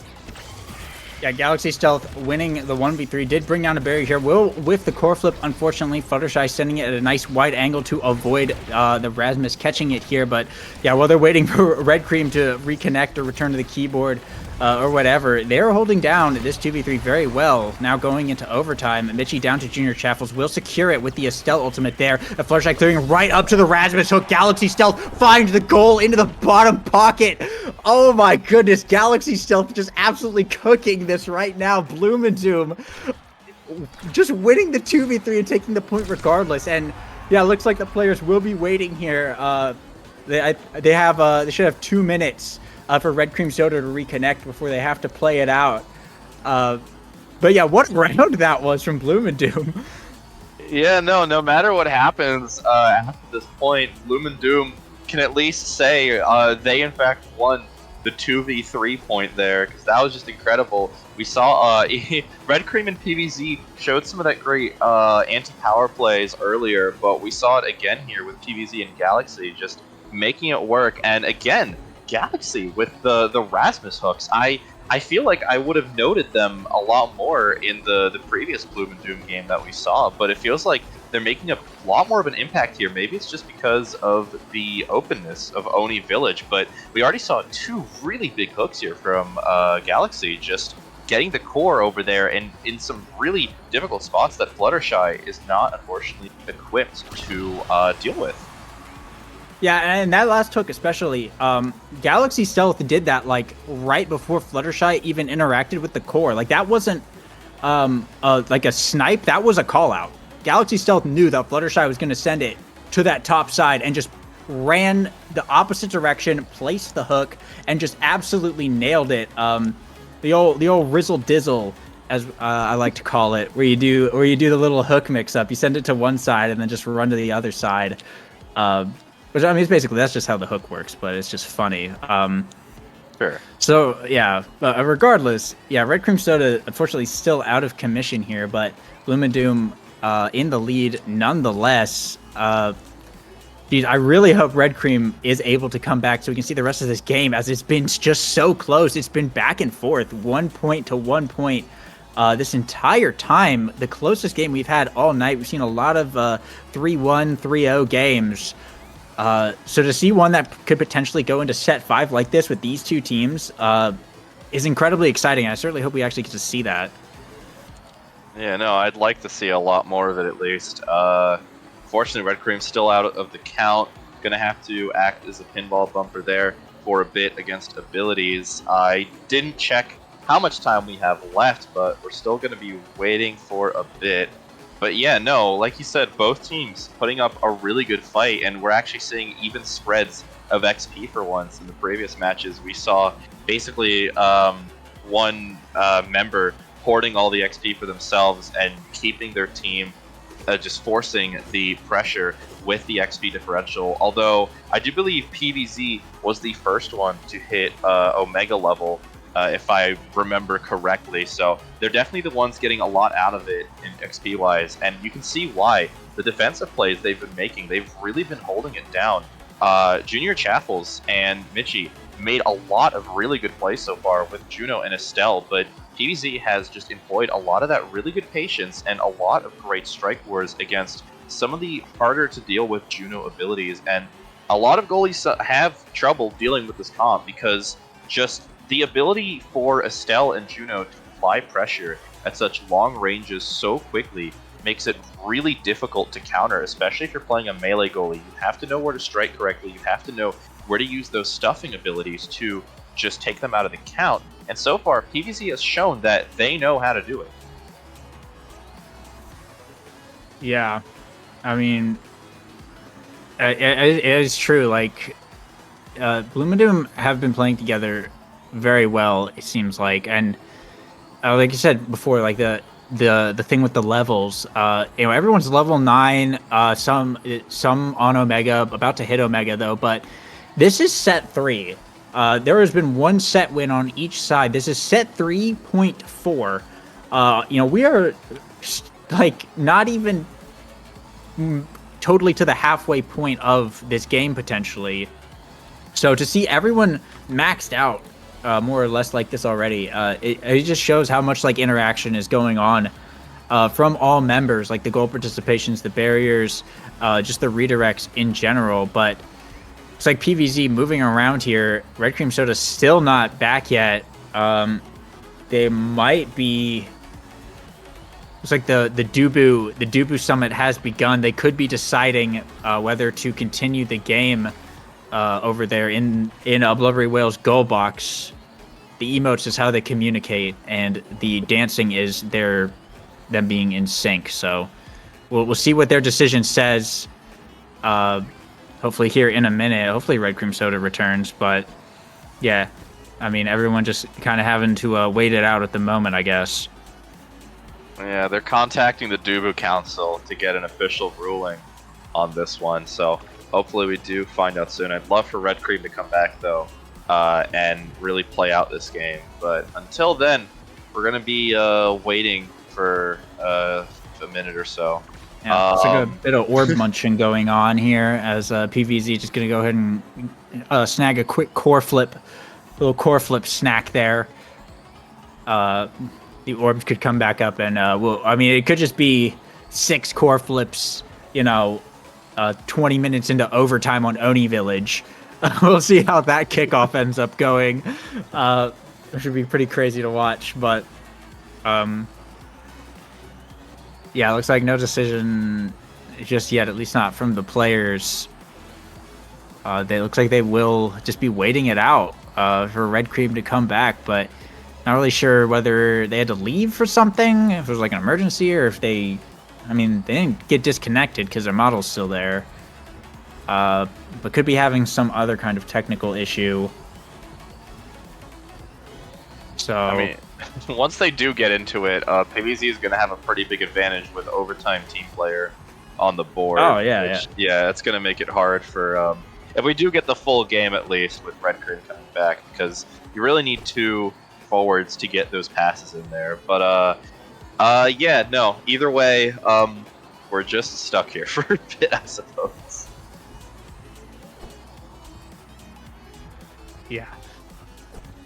Yeah, Galaxy Stealth winning the 1v3 did bring down a barrier here. Will with the core flip, unfortunately, Fluttershy sending it at a nice wide angle to avoid the Rasmus catching it here. But yeah, while they're waiting for Red Cream to reconnect or return to the keyboard or whatever, they're holding down this 2v3 very well. Now going into overtime, Mitchie down to Junior Chaffles will secure it with the Estelle ultimate there. The Fluttershy clearing right up to the Rasmus hook. Galaxy Stealth finds the goal into the bottom pocket. Oh my goodness, Galaxy Stealth just absolutely cooking this right now. Bloom and Doom just winning the 2v3 and taking the point regardless. And yeah, looks like the players will be waiting here. They should have 2 minutes for Red Cream Soda to reconnect before they have to play it out. But yeah, what round that was from Bloom and Doom. Yeah, no matter what happens after this point, Bloom and Doom can at least say they in fact won the 2v3 point there, because that was just incredible. We saw Red Cream and PVZ showed some of that great anti-power plays earlier, but we saw it again here with PVZ and Galaxy just making it work. And again, Galaxy with the Rasmus hooks. I feel like I would have noted them a lot more in the previous Bloom and Doom game that we saw, but it feels like they're making a lot more of an impact here. Maybe it's just because of the openness of Oni Village, but we already saw 2 really big hooks here from Galaxy, just getting the core over there and in some really difficult spots that Fluttershy is not, unfortunately, equipped to deal with. Yeah, and that last hook especially, Galaxy Stealth did that like right before Fluttershy even interacted with the core. Like that wasn't like a snipe, that was a call out. Galaxy Stealth knew that Fluttershy was going to send it to that top side and just ran the opposite direction, placed the hook, and just absolutely nailed it. The old Rizzle Dizzle, as I like to call it, where you do the little hook mix up. You send it to one side and then just run to the other side. Which, I mean, it's basically, that's just how the hook works, but it's just funny. Sure. So, yeah, regardless, yeah, Red Cream Soda, unfortunately, still out of commission here, but Bloom and Doom in the lead nonetheless. Geez, I really hope Red Cream is able to come back so we can see the rest of this game, as it's been just so close. It's been back and forth, 1 point to 1 point. This entire time, the closest game we've had all night. We've seen a lot of 3-1, 3-0 games. So to see one that could potentially go into set 5 like this with these 2 teams is incredibly exciting. I certainly hope we actually get to see that. Yeah, no, I'd like to see a lot more of it at least. Fortunately, Red Cream's still out of the count. Gonna have to act as a pinball bumper there for a bit against abilities. I didn't check how much time we have left, but we're still gonna be waiting for a bit. But yeah, no, like you said, both teams putting up a really good fight, and we're actually seeing even spreads of XP for once. In the previous matches, we saw basically one member hoarding all the XP for themselves and keeping their team just forcing the pressure with the XP differential. Although I do believe PVZ was the first one to hit Omega level, if I remember correctly. So they're definitely the ones getting a lot out of it in XP wise, and you can see why. The defensive plays they've been making, they've really been holding it down. Junior Chaffles and Michi made a lot of really good plays so far with Juno and Estelle, but PVZ has just employed a lot of that really good patience and a lot of great strike wars against some of the harder to deal with Juno abilities. And a lot of goalies have trouble dealing with this comp because just the ability for Estelle and Juno to apply pressure at such long ranges so quickly makes it really difficult to counter, especially if you're playing a melee goalie. You have to know where to strike correctly. You have to know where to use those stuffing abilities to just take them out of the count. And so far, PVZ has shown that they know how to do it. Yeah, I mean, it is true. Like, Bloom and Doom have been playing together very well, it seems like, and like you said before, like the thing with the levels, everyone's level 9, some on Omega, about to hit Omega though, but this is set 3. There has been one set win on each side. This is set 3.4. We are like not even totally to the halfway point of this game potentially. So to see everyone maxed out more or less like this already, it just shows how much like interaction is going on from all members, like the goal participations, the barriers, just the redirects in general. But it's like PVZ moving around here. Red Cream Soda's still not back yet. They might be. It's like the Dubu Summit has begun. They could be deciding whether to continue the game over there in Blubbery Whale's goal box. The emotes is how they communicate, and the dancing is them being in sync. So we'll see what their decision says. Hopefully here in a minute. Hopefully Red Cream Soda returns, but yeah, I mean everyone just kind of having to wait it out at the moment, I guess. Yeah, they're contacting the Dubu Council to get an official ruling on this one, so hopefully we do find out soon. I'd love for Red Cream to come back though, and really play out this game. But until then, we're gonna be waiting for a minute or so. Yeah, it's like a bit of orb munching going on here as PVZ just gonna go ahead and snag a quick little core flip snack there. The orbs could come back up and it could just be 6 core flips, 20 minutes into overtime on Oni Village. We'll see how that kickoff ends up going. It should be pretty crazy to watch, but yeah, it looks like no decision just yet, at least not from the players. They looks like they will just be waiting it out for Red Cream to come back, but not really sure whether they had to leave for something, if it was like an emergency, or if they didn't get disconnected because their model's still there. But could be having some other kind of technical issue. So, once they do get into it, PVZ is going to have a pretty big advantage with overtime team player on the board. Oh, yeah. Yeah, it's going to make it hard for, if we do get the full game at least with Red Cream coming back, because you really need 2 forwards to get those passes in there. But, yeah, no, either way, we're just stuck here for a bit, I suppose. Yeah.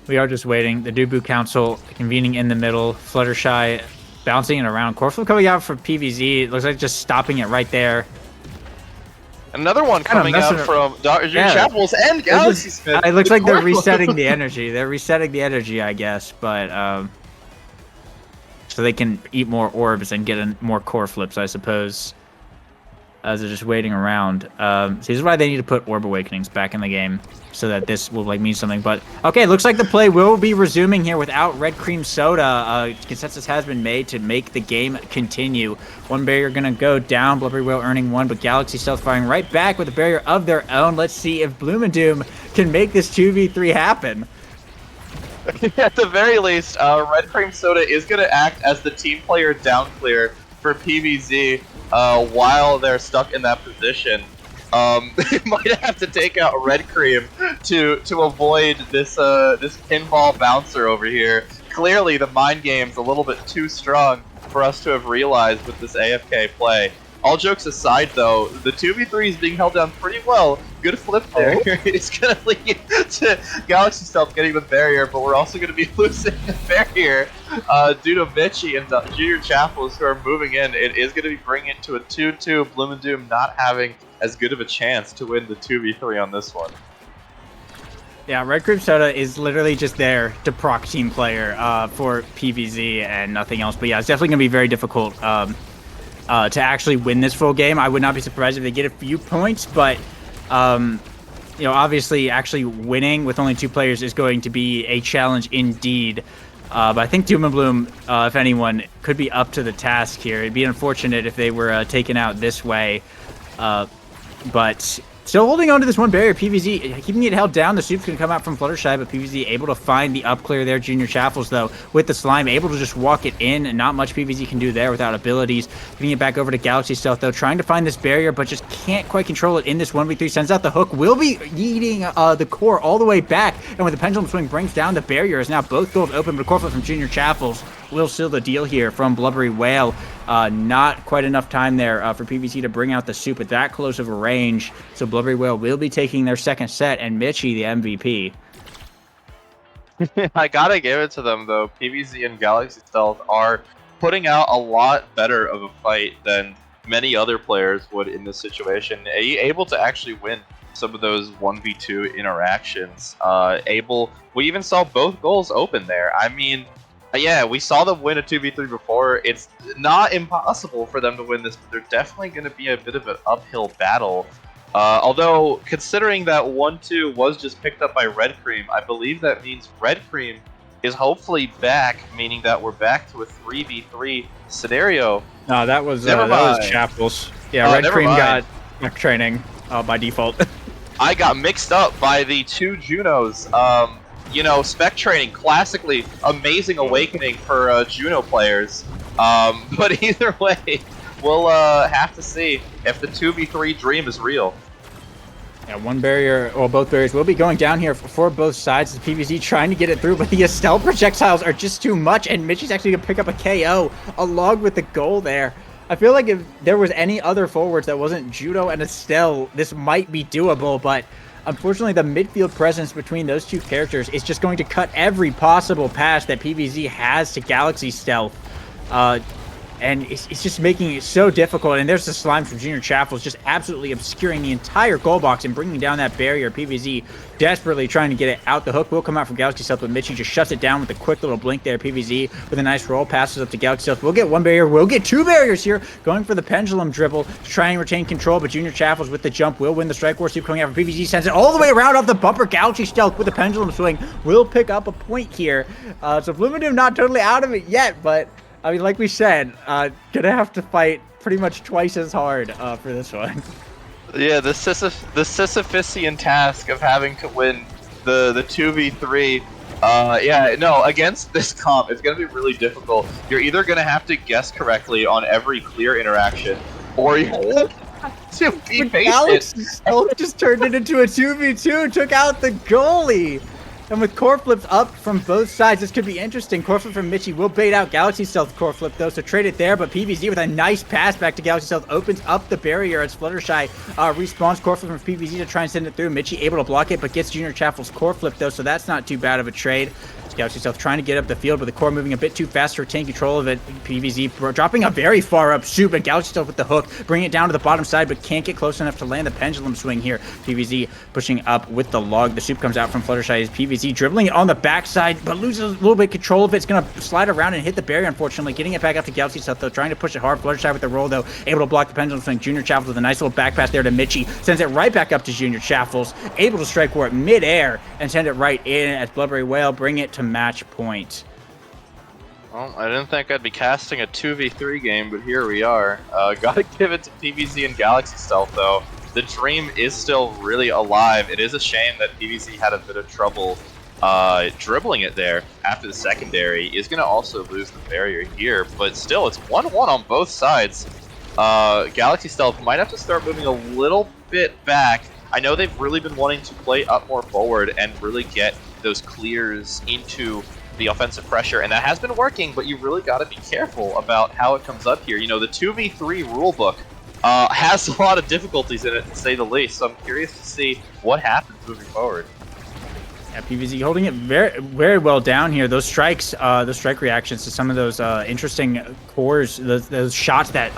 We are just waiting. The Dubu Council convening in the middle. Fluttershy bouncing it around. Corflip coming out for PVZ. It looks like just stopping it right there. Another one coming out from Dr. Chapels and Galaxy Smith. It looks like they're resetting the energy. They're resetting the energy, I guess, but so they can eat more orbs and get more core flips, I suppose. as they're just waiting around. So this is why they need to put Orb Awakenings back in the game so that this will like mean something. But okay, looks like the play will be resuming here without Red Cream Soda. Consensus has been made to make the game continue. One barrier gonna go down, Blubbery Whale earning 1, but Galaxy Stealth firing right back with a barrier of their own. Let's see if Bloom and Doom can make this 2v3 happen. At the very least, Red Cream Soda is going to act as the team player down clear for PvZ while they're stuck in that position. They might have to take out Red Cream to avoid this this pinball bouncer over here. Clearly, the mind game's a little bit too strong for us to have realized with this AFK play. All jokes aside, though, the 2v3 is being held down pretty well. Good flip there. It's going to lead to Galaxy Stealth getting the barrier, but we're also going to be losing the barrier due to Mitchie and Junior Chaffles who are moving in. It is going to be bringing it to a 2-2. Bloom and Doom not having as good of a chance to win the 2v3 on this one. Yeah, Red Cream Soda is literally just there to proc team player for PvZ and nothing else. But yeah, it's definitely going to be very difficult to actually win this full game. I would not be surprised if they get a few points, but you know, obviously actually winning with only 2 players is going to be a challenge indeed. But I think Doom and Bloom, if anyone, could be up to the task here. It'd be unfortunate if they were taken out this way, but still holding on to this one barrier. PvZ keeping it held down. The Soup's can come out from Fluttershy, but PvZ able to find the up clear there. Junior Chaffles, though, with the slime, able to just walk it in. And not much PvZ can do there without abilities. Getting it back over to Galaxy Stealth, though, trying to find this barrier, but just can't quite control it in this 1v3. Sends out the hook. Will be eating the core all the way back. And with the pendulum swing, brings down the barrier. As now both goals open, but a core flip from Junior Chaffles will seal the deal here from Blubbery Whale. Not quite enough time there for PvZ to bring out the Soup at that close of a range. So Blubbery Whale will be taking their second set, and Mitchie the MVP. I gotta give it to them, though. PvZ and Galaxy Stealth are putting out a lot better of a fight than many other players would in this situation. Able to actually win some of those 1v2 interactions. We even saw both goals open there. I mean, yeah, we saw them win a 2v3 before. It's not impossible for them to win this, but they're definitely going to be a bit of an uphill battle. Although, considering that 1-2 was just picked up by Red Cream, I believe that means Red Cream is hopefully back, meaning that we're back to a 3v3 scenario. No, that was Chaffles. Yeah, Red Cream got training by default. I got mixed up by the 2 Junos. You know, spec training, classically amazing awakening for Juno players. But either way, we'll have to see if the 2v3 dream is real. Yeah, one barrier, well, both barriers will be going down here for both sides. The PvZ trying to get it through, but the Estelle projectiles are just too much, and Mitchie's actually going to pick up a KO along with the goal there. I feel like if there was any other forwards that wasn't Judo and Estelle, this might be doable, but unfortunately, the midfield presence between those 2 characters is just going to cut every possible pass that PvZ has to Galaxy Stealth. And it's just making it so difficult. And there's the slime from Junior Chaffles just absolutely obscuring the entire goal box and bringing down that barrier. PvZ desperately trying to get it out. The hook will come out from Galaxy Stealth, but Mitchie just shuts it down with a quick little blink there. PvZ with a nice roll, passes up to Galaxy Stealth. We'll get 1 barrier. We'll get 2 barriers here. Going for the pendulum dribble to try and retain control, but Junior Chaffles with the jump will win the strike war. Soup coming out from PvZ, sends it all the way around off the bumper. Galaxy Stealth with the pendulum swing will pick up a point here. So Bloom and Doom not totally out of it yet, but I mean, like we said, gonna have to fight pretty much twice as hard for this one. Yeah, the Sisyphusian task of having to win the 2v3. Yeah, no, against this comp, it's gonna be really difficult. You're either gonna have to guess correctly on every clear interaction, or you're gonna have to be patient. Alex just turned it into a 2v2, took out the goalie. And with core flips up from both sides, this could be interesting. Core flip from Mitchie will bait out Galaxy Stealth core flip, though, so trade it there. But PvZ with a nice pass back to Galaxy Stealth opens up the barrier as Fluttershy respawns core flip from PvZ to try and send it through. Mitchie able to block it, but gets Junior Chaffle's core flip, though, so that's not too bad of a trade. Galaxy Stealth trying to get up the field, but the core moving a bit too fast to retain control of it. PvZ dropping a very far up Soup, and Galaxy Stealth with the hook, bringing it down to the bottom side, but can't get close enough to land the pendulum swing here. PvZ pushing up with the log. The Soup comes out from Fluttershy as PvZ PVZ dribbling it on the backside, but loses a little bit of control of it. It's going to slide around and hit the barrier, unfortunately. Getting it back up to Galaxy Stealth, though, trying to push it hard. Fluttershy with the roll, though, able to block the pendulum swing. Junior Chaffles with a nice little back pass there to Mitchie. Sends it right back up to Junior Chaffles, able to strike for it mid-air and send it right in as Blubbery Whale bring it to match point. Well, I didn't think I'd be casting a 2v3 game, but here we are. Gotta give it to PVZ and Galaxy Stealth, though. The dream is still really alive. It is a shame that PVZ had a bit of trouble dribbling it there after the secondary. Is going to also lose the barrier here, but still, it's 1-1 on both sides. Galaxy Stealth might have to start moving a little bit back. I know they've really been wanting to play up more forward and really get those clears into the offensive pressure, and that has been working, but you really got to be careful about how it comes up here. You know, the 2v3 rulebook has a lot of difficulties in it, to say the least, so I'm curious to see what happens moving forward. Yeah, PVZ holding it very, very well down here. Those strikes, those strike reactions to some of those interesting cores, those shots that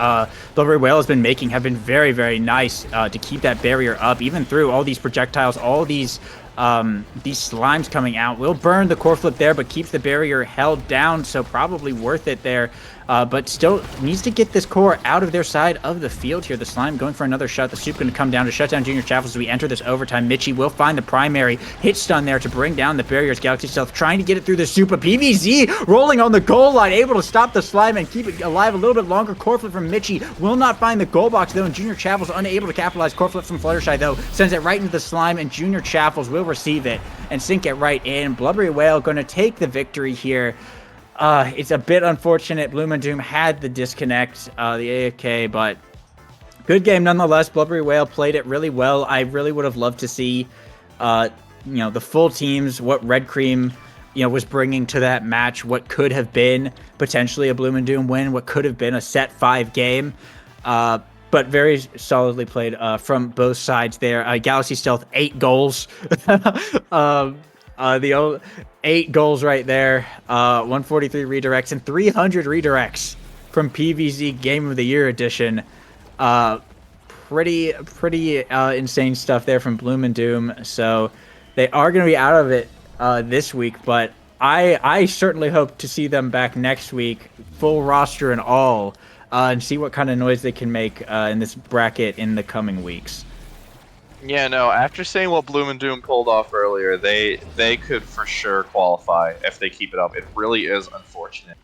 Blubbery Whale has been making have been very, very nice to keep that barrier up, even through all these projectiles, all these slimes coming out. Will burn the core flip there, but keeps the barrier held down, so probably worth it there. But still needs to get this core out of their side of the field here. The slime going for another shot. The soup going to come down to shut down Junior Chaffles as we enter this overtime. Mitchie will find the primary hit stun there to bring down the barriers. Galaxy Stealth trying to get it through the soup, but PVZ rolling on the goal line, able to stop the slime and keep it alive a little bit longer. Core flip from Mitchie will not find the goal box though, and Junior Chaffles unable to capitalize. Core flip from Fluttershy though sends it right into the slime, and Junior Chaffles will receive it and sink it right in. Blubbery Whale going to take the victory here. It's a bit unfortunate. Bloom and Doom had the disconnect, the AFK, but good game nonetheless. Blubbery Whale played it really well. I really would have loved to see, the full teams, what Red Cream, was bringing to that match, what could have been potentially a Bloom and Doom win, what could have been a set 5 game. But very solidly played from both sides there. Galaxy Stealth, 8 goals. The 8 goals right there, 143 redirects and 300 redirects from PVZ Game of the Year edition. Pretty insane stuff there from Bloom and Doom. So they are going to be out of it this week, but I certainly hope to see them back next week, full roster and all, and see what kind of noise they can make in this bracket in the coming weeks. Yeah, no, after seeing what Bloom and Doom pulled off earlier, they could for sure qualify if they keep it up. It really is unfortunate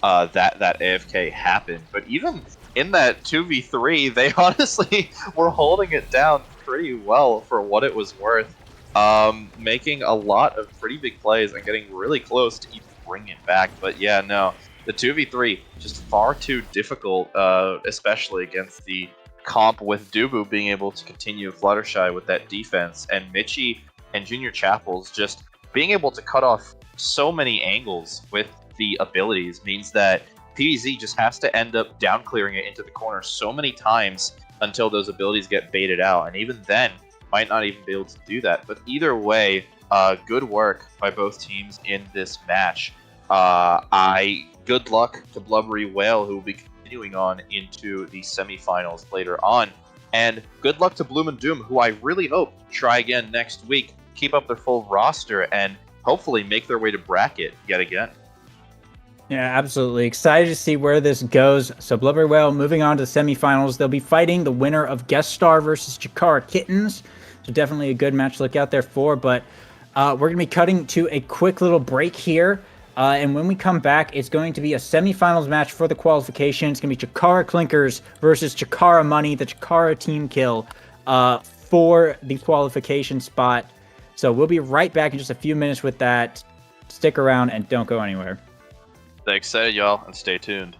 that AFK happened. But even in that 2v3, they honestly were holding it down pretty well for what it was worth. Making a lot of pretty big plays and getting really close to even bringing it back. But yeah, no, the 2v3, just far too difficult, especially against the comp with Dubu being able to continue Fluttershy with that defense, and Mitchie and Junior Chaffles just being able to cut off so many angles with the abilities means that PVZ just has to end up down clearing it into the corner so many times until those abilities get baited out, and even then might not even be able to do that. But either way, good work by both teams in this match. Good luck to Blubbery Whale, who will be continuing on into the semifinals later on. And good luck to Bloom and Doom, who I really hope try again next week, keep up their full roster, and hopefully make their way to bracket yet again. Yeah, absolutely. Excited to see where this goes. So Blubbery Whale moving on to the semifinals. They'll be fighting the winner of Guest Star versus Chikara Kittens. So definitely a good match to look out there for. But we're going to be cutting to a quick little break here. And when we come back, it's going to be a semifinals match for the qualification. It's going to be Chikara Clinkers versus Chikara Money, the Chikara team kill for the qualification spot. So we'll be right back in just a few minutes with that. Stick around and don't go anywhere. Stay excited, y'all, and stay tuned.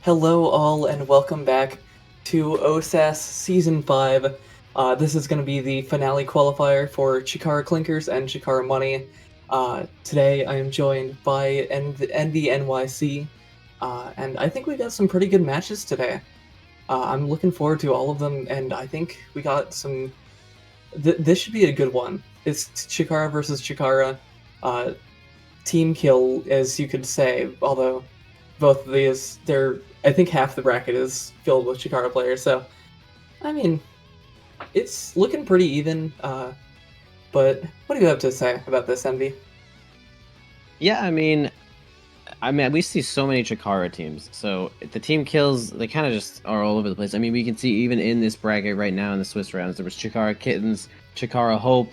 Hello, all, and welcome back to OSAS Season 5. This is going to be the finale qualifier for Chikara Clinkers and Chikara Money. Today, I am joined by Envy NYC, and I think we got some pretty good matches today. I'm looking forward to all of them, and I think we got some. This should be a good one. It's Chikara versus Chikara. Team kill, as you could say, although both of these, I think half the bracket is filled with Chikara players, so, I mean, it's looking pretty even, but what do you have to say about this, Envy? Yeah, we see so many Chikara teams. So the team kills, they kind of just are all over the place. I mean, we can see even in this bracket right now in the Swiss rounds, there was Chikara Kittens, Chikara Hope.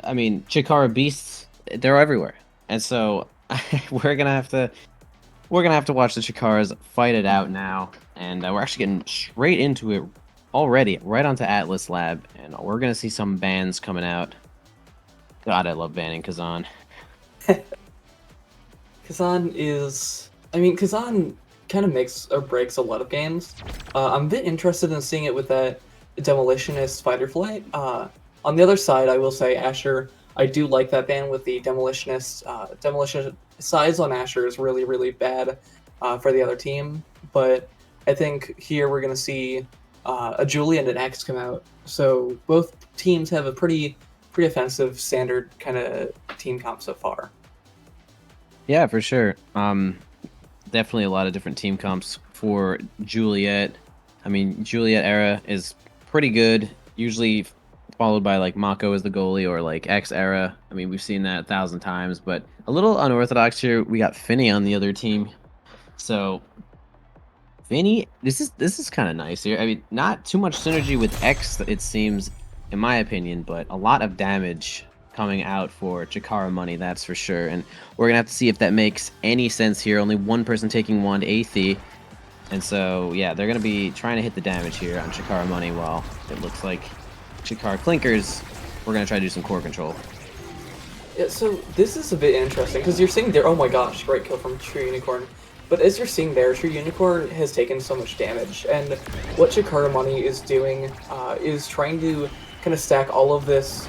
I mean, Chikara Beasts. They're everywhere, and so we're gonna have to watch the Chikaras fight it out now. And we're actually getting straight into it already, right onto Atlas Lab, and we're gonna see some bans coming out. God, I love banning Kazan. Kazan kind of makes or breaks a lot of games. I'm a bit interested in seeing it with that Demolitionist Fighter Flight. On the other side, I will say Asher, I do like that ban with the Demolitionist. Demolition size on Asher is really, really bad for the other team, but I think here we're going to see a Julie and an X come out. So both teams have a pretty offensive standard kind of team comp so far. Yeah, for sure. Definitely a lot of different team comps for Juliet. I mean, Juliet era is pretty good. Usually followed by like Mako as the goalie or like X era. I mean, we've seen that 1,000 times, but a little unorthodox here. We got Finny on the other team. So Finny, this is kind of nice here. I mean, not too much synergy with X, it seems, in my opinion, but a lot of damage coming out for Chikara Money, that's for sure. And we're gonna have to see if that makes any sense here. Only one person taking Wand Aethy. And so, yeah, they're gonna be trying to hit the damage here on Chikara Money while it looks like Chikara Clinkers, we're gonna try to do some core control. Yeah, so this is a bit interesting because you're seeing there. Oh my gosh, great kill from True Unicorn. But as you're seeing there, True Unicorn has taken so much damage, and what Chikara Money is doing is trying to kind of stack all of this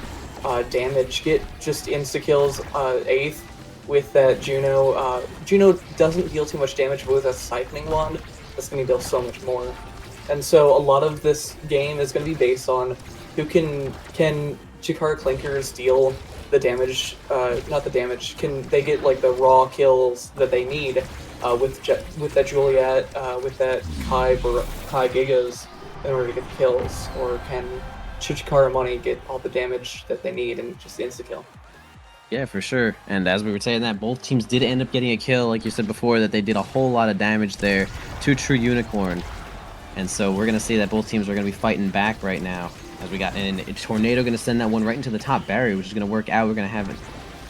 damage, get just insta kills. Eighth with that Juno. Juno doesn't deal too much damage, but with a siphoning wand, that's going to deal so much more. And so a lot of this game is going to be based on who can Chikara Clinkers deal the damage, not the damage, can they get like the raw kills that they need with that Juliet, with that Kai Gigas in order to get the kills, or can Chikara Money get all the damage that they need and just insta-kill? Yeah, for sure. And as we were saying that, both teams did end up getting a kill, like you said before, that they did a whole lot of damage there to True Unicorn. And so we're going to see that both teams are going to be fighting back right now. As we got in, a Tornado going to send that one right into the top barrier, which is going to work out. We're going to have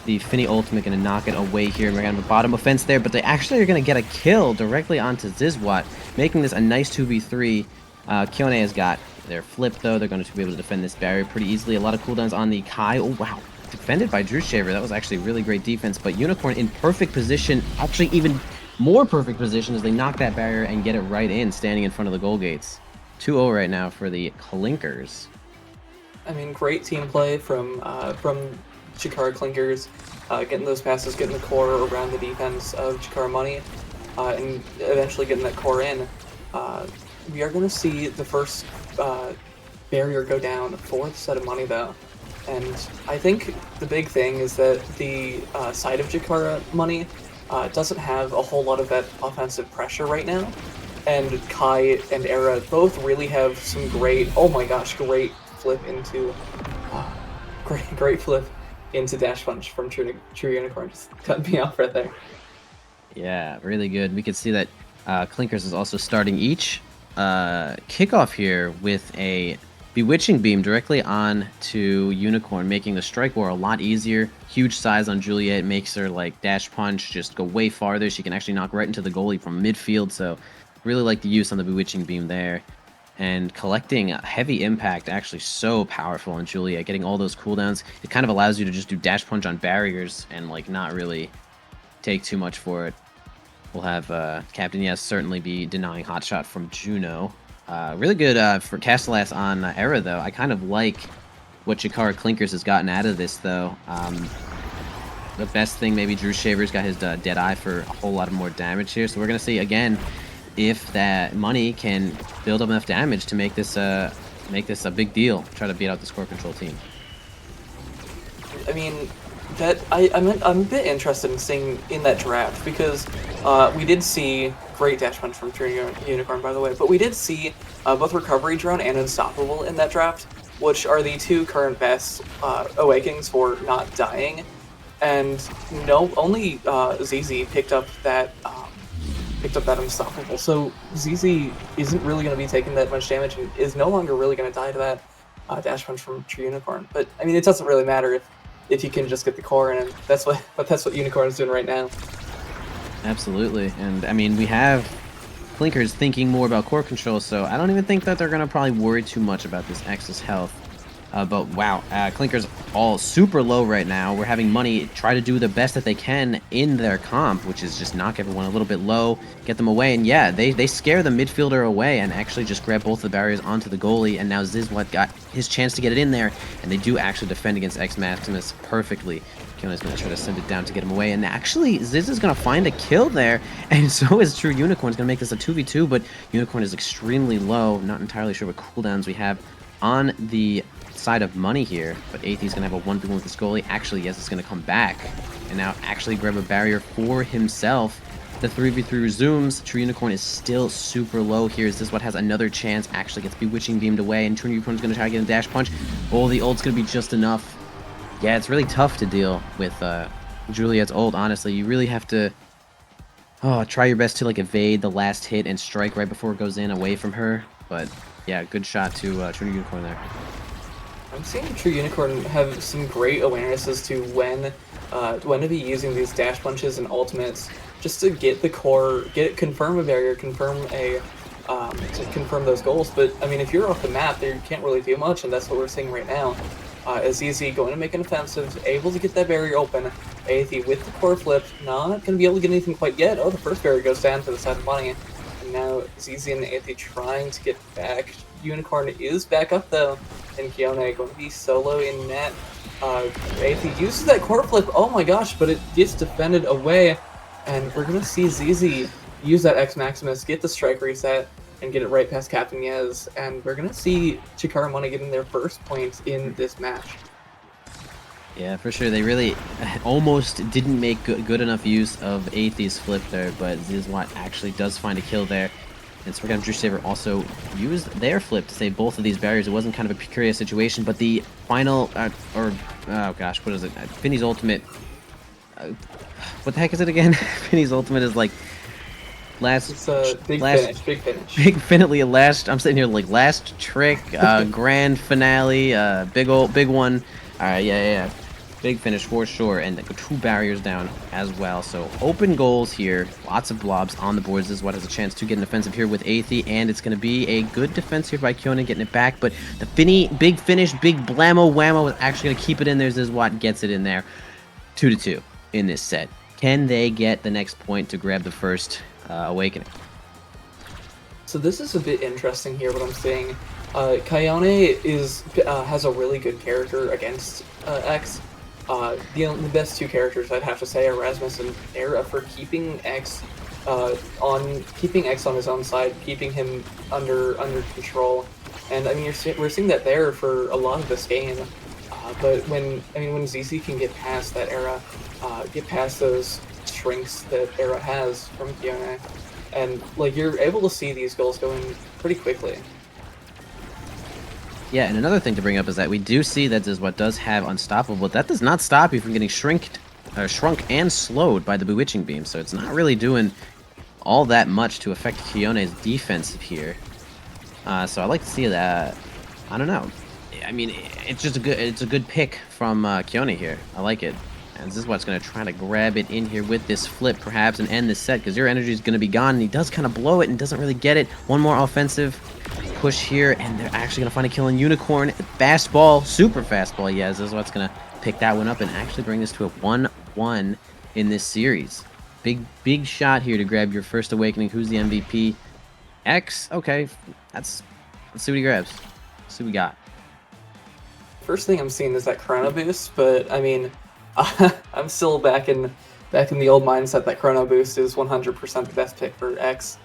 the Finny ultimate going to knock it away here. We're going to have a bottom offense there, but they actually are going to get a kill directly onto Zizwat, making this a nice 2v3. Kyone has got their flip, though. They're going to be able to defend this barrier pretty easily. A lot of cooldowns on the Kai. Oh, wow. Defended by Drew Shaver. That was actually really great defense, but Unicorn in perfect position, actually even more perfect position as they knock that barrier and get it right in, standing in front of the goal gates. 2-0 right now for the Clinkers. I mean, great team play from Chikara Clinkers, getting those passes, getting the core around the defense of Chikara Money, and eventually getting that core in. We are going to see the first barrier go down, fourth set of money though. And I think the big thing is that the side of Chikara Money doesn't have a whole lot of that offensive pressure right now. And Kai and Era both really have some great, oh my gosh, great flip into, great flip into Dash Punch from True Unicorn. Just cut me off right there. Yeah, really good. We can see that Clinkers is also starting each kickoff here with a Bewitching Beam directly on to Unicorn, making the strike war a lot easier. Huge size on Juliet makes her like Dash Punch just go way farther. She can actually knock right into the goalie from midfield, so really like the use on the Bewitching Beam there. And collecting a heavy impact, actually so powerful on Juliet, getting all those cooldowns. It kind of allows you to just do Dash Punch on barriers and like not really take too much for it. We'll have Captain Yes certainly be denying hot shot from Juno. Really good for Castellass on Era, though. I kind of like what Chikara Clinkers has gotten out of this, though. The best thing, maybe Drew Shaver's got his Dead Eye for a whole lot of more damage here. So we're going to see, again, if that money can build up enough damage to make this a big deal. Try to beat out this core control team. I mean, I'm a bit interested in seeing in that draft because we did see great dash punch from True Unicorn, by the way, but we did see both Recovery Drone and Unstoppable in that draft, which are the two current best awakenings for not dying, and only ZZ picked up that Unstoppable. So ZZ isn't really going to be taking that much damage and is no longer really going to die to that dash punch from True Unicorn. But I mean, it doesn't really matter if you can just get the core in, and that's what Unicorn is doing right now. Absolutely, and I mean we have Clinkers thinking more about core control, so I don't even think that they're gonna probably worry too much about this X's health. But wow, Clinkers all super low right now. We're having Money try to do the best that they can in their comp, which is just knock everyone a little bit low, get them away, and yeah, they scare the midfielder away and actually just grab both the barriers onto the goalie, and now Zizwat got his chance to get it in there, and they do actually defend against X Maximus perfectly. Kiona's going to try to send it down to get him away, and actually Ziz is going to find a kill there, and so is True Unicorn. Is going to make this a 2v2, but Unicorn is extremely low. Not entirely sure what cooldowns we have on the side of Money here, but Athe's going to have a 1v1 with this goalie. Actually, yes, it's going to come back and now actually grab a barrier for himself. The 3v3 resumes. True Unicorn is still super low here. Zizwat has another chance, actually gets Bewitching beamed away, and True Unicorn is going to try to get a dash punch. Oh, the ult's going to be just enough. Yeah, it's really tough to deal with Juliet's ult, honestly. You really have to try your best to like evade the last hit and strike right before it goes in away from her. But yeah, good shot to True Unicorn there. I'm seeing True Unicorn have some great awareness as to when to be using these dash punches and ultimates just to get the core, confirm a barrier, confirm those goals. But I mean, if you're off the map, you can't really do much, and that's what we're seeing right now. Is Easy going to make an offensive, able to get that barrier open. Aethy with the core flip, not going to be able to get anything quite yet. Oh, the first barrier goes down to the side of Money. And now ZZ and Aethy trying to get back. Unicorn is back up though, and Kione going to be solo in net. Aethy uses that core flip, oh my gosh, but it gets defended away. And we're going to see ZZ use that X Maximus, get the strike reset, and get it right past Captain Yez, and we're gonna see Chikara Money getting their first point in this match. Yeah, for sure. They really almost didn't make good enough use of Aethy's flip there, but Zizwat actually does find a kill there. And so we're gonna have Drew Saber also use their flip to save both of these barriers. It wasn't kind of a precarious situation, but the final, oh gosh, what is it? Finny's ultimate. What the heck is it again? Finny's ultimate is like It's a big finish. Big finale, I'm sitting here like last trick, grand finale, big one. Alright, yeah. Big finish for sure, and 2 barriers down as well. So open goals here, lots of blobs on the boards. Zizwat has a chance to get an offensive here with Aethy, and it's going to be a good defense here by Kiona getting it back. But the big finish, big blammo whammo is actually going to keep it in there. Zizwat gets it in there. 2-2 in this set. Can they get the next point to grab the first awakening? So this is a bit interesting here, what I'm seeing. Kione has a really good character against X. The best 2 characters I'd have to say are Rasmus and Era for keeping X on his own side, keeping him under control. And I mean, we're seeing that there for a lot of this game. But when ZZ can get past that Era, get past those shrinks that Era has from Kione, and like you're able to see these goals going pretty quickly. Yeah, and another thing to bring up is that we do see that Zizwat does have Unstoppable, but that does not stop you from getting shrunk and slowed by the Bewitching Beam, so it's not really doing all that much to affect Kione's defensive here. So I like to see that. I don't know. I mean, it's a good pick from Kione here. I like it. And Zizwat's going to try to grab it in here with this flip, perhaps, and end this set, because your energy is going to be gone, and he does kind of blow it and doesn't really get it. One more offensive push here, and they're actually going to find a kill on Unicorn. Fastball, super fastball, yeah, Zizwat's going to pick that one up and actually bring this to a 1-1 in this series. big shot here to grab your first awakening. Who's the MVP? X. Okay, let's see what he grabs. Let's see what we got. First thing I'm seeing is that Chrono Boost, but I mean, I'm still back in the old mindset that Chrono Boost is 100% the best pick for X.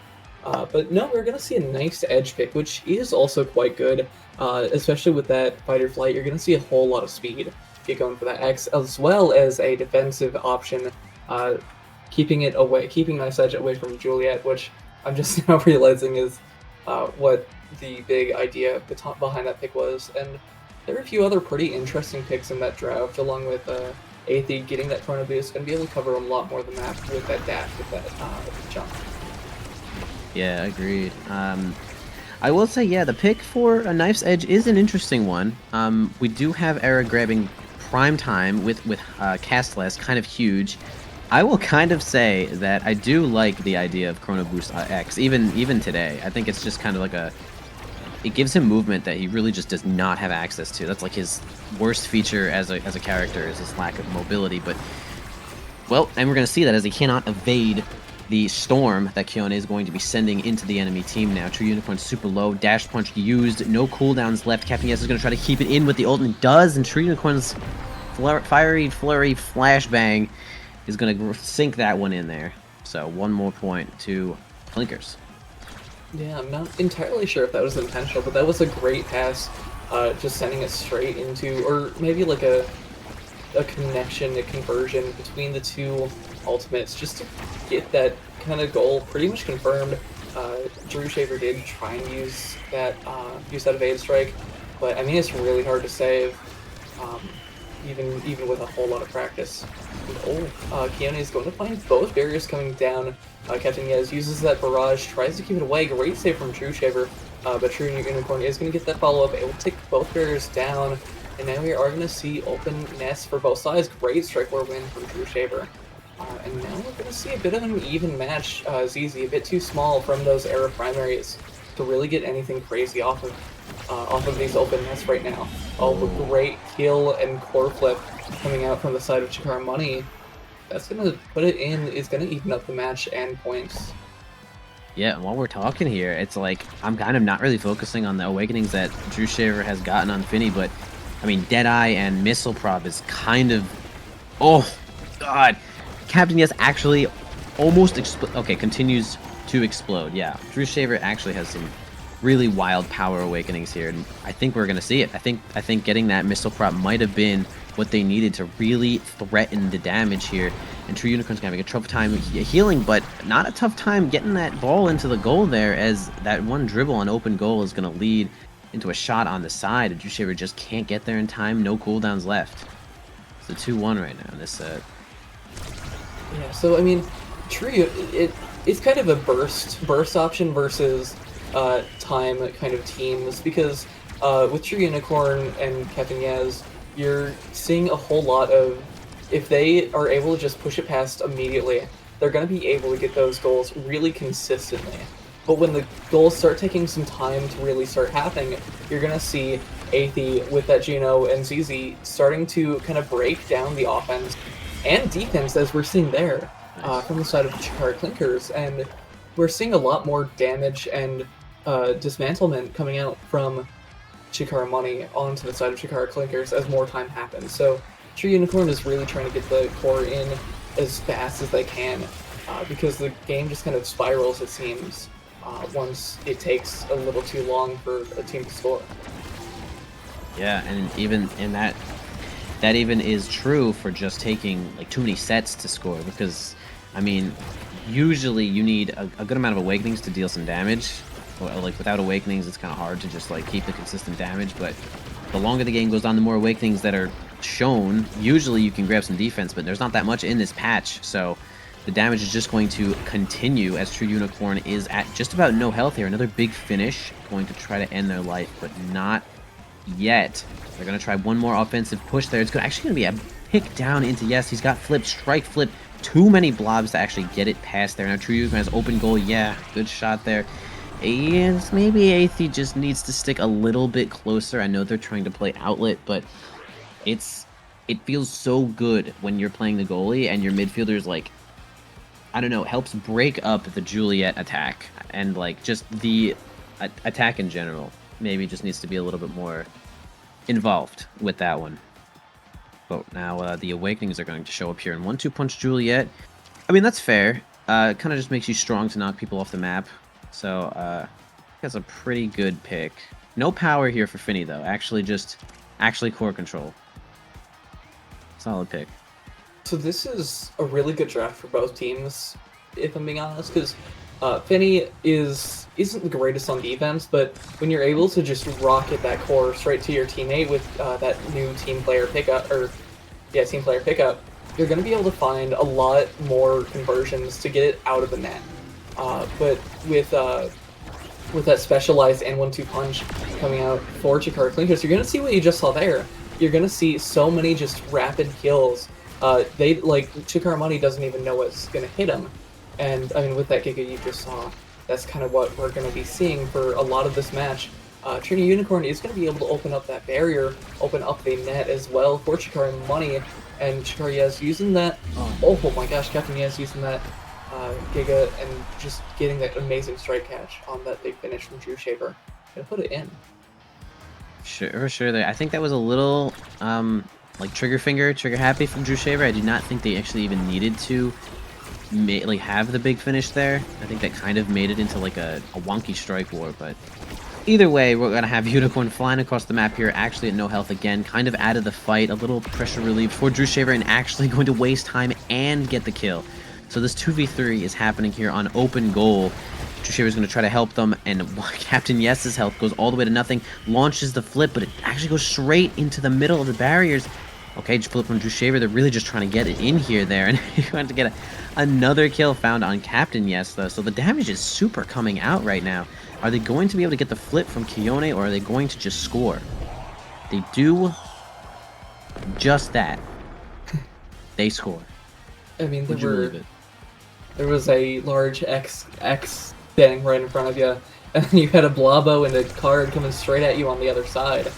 But no, we're gonna see a nice edge pick, which is also quite good, especially with that fight or flight. You're gonna see a whole lot of speed get going for that X, as well as a defensive option, keeping nice edge away from Juliet, which I'm just now realizing is what the big idea behind that pick was. And there are a few other pretty interesting picks in that draft, along with Aethy getting that Chrono Boost, going to be able to cover a lot more of the map with that dash, with that jump. Yeah, agreed. I will say, yeah, the pick for a Knife's Edge is an interesting one. We do have Era grabbing Prime Time with Castless, kind of huge. I will kind of say that I do like the idea of Chrono Boost X, even today. I think it's just kind of like it gives him movement that he really just does not have access to. That's like his worst feature as a character, is his lack of mobility. But, well, and we're going to see that as he cannot evade the storm that Kione is going to be sending into the enemy team now. True Unicorn super low, dash punch used, no cooldowns left. Captain Yes is going to try to keep it in with the ult, and does, and True Unicorn's fiery flurry flashbang is going to sink that one in there. So 1 more point to Clinkers. Yeah, I'm not entirely sure if that was intentional, but that was a great pass, just sending it straight into, or maybe like a connection, a conversion between the two ultimates, just to get that kind of goal pretty much confirmed. Drew Shaver did try and use that evade strike, but I mean it's really hard to save, even with a whole lot of practice. Kione is going to find both barriers coming down. Captain Yez uses that barrage, tries to keep it away. Great save from True Shaver, but True Unicorn is going to get that follow-up, able to take both barriers down, and now we are going to see open nests for both sides. Great strike war win from True Shaver. And now we're going to see a bit of an even match. ZZ a bit too small from those Era primaries to really get anything crazy off of these open nests right now. Oh, the great heal and core flip coming out from the side of Chikara Money. That's going to put it in, is going to even up the match and points. Yeah, and while we're talking here, it's like I'm kind of not really focusing on the awakenings that Drew Shaver has gotten on Finny, but I mean, Deadeye and Missile Prop is kind of... Oh, God. Captain Yes actually almost continues to explode. Yeah, Drew Shaver actually has some really wild power awakenings here, and I think we're going to see it. I think getting that Missile Prop might have been what they needed to really threaten the damage here. And True Unicorn's having a tough time healing, but not a tough time getting that ball into the goal there, as that one dribble on open goal is going to lead into a shot on the side, and Drew Shaver just can't get there in time. No cooldowns left. It's a 2-1 right now in this set. Yeah, so I mean, it's kind of a burst option versus time kind of teams, because with True Unicorn and Captain Yaz, you're seeing a whole lot of, if they are able to just push it past immediately, they're going to be able to get those goals really consistently. But when the goals start taking some time to really start happening, you're going to see Aethy with that Juno and ZZ starting to kind of break down the offense and defense, as we're seeing there from the side of Chikara Clinkers. And we're seeing a lot more damage and dismantlement coming out from Chikara Money onto the side of Chikara Clinkers as more time happens. So True Unicorn is really trying to get the core in as fast as they can, because the game just kind of spirals, it seems, once it takes a little too long for a team to score. Yeah, and even in that even is true for just taking like too many sets to score, because I mean, usually you need a good amount of awakenings to deal some damage. Or, like, without awakenings, it's kind of hard to just like keep the consistent damage. But the longer the game goes on, the more awakenings that are shown. Usually you can grab some defense, but there's not that much in this patch, so the damage is just going to continue as True Unicorn is at just about no health here. Another big finish, going to try to end their life, but not yet. They're going to try one more offensive push there. It's actually going to be a pick down into Yes. He's got flip, strike, flip. Too many blobs to actually get it past there. Now True Unicorn has open goal. Yeah, good shot there. And maybe Aethy just needs to stick a little bit closer. I know they're trying to play outlet, but it feels so good when you're playing the goalie and your midfielder's like I don't know, helps break up the Juliet attack and like just the attack in general. Maybe just needs to be a little bit more involved with that one. But now the Awakenings are going to show up here, and 1-2 punch Juliet. I mean, that's fair. It kind of just makes you strong to knock people off the map. So that's a pretty good pick. No power here for Finny though. Actually core control. Solid pick. So this is a really good draft for both teams, if I'm being honest, because Finny isn't the greatest on defense, but when you're able to just rocket that core straight to your teammate with that new team player pickup, you're going to be able to find a lot more conversions to get it out of the net. But with that specialized N1-2 punch coming out for Chikara Clinkers, you're going to see what you just saw there. You're going to see so many just rapid kills. Chikara Money doesn't even know what's going to hit him. And, I mean, with that Giga you just saw, that's kind of what we're going to be seeing for a lot of this match. Trini Unicorn is going to be able to open up that barrier, open up the net as well for Chikara Money, and Chikara Yaz using that, oh my gosh, Captain Yaz using that Giga and just getting that amazing strike catch on that big finish from Drew Shaver. Gonna put it in. Sure there. I think that was a little, like trigger happy from Drew Shaver. I do not think they actually even needed to have the big finish there. I think that kind of made it into like a wonky strike war, but either way, we're gonna have Unicorn flying across the map here, actually at no health again, kind of out of the fight, a little pressure relief for Drew Shaver, and actually going to waste time and get the kill. So this 2v3 is happening here on open goal. Drew Shaver's going to try to help them, and Captain Yes's health goes all the way to nothing, launches the flip, but it actually goes straight into the middle of the barriers. Okay, just flip from Drew Shaver. They're really just trying to get it in here there, and he went to get another kill found on Captain Yes, though. So the damage is super coming out right now. Are they going to be able to get the flip from Kione, or are they going to just score? They do just that. They score. I mean, Would you believe it? There was a large X standing right in front of you, and then you had a Blabo and a card coming straight at you on the other side.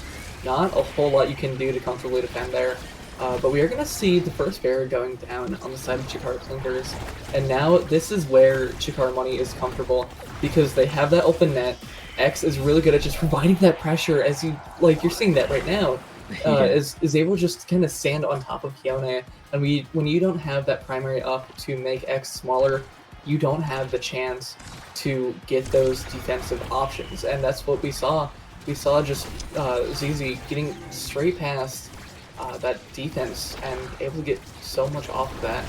Not a whole lot you can do to comfortably defend there. But we are going to see the first barrier going down on the side of Chikara Clinkers. And now this is where Chikara Money is comfortable, because they have that open net. X is really good at just providing that pressure, as you're seeing that right now. Is able to just kind of stand on top of Kione. And when you don't have that primary up to make X smaller, you don't have the chance to get those defensive options. And that's what we saw. We saw just ZZ getting straight past that defense and able to get so much off of that.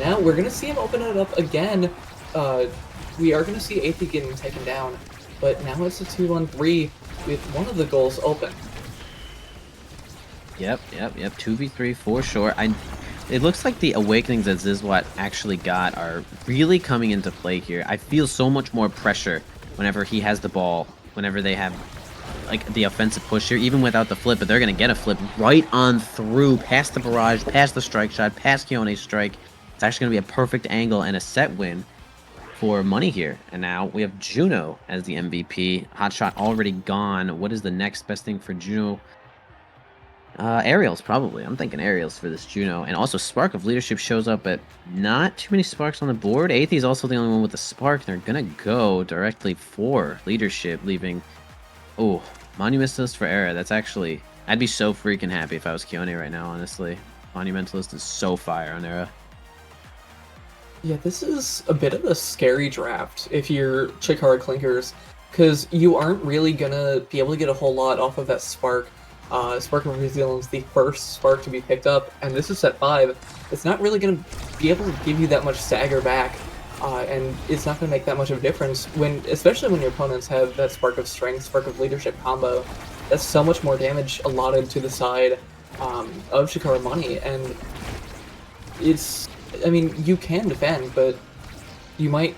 Now we're going to see him open it up again. We are going to see AP getting taken down, but now it's a 2-on-3 with one of the goals open. Yep. 2v3 for sure. It looks like the awakenings that Zizwat actually got are really coming into play here. I feel so much more pressure whenever he has the ball, whenever they have like the offensive push here, even without the flip, but they're going to get a flip right on through, past the barrage, past the strike shot, past Kione's strike. It's actually going to be a perfect angle and a set win for Money here. And now we have Juno as the MVP. Hotshot already gone. What is the next best thing for Juno? Aerials, probably. I'm thinking aerials for this Juno. And also Spark of Leadership shows up at not too many sparks on the board. Aethy is also the only one with a spark. They're going to go directly for Leadership, leaving... Oh, Monumentalist for Era. That's actually... I'd be so freaking happy if I was Kione right now, honestly. Monumentalist is so fire on Era. Yeah, this is a bit of a scary draft if you're Chikara Clinkers, because you aren't really going to be able to get a whole lot off of that spark. Spark of Resilience, the first spark to be picked up, and this is set 5. It's not really going to be able to give you that much stagger back, and it's not going to make that much of a difference, especially when your opponents have that Spark of Strength, Spark of Leadership combo. That's so much more damage allotted to the side of Chikara Money, and I mean, you can defend, but you might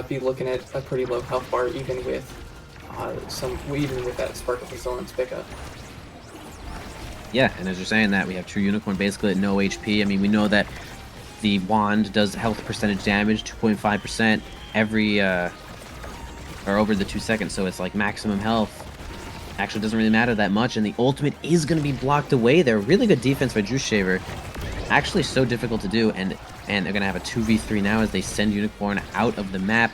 be looking at a pretty low health bar even with that Spark of Resilience pickup. Yeah, and as you're saying that, we have True Unicorn basically at no HP. I mean, we know that the wand does health percentage damage, 2.5% every, or over the 2 seconds, so it's like maximum health. Actually doesn't really matter that much, and the ultimate is going to be blocked away there. Really good defense by Drew Shaver. Actually so difficult to do, and and they're going to have a 2v3 now as they send Unicorn out of the map.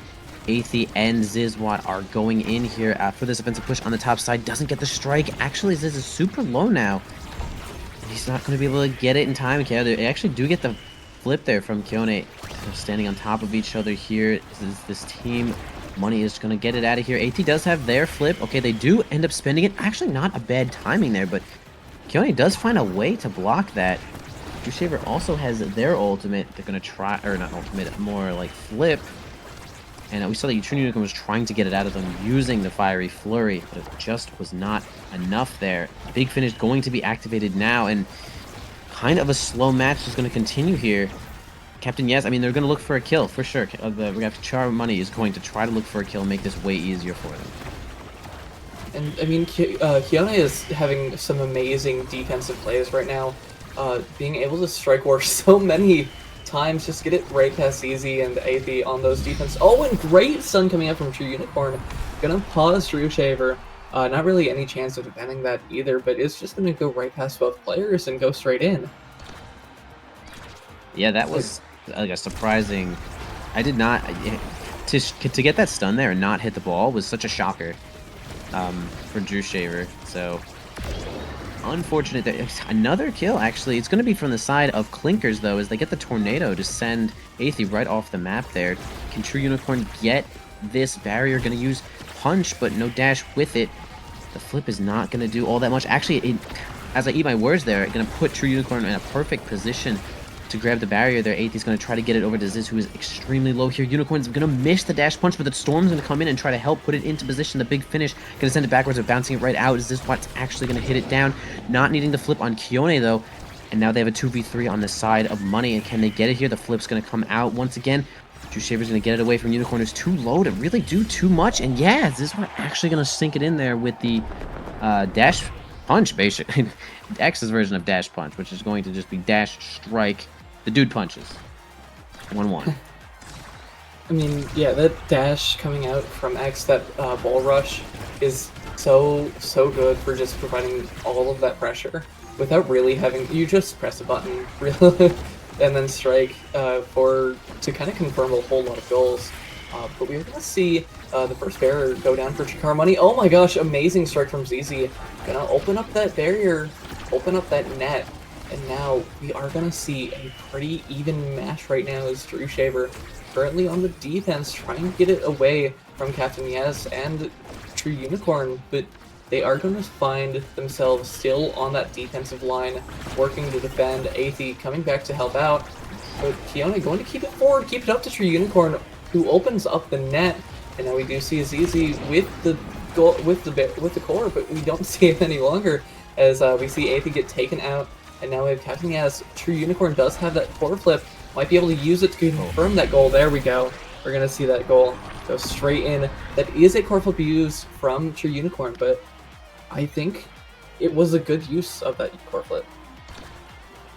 Aethy and Zizwat are going in here for this offensive push on the top side. Doesn't get the strike. Actually, Ziz is super low now. He's not going to be able to get it in time. Okay, they actually do get the flip there from Kione. They're standing on top of each other here. This team, Money is going to get it out of here. Aethy does have their flip. Okay, they do end up spending it. Actually, not a bad timing there, but Kione does find a way to block that. Shaver also has their ultimate. They're going to try, or not ultimate, more like flip. And we saw that True Unicorn was trying to get it out of them using the Fiery Flurry, but it just was not enough there. Big Finish going to be activated now, and kind of a slow match is going to continue here. Captain Yes, I mean, they're going to look for a kill, for sure. We got Char Money is going to try to look for a kill and make this way easier for them. And, I mean, Kione is having some amazing defensive plays right now. Being able to strike war so many times, just get it right past Easy and Aethy on those defense. Oh, and great stun coming out from True Unicorn. Gonna pause True Shaver. Not really any chance of defending that either, but it's just gonna go right past both players and go straight in. Yeah, that was like a surprising. I did not to get that stun there and not hit the ball was such a shocker for Drew Shaver. So unfortunate that another kill, actually. It's going to be from the side of Clinkers, though, as they get the Tornado to send Aethy right off the map there. Can True Unicorn get this barrier? Going to use Punch, but no dash with it. The flip is not going to do all that much. Actually, as I eat my words there, going to put True Unicorn in a perfect position to grab the barrier there. Aethy's going to try to get it over to Ziz, who is extremely low here. Unicorn's going to miss the dash punch, but the Storm's going to come in and try to help put it into position. The Big Finish going to send it backwards, but bouncing it right out. Is this what's actually going to hit it down? Not needing to flip on Kione, though. And now they have a 2v3 on the side of Money. And can they get it here? The flip's going to come out once again. Drew Shaver's going to get it away from Unicorn, who's too low to really do too much. And yeah, this is actually going to sink it in there with the dash punch, basically. X's version of dash punch, which is going to just be dash strike. The dude punches. 1-1. I mean, yeah, that dash coming out from X, that bull rush, is so good for just providing all of that pressure without really having. You just press a button, really, and then strike to kind of confirm a whole lot of goals. But we're gonna see the first barrier go down for Chikara Money. Oh my gosh, amazing strike from ZZ. Gonna open up that barrier, open up that net. And now we are going to see a pretty even match right now as Drew Shaver currently on the defense trying to get it away from Captain Yes and True Unicorn, but they are going to find themselves still on that defensive line working to defend. Aethy coming back to help out, but Kione going to keep it forward, keep it up to True Unicorn, who opens up the net, and now we do see ZZ with the goal, with the core, but we don't see it any longer as we see Aethy get taken out. And now we have Captain Yaz. True Unicorn does have that core flip. Might be able to use it to confirm that goal. There we go. We're going to see that goal go straight in. That is a core flip used from True Unicorn, but I think it was a good use of that core flip.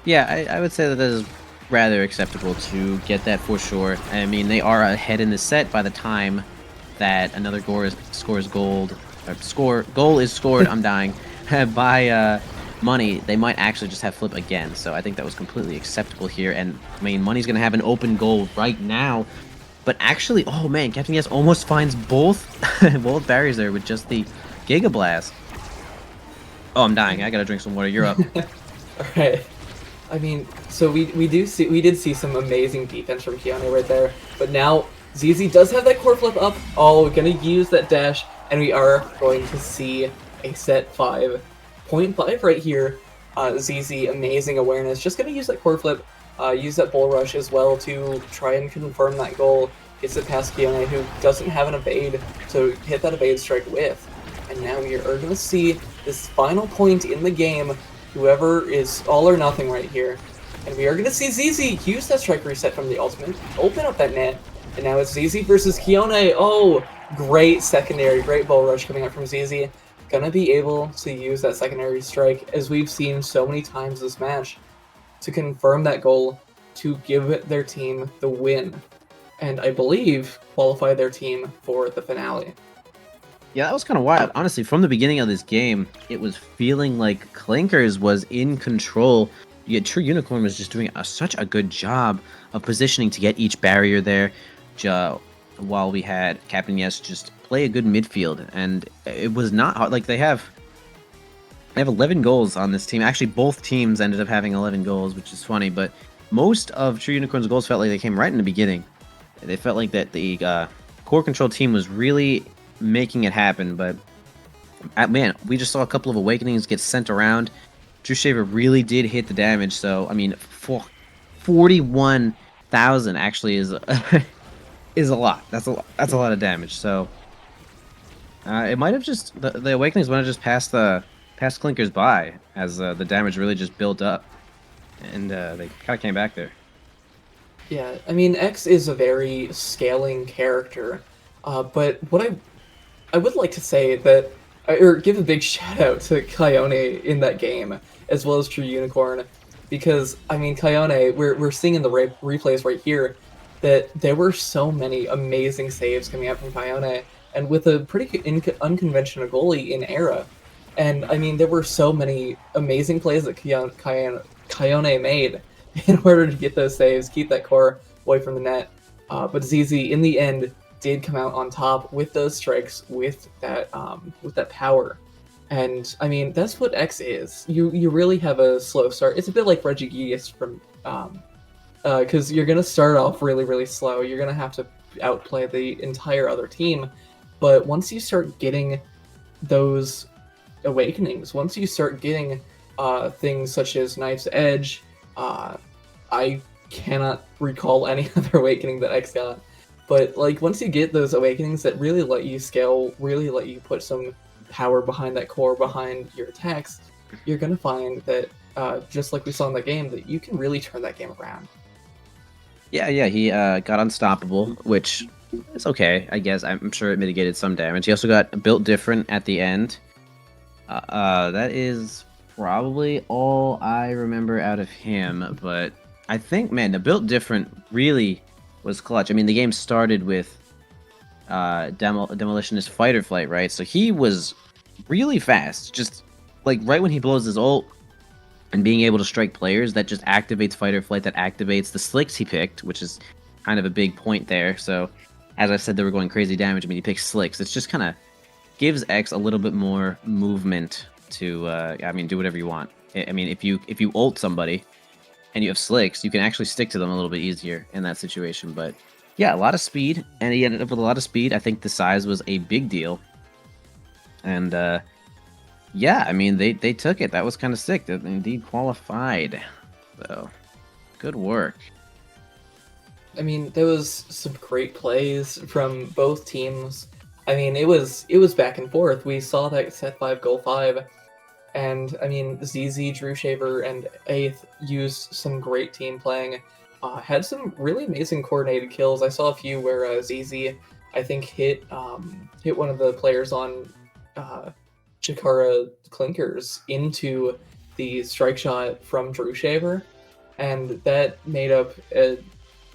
Yeah, I would say that is rather acceptable to get that for sure. I mean, they are ahead in the set by the time that another goal is scored. I'm dying. By Money, they might actually just have flip again. So I think that was completely acceptable here. And I mean, Money's going to have an open goal right now. But actually, oh man, Captain Yes almost finds both both barriers there with just the Giga Blast. Oh, I'm dying. I got to drink some water. You're up. All right. I mean, so we did see some amazing defense from Kione right there. But now ZZ does have that core flip up. Oh, we're going to use that dash. And we are going to see a set 5. 0.5 right here. ZZ, amazing awareness. Just going to use that core flip, use that bull rush as well to try and confirm that goal. Gets it past Kione, who doesn't have an evade to hit that evade strike with. And now we are going to see this final point in the game. Whoever is all or nothing right here. And we are going to see ZZ use that strike reset from the ultimate, open up that net. And now it's ZZ versus Kione. Oh, great secondary, great bull rush coming out from ZZ. Gonna be able to use that secondary strike, as we've seen so many times this match, to confirm that goal, to give their team the win, and I believe qualify their team for the finale. Yeah, that was kind of wild. Honestly, from the beginning of this game, it was feeling like Clinkers was in control. yeah, True Unicorn was just doing such a good job of positioning to get each barrier there, while we had Captain Yes just play a good midfield, and it was not hard. Like they have 11 goals on this team. Actually, both teams ended up having 11 goals, which is funny. But most of True Unicorn's goals felt like they came right in the beginning. They felt like that the core control team was really making it happen. But man, we just saw a couple of awakenings get sent around. Drew Shaver really did hit the damage. So I mean, 41,000 actually is is a lot. That's a lot. That's a lot of damage. So it might have just the awakenings might have just passed Clinkers by as the damage really just built up, and they kind of came back there. Yeah, I mean, X is a very scaling character, but I would like to say that, or give a big shout out to Kione in that game, as well as True Unicorn, because, I mean, Kione, we're seeing in the replays right here that there were so many amazing saves coming out from Kione, and with a pretty unconventional goalie in Era. And, I mean, there were so many amazing plays that Kione made in order to get those saves, keep that core away from the net. But ZZ, in the end, did come out on top with those strikes, with that power. And I mean, that's what X is. You really have a slow start. It's a bit like Regigigas from, because you're gonna start off really really slow. You're gonna have to outplay the entire other team. But once you start getting those awakenings, once you start getting things such as Knife's Edge, I cannot recall any other awakening that X got. But like once you get those awakenings that really let you scale, really let you put some power behind that core, behind your attacks, you're gonna find that just like we saw in the game, that you can really turn that game around. Yeah, he got unstoppable, which is okay, I guess. I'm sure it mitigated some damage. He also got built different at the end. That is probably all I remember out of him, but I think, man, the built different really was clutch. I mean, the game started with Demolitionist Fight or Flight, right? So he was really fast. Just like right when he blows his ult and being able to strike players, that just activates Fight or Flight, that activates the slicks he picked, which is kind of a big point there. So as I said, they were going crazy damage. I mean, he picked slicks. It's just kind of gives X a little bit more movement to, I mean, do whatever you want. I mean, if you ult somebody and you have slicks, you can actually stick to them a little bit easier in that situation. But yeah, a lot of speed, and he ended up with a lot of speed. I think the size was a big deal. And yeah, I mean, they took it. That was kind of sick. They indeed qualified. So good work. I mean, there was some great plays from both teams. I mean, it was back and forth. We saw that set 5, goal 5, and I mean, ZZ, Drew Shaver, and Aeth used some great team playing. Had some really amazing coordinated kills. I saw a few where ZZ, I think, hit one of the players on Chikara Clinkers into the strike shot from Drew Shaver, and that made up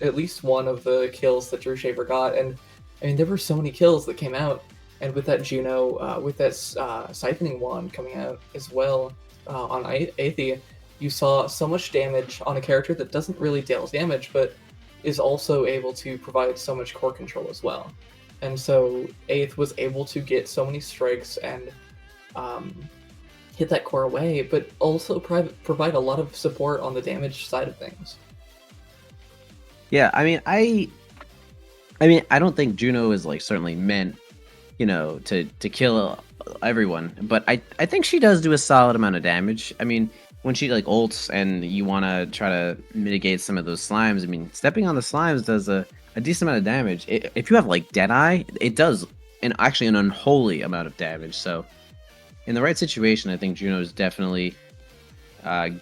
at least one of the kills that Drew Shaver got. And I mean, there were so many kills that came out, and with that Juno, with that siphoning wand coming out as well on Aethia, you saw so much damage on a character that doesn't really deal damage, but is also able to provide so much core control as well. And so Aeth was able to get so many strikes and hit that core away, but also provide a lot of support on the damage side of things. Yeah, I mean, I don't think Juno is like certainly meant, you know, to kill everyone, but I think she does do a solid amount of damage. I mean, when she like ults and you want to try to mitigate some of those slimes, I mean, stepping on the slimes does a decent amount of damage. If you have like Deadeye, it does actually an unholy amount of damage. So in the right situation, I think Juno's definitely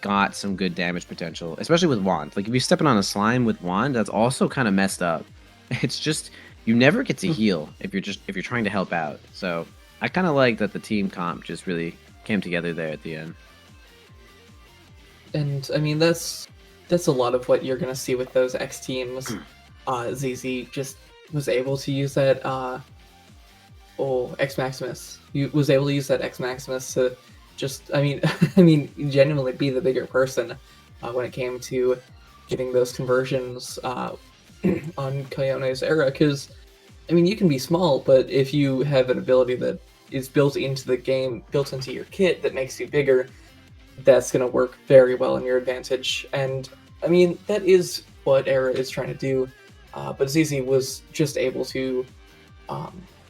got some good damage potential, especially with Wand. Like if you're stepping on a slime with Wand, that's also kind of messed up. It's just you never get to heal if you're trying to help out. So I kind of like that the team comp just really came together there at the end. And I mean, that's a lot of what you're gonna see with those X teams. ZZ just was able to use that X Maximus. He was able to use that X Maximus to just, I mean, genuinely be the bigger person. when it came to getting those conversions on Kayone's era. Because, I mean, you can be small, but if you have an ability that is built into the game, built into your kit that makes you bigger, that's going to work very well in your advantage. And, I mean, that is what Era is trying to do. But ZZ was just able to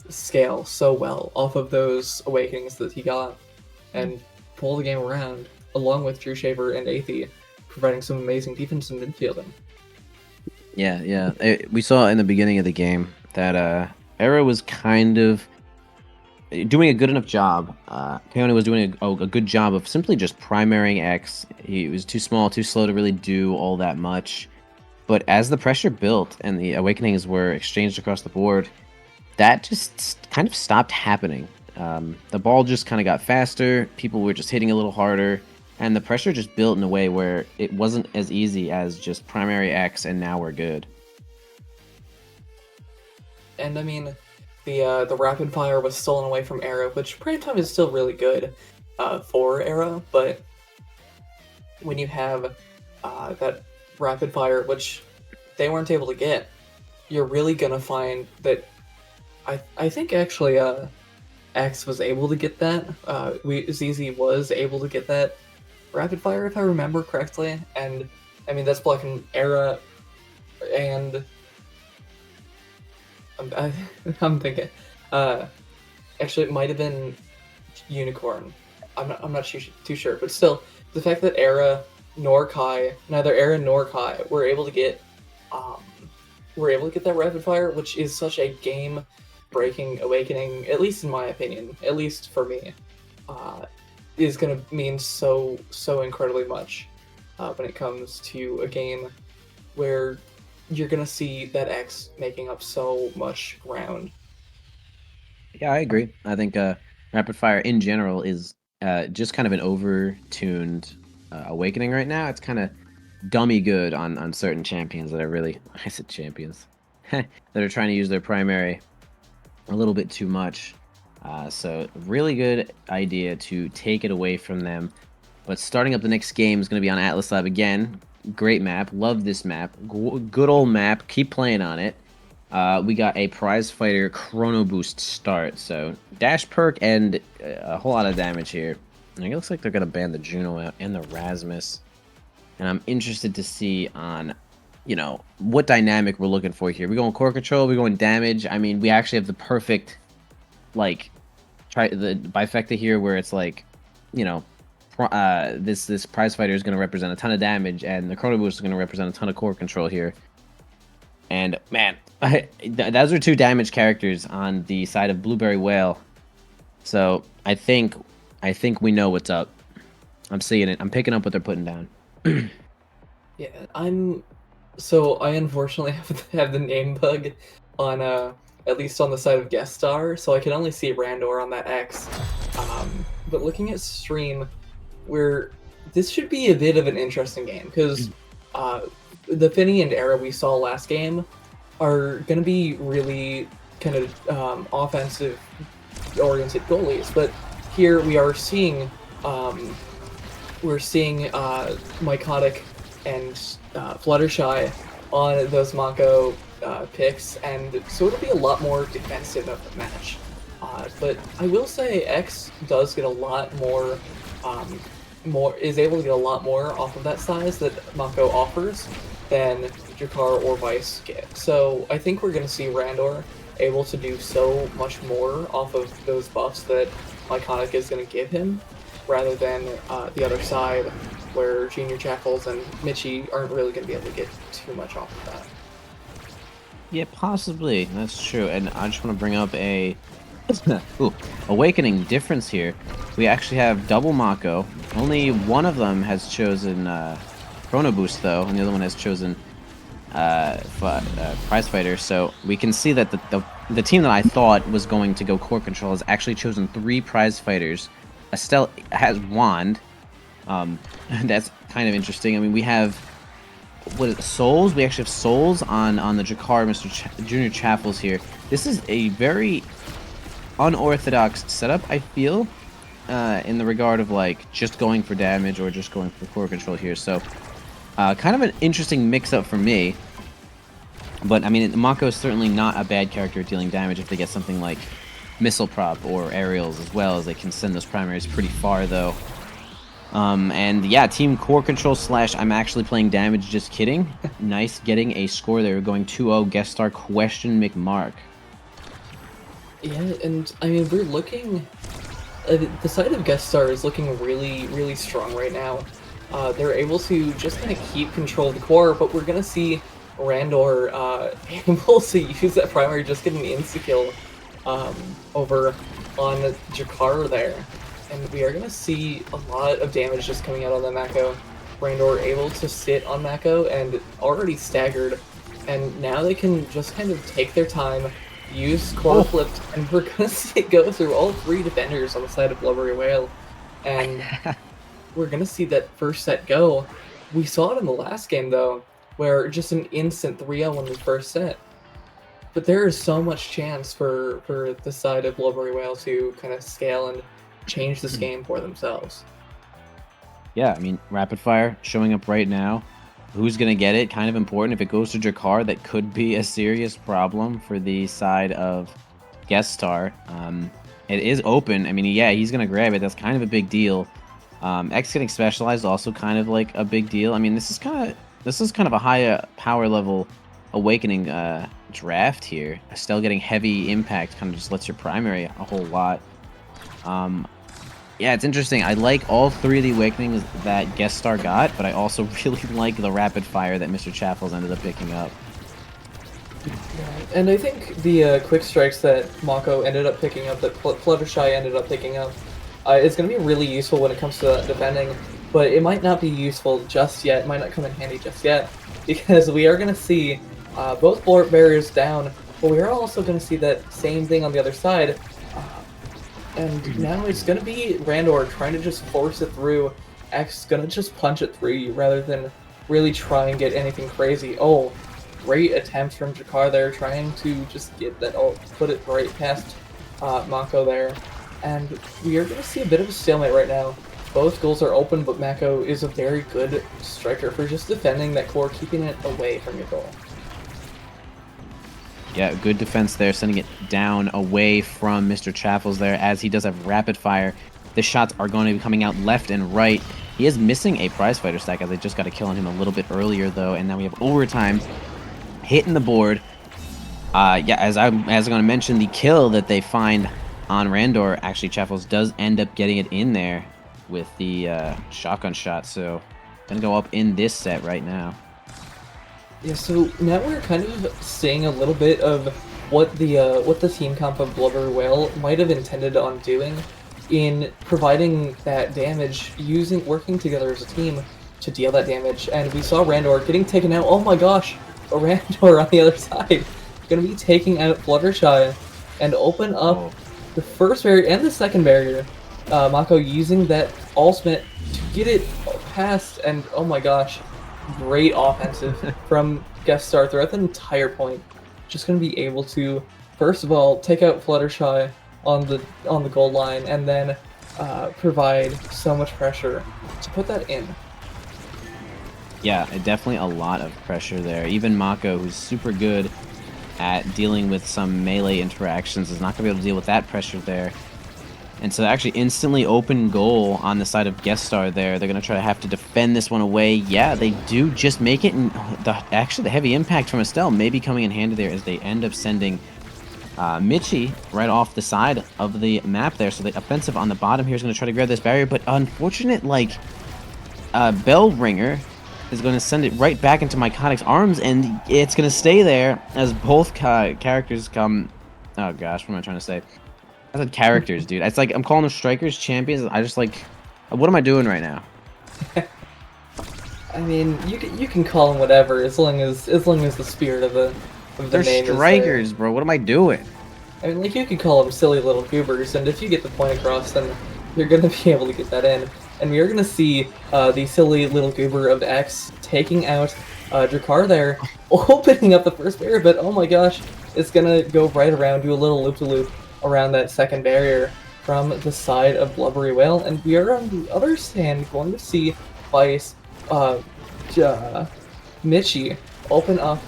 scale so well off of those awakenings that he got and pull the game around, along with Drew Shaver and Athey, providing some amazing defense and midfielding. Yeah. We saw in the beginning of the game that Era was kind of doing a good enough job. Keone was doing a good job of simply just primarying X. He was too small, too slow to really do all that much. But as the pressure built and the awakenings were exchanged across the board, that just kind of stopped happening. The ball just kind of got faster, people were just hitting a little harder, and the pressure just built in a way where it wasn't as easy as just primary X and now we're good. And I mean, the rapid fire was stolen away from Era, which Prime Time is still really good for Era, but when you have that rapid fire, which they weren't able to get, you're really gonna find that I think actually X was able to get that. ZZ was able to get that rapid fire if I remember correctly, and I mean that's blocking Era, and I'm thinking actually it might have been Unicorn. I'm not too sure, but still the fact that Era nor Kai, neither Era nor Kai were able to get that rapid fire, which is such a game breaking awakening, at least in my opinion, at least for me, is going to mean so incredibly much when it comes to a game where you're going to see that X making up so much ground. Yeah, I agree. I think rapid fire in general is just kind of an over-tuned awakening right now. It's kind of dummy good on certain champions that are really, I said champions, that are trying to use their primary a little bit too much. So really good idea to take it away from them. But starting up the next game is going to be on Atlas Lab again. Great map. Love this map. Good old map. Keep playing on it. We got a prize fighter chrono boost start. So dash perk and a whole lot of damage here. And it looks like they're going to ban the Juno out and the Rasmus. And I'm interested to see on, what dynamic we're looking for here. We're going core control, we're going damage. I mean, we actually have the perfect, try the bifecta here where it's like, this prize fighter is going to represent a ton of damage, and the chrono boost is going to represent a ton of core control here. And man, those are two damage characters on the side of Blueberry Whale. So I think we know what's up. I'm seeing it. I'm picking up what they're putting down. Yeah, I unfortunately have the name bug on at least on the side of guest star, so I can only see Randor on that X. But looking at stream, this should be a bit of an interesting game because the Finny and Era we saw last game are going to be really kind of offensive oriented goalies, but here we are seeing Mycotic and Fluttershy on those Mako picks, and so it'll be a lot more defensive of the match. But I will say X does get a lot more, is able to get a lot more off of that size that Mako offers than Jakar or Vice get. So I think we're going to see Randor able to do so much more off of those buffs that Myconic is going to give him, rather than the other side, where Junior Jackals and Mitchie aren't really going to be able to get too much off of that. Yeah, possibly. That's true. And I just want to bring up a awakening difference here. We actually have double Mako. Only one of them has chosen Chrono Boost, though, and the other one has chosen Prize Fighter. So we can see that the team that I thought was going to go Core Control has actually chosen 3 Prize Fighters. Estelle has Wand. That's kind of interesting. I mean, we have Souls. We actually have Souls on the Jakar, Junior Chaffles here. This is a very unorthodox setup, I feel, in the regard of just going for damage or just going for core control here. So Kind of an interesting mix-up for me. But, I mean, Mako is certainly not a bad character at dealing damage if they get something like Missile Prop or Aerials as well, as they can send those primaries pretty far, though. And yeah, Team Core Control / I'm actually playing damage, just kidding. Nice getting a score there, going 2-0, guest star question McMark. Yeah, and I mean, we're looking... the side of guest star is looking really, really strong right now. They're able to just kind of keep control of the core, but we're going to see Randor able to use that primary, just getting the insta-kill over on Jakar there. And we are going to see a lot of damage just coming out on that Mako. Randor able to sit on Mako and already staggered, and now they can just kind of take their time, use core flipped, and we're going to see it go through all 3 defenders on the side of Blubbery Whale. And we're going to see that first set go. We saw it in the last game, though, where just an instant 3-0 in the first set. But there is so much chance for the side of Blubbery Whale to kind of scale and change this game for themselves. Yeah, I mean, Rapid Fire showing up right now. Who's going to get it? Kind of important. If it goes to Jakar, that could be a serious problem for the side of Guest Star. It is open. I mean, yeah, he's going to grab it. That's kind of a big deal. X getting specialized also kind of like a big deal. I mean, this is kind of a high power level awakening draft here. Estelle getting heavy impact kind of just lets your primary a whole lot. Yeah, it's interesting. I like all 3 of the awakenings that Guest Star got, but I also really like the rapid fire that Mr. Chaffles ended up picking up. Yeah, and I think the quick strikes that Mako ended up picking up, that Fluttershy ended up picking up, is going to be really useful when it comes to defending, but it might not be useful just yet. It might not come in handy just yet, because we are going to see both barriers down, but we are also going to see that same thing on the other side. And now it's going to be Randor trying to just force it through. X is going to just punch it through you rather than really try and get anything crazy. Oh, great attempt from Jakar there, trying to just get that ult, put it right past Mako there. And we are going to see a bit of a stalemate right now. Both goals are open, but Mako is a very good striker for just defending that core, keeping it away from your goal. Yeah, good defense there, sending it down away from Mr. Chaffles there, as he does have rapid fire. The shots are going to be coming out left and right. He is missing a prize fighter stack, as they just got a kill on him a little bit earlier, though, and now we have overtime hitting the board. Yeah, as I'm going to mention, the kill that they find on Randor, actually Chaffles does end up getting it in there with the shotgun shot, so gonna go up in this set right now. Yeah, so now we're kind of seeing a little bit of what the team comp of Blubber Whale might have intended on doing in providing that damage, working together as a team to deal that damage. And we saw Randor getting taken out. Oh my gosh, a Randor on the other side gonna be taking out Fluttershy and open up the first barrier and the second barrier. Mako using that ultimate to get it past, and oh my gosh, great offensive from Guest Star throughout the entire point. Just going to be able to, first of all, take out Fluttershy on the goal line, and then provide so much pressure to put that in. Yeah, definitely a lot of pressure there. Even Mako, who's super good at dealing with some melee interactions, is not going to be able to deal with that pressure there. And so actually instantly open goal on the side of Guest Star there. They're going to try to have to defend this one away. Yeah, they do just make it. And actually, the heavy impact from Estelle may be coming in handy there, as they end up sending Mitchie right off the side of the map there. So the offensive on the bottom here is going to try to grab this barrier. But unfortunate, Bell Ringer is going to send it right back into Mycotic's arms. And it's going to stay there as both characters come... Oh gosh, what am I trying to say? I said characters, dude. It's like I'm calling them strikers, champions. I just like, what am I doing right now? I mean, you can call them whatever, as long as the spirit of the They're name strikers, is there. bro. What am I doing? I mean, like, you could call them silly little goobers, and if you get the point across, then you're gonna be able to get that in. And we are gonna see the silly little goober of X taking out Jakar there, opening up the first barrier. But oh my gosh, it's gonna go right around, do a little loop-to-loop around that second barrier from the side of Blubbery Whale, and we are on the other stand going to see Vice Mitchie open up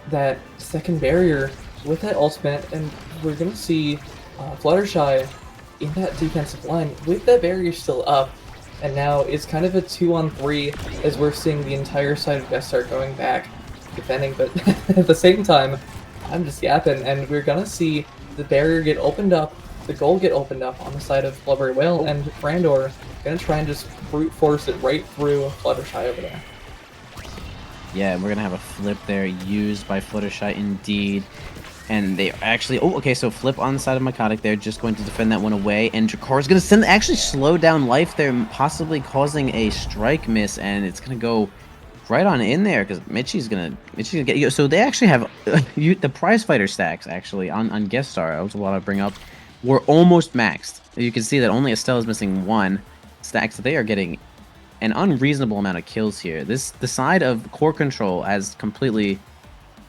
that second barrier with that ultimate, and we're gonna see Fluttershy in that defensive line with that barrier still up. And now it's kind of a 2-on-3 as we're seeing the entire side of Bestar going back, defending, but at the same time, I'm just yapping, and we're gonna see the barrier get opened up, the goal get opened up on the side of Blubbery Whale, and Frandor gonna try and just brute force it right through Fluttershy over there. Yeah, we're gonna have a flip there used by Fluttershy indeed. And they actually, oh, okay, so flip on the side of Mycotic there, just going to defend that one away. And Dracar's going to actually slow down life there, possibly causing a strike miss. And it's going to go right on in there because Mitchie's going to get, so they actually have, the prize fighter stacks actually on Guest Star, I was want to bring up, were almost maxed. You can see that only Estelle is missing 1 stack, so they are getting an unreasonable amount of kills here. The side of core control has completely...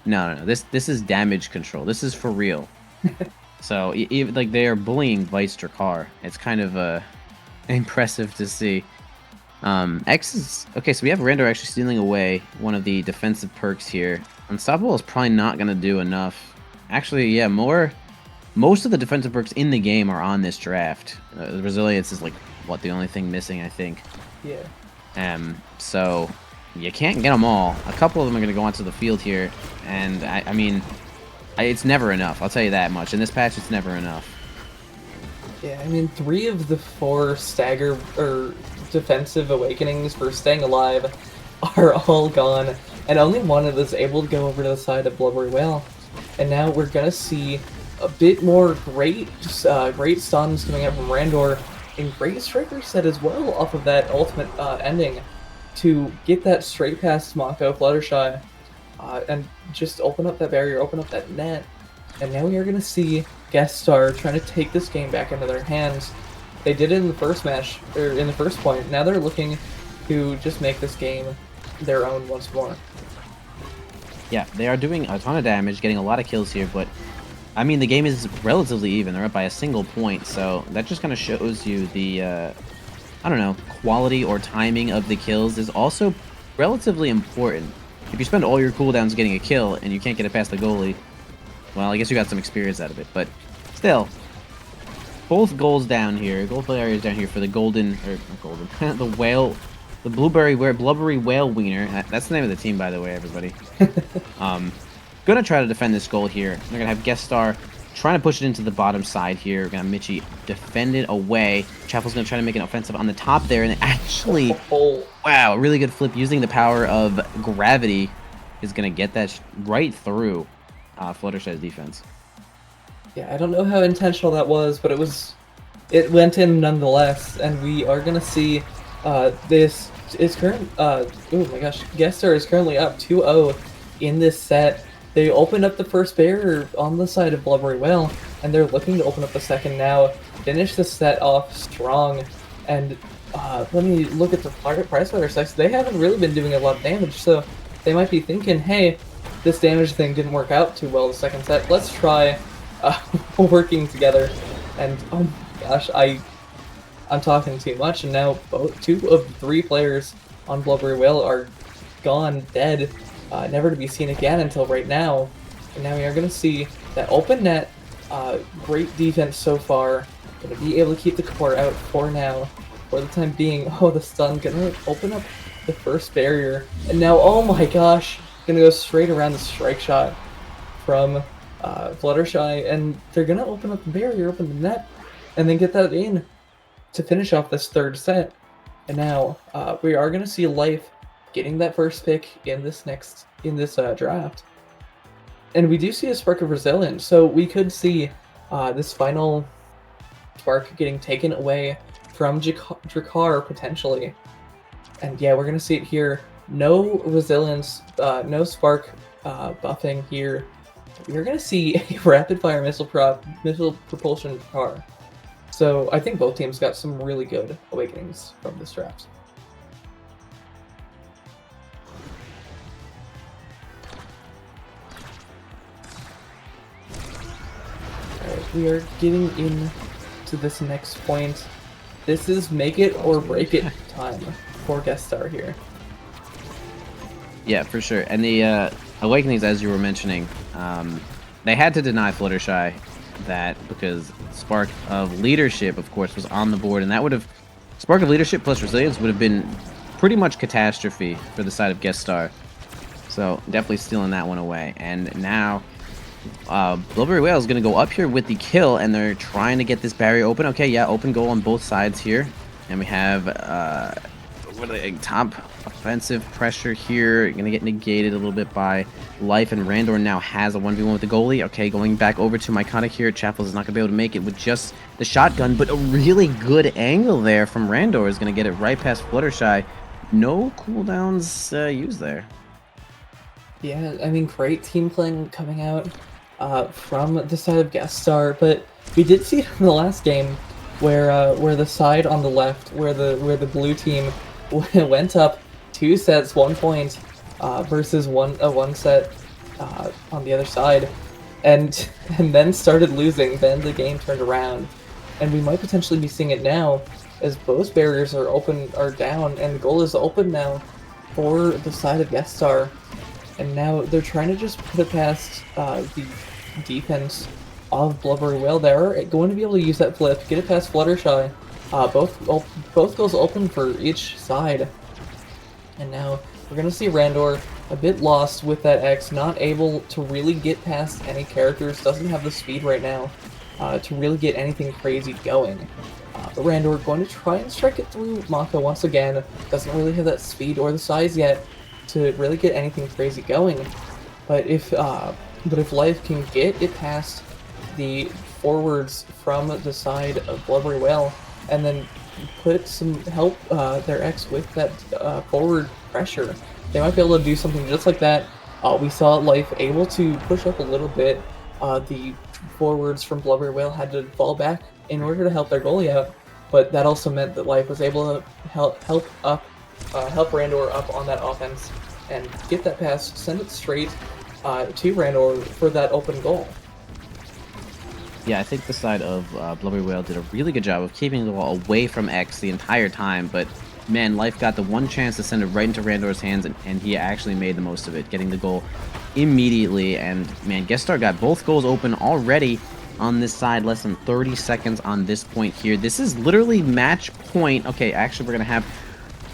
No. This is damage control. This is for real. So, like, they are bullying Vice Dracar. It's kind of impressive to see. X is... Okay, so we have Randor actually stealing away one of the defensive perks here. Unstoppable is probably not going to do enough. Actually, yeah, most of the defensive perks in the game are on this draft. The Resilience is, like, what, the only thing missing, I think. Yeah. So... You can't get them all. A couple of them are going to go onto the field here, and I mean, it's never enough. I'll tell you that much. In this patch, it's never enough. Yeah, I mean, 3 of the 4 stagger or defensive awakenings for staying alive are all gone, and only one of us able to go over to the side of Blubbery Whale. And now we're gonna see a bit more great stuns coming out from Randor, and great striker set as well off of that ultimate ending, to get that straight past Mako Fluttershy and just open up that barrier, open up that net. And now we are going to see Guest Star trying to take this game back into their hands. They did it in the first match, or in the first point. Now they're looking to just make this game their own once more. Yeah, they are doing a ton of damage, getting a lot of kills here, but I mean, the game is relatively even. They're up by a single point, so that just kind of shows you the... I don't know, quality or timing of the kills is also relatively important. If you spend all your cooldowns getting a kill and you can't get it past the goalie, well, I guess you got some experience out of it. But still, both goals down here, goal areas down here for the the Blubbery Whale Wiener. That's the name of the team, by the way, everybody. Gonna try to defend this goal here. They're gonna have Guest Star trying to push it into the bottom side here. We're gonna Mitchie defend it away. Chappell's gonna try to make an offensive on the top there, and actually, wow, really good flip using the power of gravity is gonna get that right through Fluttershy's defense. Yeah, I don't know how intentional that was, but it went in nonetheless, and we are gonna see this is current. Oh my gosh, Guest Star is currently up 2-0 in this set. They opened up the first barrier on the side of Blubbery Whale, and they're looking to open up the second now, finish the set off strong. And let me look at the prize fighter sets. They haven't really been doing a lot of damage, so they might be thinking, hey, this damage thing didn't work out too well the second set. Let's try working together. And oh my gosh, I'm talking too much, and now 2 of the 3 players on Blubbery Whale are gone, dead. Never to be seen again until right now. And now we are going to see that open net. Great defense so far. Going to be able to keep the core out for now. For the time being. Oh, the stun. Going to open up the first barrier. And now, oh my gosh. Going to go straight around the strike shot from Fluttershy. And they're going to open up the barrier, open the net, and then get that in to finish off this third set. And now we are going to see Life getting that first pick in this draft. And we do see a spark of resilience, so we could see this final spark getting taken away from Dracar potentially. And yeah, we're gonna see it here. No resilience, no spark buffing here. We're gonna see a rapid fire missile propulsion Dracar. So I think both teams got some really good awakenings from this draft. We are getting into this next point. This is make it or break it time for Guest Star here. Yeah, for sure. And the Awakenings, as you were mentioning, they had to deny Fluttershy that because Spark of Leadership, of course, was on the board, and that would have Spark of Leadership plus Resilience would have been pretty much catastrophe for the side of Guest Star. So definitely stealing that one away. And now Blueberry Whale is going to go up here with the kill, and they're trying to get this barrier open. Okay, yeah, open goal on both sides here. And we have what are they, top offensive pressure here. Going to get negated a little bit by Life, and Randor now has a 1v1 with the goalie. Okay, going back over to Myconic here. Chaffles is not going to be able to make it with just the shotgun, but a really good angle there from Randor is going to get it right past Fluttershy. No cooldowns used there. Yeah, I mean, great team playing coming out from the side of Guest Star, but we did see it in the last game where the side on the left, where the blue team went up 2 sets, 1 point versus one set on the other side, and then started losing. Then the game turned around, and we might potentially be seeing it now as both barriers are down, and the goal is open now for the side of Guest Star. And now they're trying to just put it past the defense of Blubbery Whale. They're going to be able to use that flip, get it past Fluttershy. Both goals open for each side. And now we're going to see Randor a bit lost with that X, not able to really get past any characters, doesn't have the speed right now to really get anything crazy going. But Randor going to try and strike it through Mako once again, doesn't really have that speed or the size yet to really get anything crazy going, but if Life can get it past the forwards from the side of Blubbery Whale, and then put some help their X with that forward pressure, they might be able to do something just like that. We saw Life able to push up a little bit. The forwards from Blubbery Whale had to fall back in order to help their goalie out, but that also meant that Life was able to help Randor up on that offense and get that pass, send it straight to Randor for that open goal. Yeah, I think the side of Blubbery Whale did a really good job of keeping the ball away from X the entire time, but man, Life got the one chance to send it right into Randor's hands, and he actually made the most of it, getting the goal immediately. And man, Guest Star got both goals open already on this side, less than 30 seconds on this point here. This is literally match point. Okay, actually, we're going to have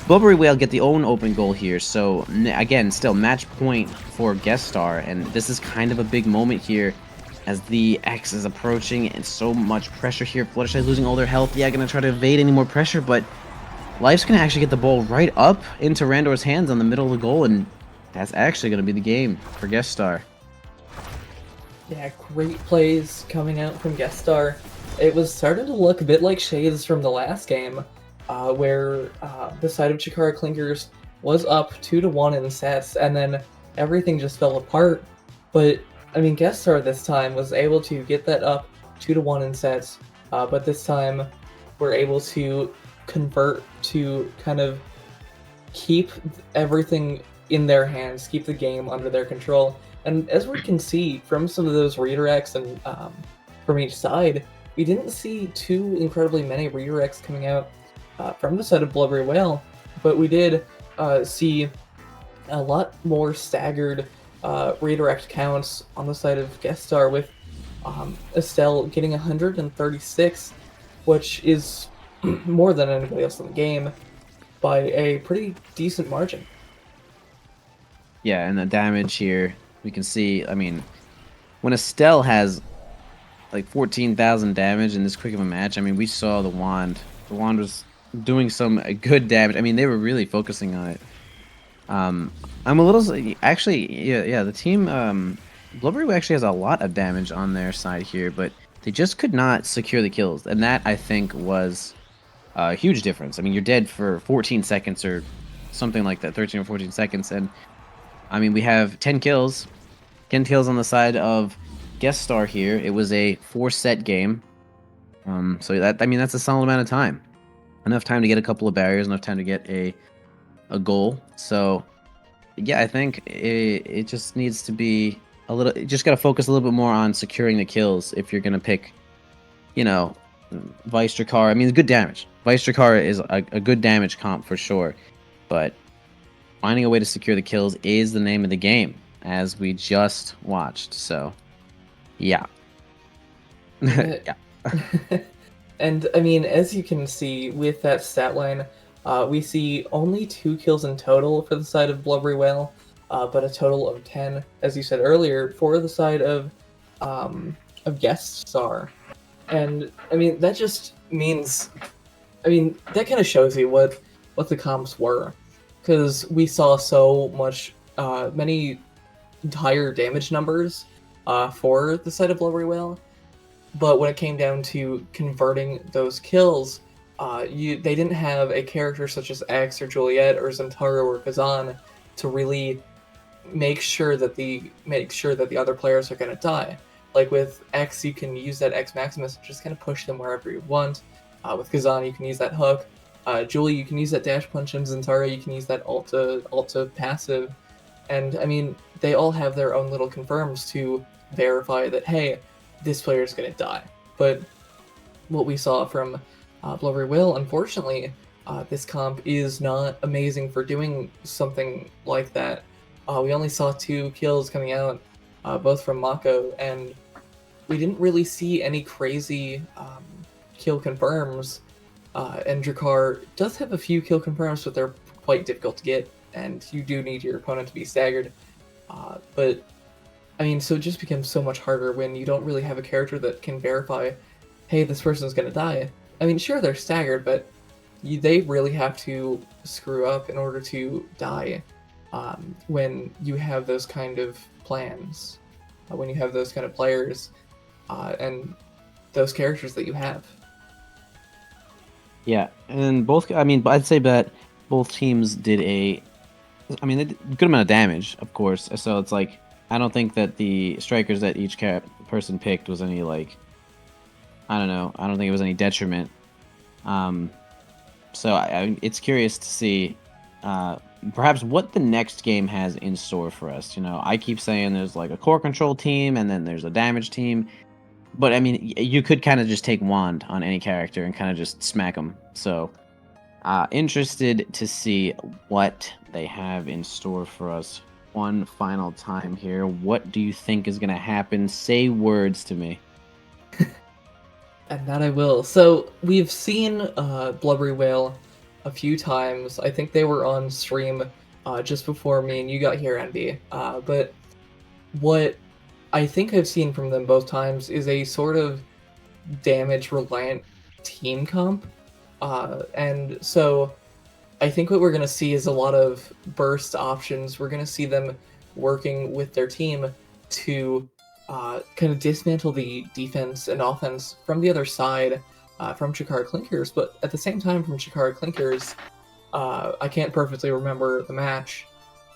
Blubbery Whale get the own open goal here. So, again, still match point for Guest Star, and this is kind of a big moment here as the X is approaching, and so much pressure here. Fluttershy losing all their health. Yeah, going to try to evade any more pressure, but Life's going to actually get the ball right up into Randor's hands on the middle of the goal, and that's actually going to be the game for Guest Star. Yeah, great plays coming out from Guest Star. It was starting to look a bit like shades from the last game, where the side of Chikara Clinkers was up 2-1 in sets, and then everything just fell apart. But I mean, Guest Star this time was able to get that up 2-1 in sets, but this time we're able to convert to kind of keep everything in their hands, keep the game under their control. And as we can see from some of those redirects and from each side, we didn't see too incredibly many redirects coming out from the side of Blubbery Whale, but we did see a lot more staggered redirect counts on the side of Guest Star, with Estelle getting 136, which is more than anybody else in the game by a pretty decent margin. Yeah, and the damage here, we can see, I mean, when Estelle has like 14,000 damage in this quick of a match, I mean, we saw the Wand. The Wand was doing some good damage. I mean, they were really focusing on it. I'm a little, actually, yeah, the team, Blubbery actually has a lot of damage on their side here, but they just could not secure the kills, and that, I think, was a huge difference. I mean, you're dead for 14 seconds or something like that, 13 or 14 seconds, and I mean, we have 10 kills. 10 kills on the side of Guest Star here. It was a 4-set game. So that, I mean, that's a solid amount of time. Enough time to get a couple of barriers, enough time to get a goal. So, yeah, I think it just needs to be a little, you just got to focus a little bit more on securing the kills if you're going to pick, you know, Vice Drakkar. I mean, it's good damage. Vice Drakkar is a good damage comp for sure. But finding a way to secure the kills is the name of the game, as we just watched. So, yeah. Yeah. And I mean, as you can see with that stat line, we see only 2 kills in total for the side of Blubbery Whale, but a total of 10, as you said earlier, for the side of Guest Star. And I mean, that just means, I mean, that kind of shows you what the comps were, because we saw so much, many higher damage numbers for the side of Blubbery Whale. But when it came down to converting those kills, they didn't have a character such as X or Juliet or Zentaro or Kazan to really make sure that the other players are going to die. Like with X, you can use that X Maximus and just kind of push them wherever you want. With Kazan, you can use that hook. Julie, you can use that dash punch, and Zentaro, you can use that ulta passive. And I mean, they all have their own little confirms to verify that, hey, this player is going to die. But what we saw from Blubbery Whale, unfortunately, this comp is not amazing for doing something like that. We only saw 2 kills coming out, both from Mako, and we didn't really see any crazy kill confirms. And Drakkar does have a few kill confirms, but they're quite difficult to get, and you do need your opponent to be staggered. But I mean, so it just becomes so much harder when you don't really have a character that can verify, hey, this person's gonna die. I mean, sure, they're staggered, but they really have to screw up in order to die when you have those kind of plans, when you have those kind of players, and those characters that you have. Yeah, and I mean, I'd say that both teams did they did a good amount of damage, of course. So it's like, I don't think that the strikers that each person picked was any, like, I don't know. I don't think it was any detriment. So it's curious to see perhaps what the next game has in store for us. You know, I keep saying there's like a core control team and then there's a damage team. But I mean, you could kind of just take Wand on any character and kind of just smack them. So, interested to see what they have in store for us one final time here. What do you think is going to happen? Say words to me. And that I will. So we've seen Blubbery Whale a few times. I think they were on stream just before me and you got here, Envy. But what I think I've seen from them both times is a sort of damage reliant team comp. And so I think what we're going to see is a lot of burst options. We're going to see them working with their team to kind of dismantle the defense and offense from the other side from Chikara Clinkers. But at the same time, from Chikara Clinkers, I can't perfectly remember the match,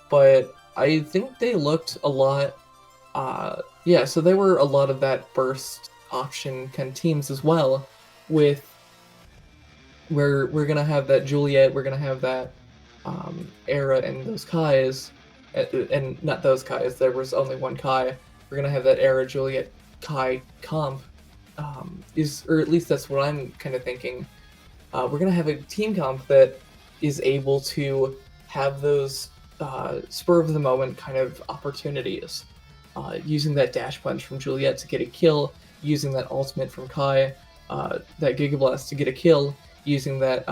but I think they looked a lot. So they were a lot of that burst option kind of teams as well, with where we're gonna have that Juliet, we're gonna have that Era and those Kais, and not those Kais. There was only one Kai. We're gonna have that Era Juliet Kai comp, or at least that's what I'm kind of thinking. We're gonna have a team comp that is able to have those spur of the moment kind of opportunities. Using that dash punch from Juliet to get a kill, using that ultimate from Kai, that Giga Blast to get a kill, using that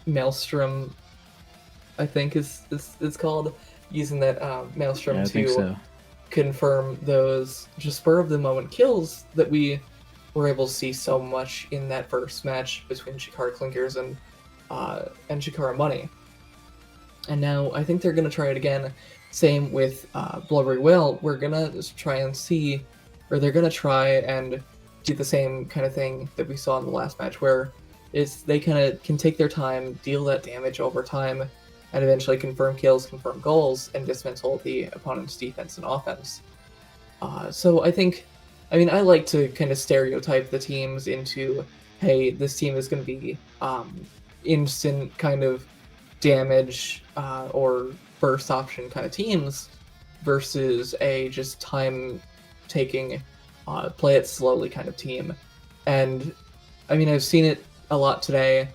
Maelstrom, I think is called, using that Maelstrom to confirm those just spur of the moment kills that we were able to see so much in that first match between Chikara Clinkers and Chikara Money. And now I think they're going to try it again. Same with Blubbery Whale. We're going to try and see, or they're going to try and do the same kind of thing that we saw in the last match, where they kind of can take their time, deal that damage over time, and eventually confirm kills, confirm goals, and dismantle the opponent's defense and offense. So I like to kind of stereotype the teams into, hey, this team is going to be instant kind of damage or burst option kind of teams versus a just time taking play it slowly kind of team. And I mean, I've seen it a lot today.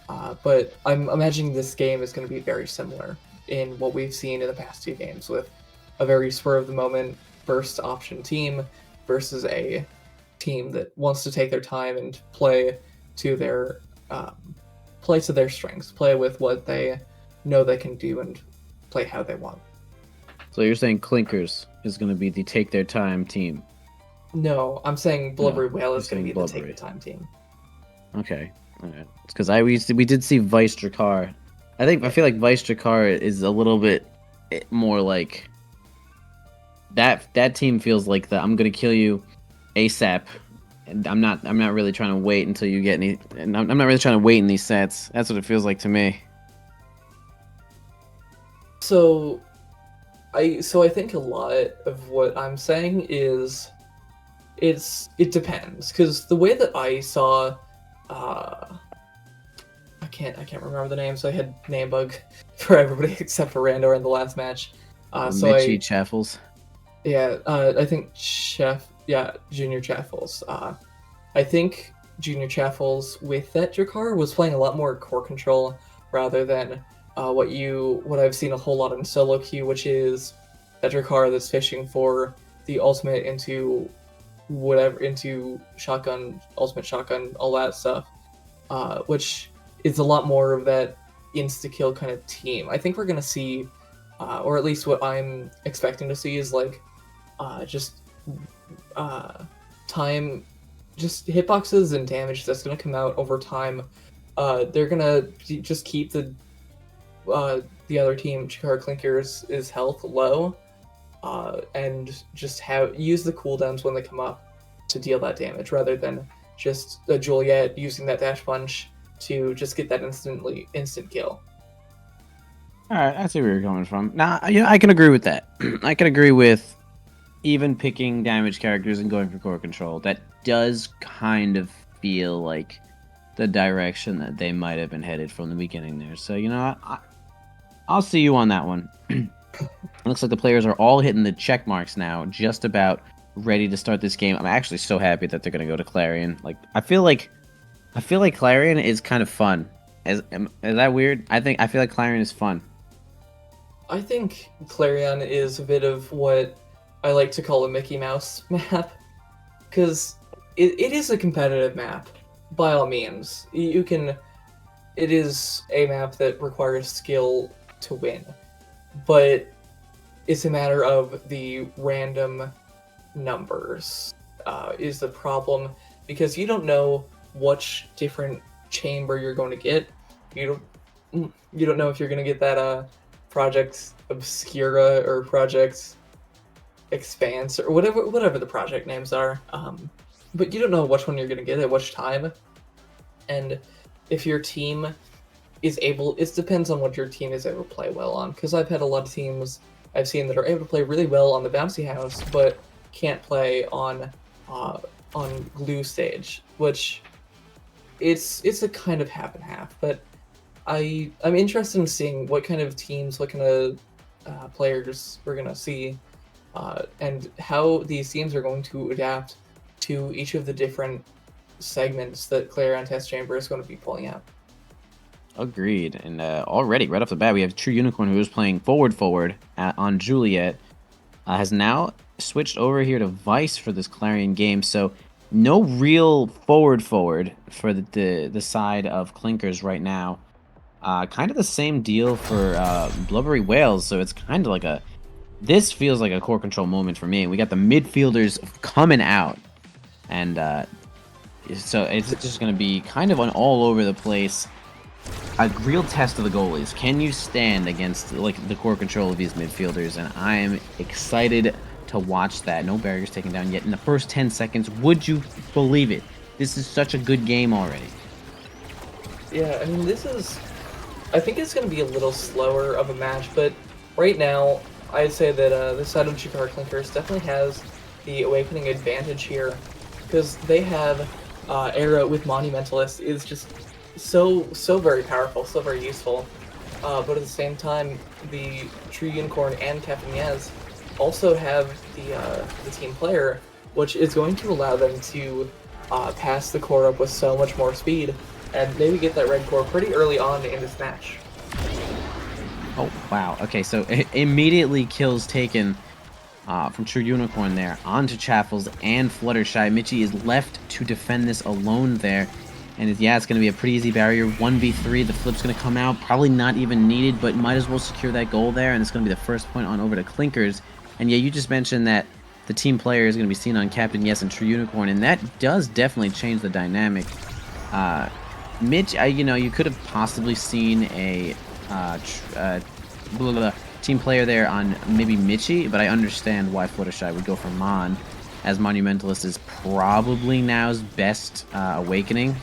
But I'm imagining this game is going to be very similar in what we've seen in the past 2 games, with a very spur of the moment first option team versus a team that wants to take their time and to their play to their strengths, play with what they know they can do, and play how they want. So you're saying Clinkers is going to be the take their time team? No, I'm saying Blubbery Whale you're is going to saying be the take Blubbery. the time team. Okay, alright. It's because we did see Vice Drakkar. I feel like Vice Drakkar is a little bit more like that team feels like the I'm gonna kill you ASAP, and I'm not really trying to wait until you get any, and I'm not really trying to wait in these sets. That's what it feels like to me. So I think a lot of what I'm saying is it depends, because the way that I saw I can't remember the names. I had name bug for everybody except for Randor in the last match. Mitchie Chaffles. I think Junior Chaffles. I think Junior Chaffles with that Drakkar was playing a lot more core control rather than what I've seen a whole lot in solo queue, which is that Drakkar that's fishing for the ultimate into shotgun, ultimate shotgun, all that stuff, which is a lot more of that insta kill kind of team. I think we're gonna see, or at least what I'm expecting to see, is like just time, just hitboxes and damage that's gonna come out over time. They're gonna just keep the other team, Chikara Clinkers' health low, and just use the cooldowns when they come up to deal that damage, rather than just a Juliet using that dash punch to just get that instant kill. All right, I see where you're coming from. Now, I can agree with that. I can agree with even picking damage characters and going for core control. That does kind of feel like the direction that they might have been headed from the beginning there. So, I'll see you on that one. Looks like the players are all hitting the check marks now, just about ready to start this game. I'm actually so happy that they're going to go to Clarion. Like, I feel like Clarion is kind of fun. Is that weird? I feel like Clarion is fun. I think Clarion is a bit of what I like to call a Mickey Mouse map, because it is a competitive map, by all means. It is a map that requires skill to win, but it's a matter of the random numbers is the problem, because you don't know which different chamber you're going to get. You don't know if you're going to get that Project Obscura or Project Expanse or whatever the project names are. But you don't know which one you're going to get at which time. And if your team is able, it depends on what your team is able to play well on. Because I've had a lot of teams I've seen that are able to play really well on the bouncy house, but can't play on glue stage, which it's a kind of half and half. But I'm interested in seeing what kind of teams, what kind of players we're gonna see, and how these teams are going to adapt to each of the different segments that Clarion Test Chamber is going to be pulling out. Agreed. And already, right off the bat, we have True Unicorn, who was playing forward on Juliet, has now switched over here to Vice for this Clarion game. So no real forward for the side of Clinkers right now. Kind of the same deal for Blubbery Whales. So it's kind of like this feels like a core control moment for me. We got the midfielders coming out, and so it's just going to be kind of all over the place. A real test of the goalies. Can you stand against the core control of these midfielders? And I am excited to watch that. No barriers taken down yet in the first 10 seconds. Would you believe it? This is such a good game already. Yeah, I mean, I think it's going to be a little slower of a match, but right now, I'd say that the side of Chikara Clinkers definitely has the Awakening advantage here, because they have Era with Monumentalist is just so very powerful, so very useful. But at the same time, the True Unicorn and Captain Yaz also have the team player, which is going to allow them to pass the core up with so much more speed. and maybe get that red core pretty early on in this match. Oh, wow. Okay, so immediately kills taken from True Unicorn there onto Chaffles and Fluttershy. Mitchie is left to defend this alone there. And yeah, it's going to be a pretty easy barrier. 1v3, the flip's going to come out. Probably not even needed, but might as well secure that goal there. And it's going to be the first point on over to Clinkers. And yeah, you just mentioned that the team player is going to be seen on Captain Yes and True Unicorn. And that does definitely change the dynamic. Mitch, you know, you could have possibly seen a team player there on maybe Mitchie, but I understand why Fluttershy would go for Mon, as Monumentalist is probably now's best awakening.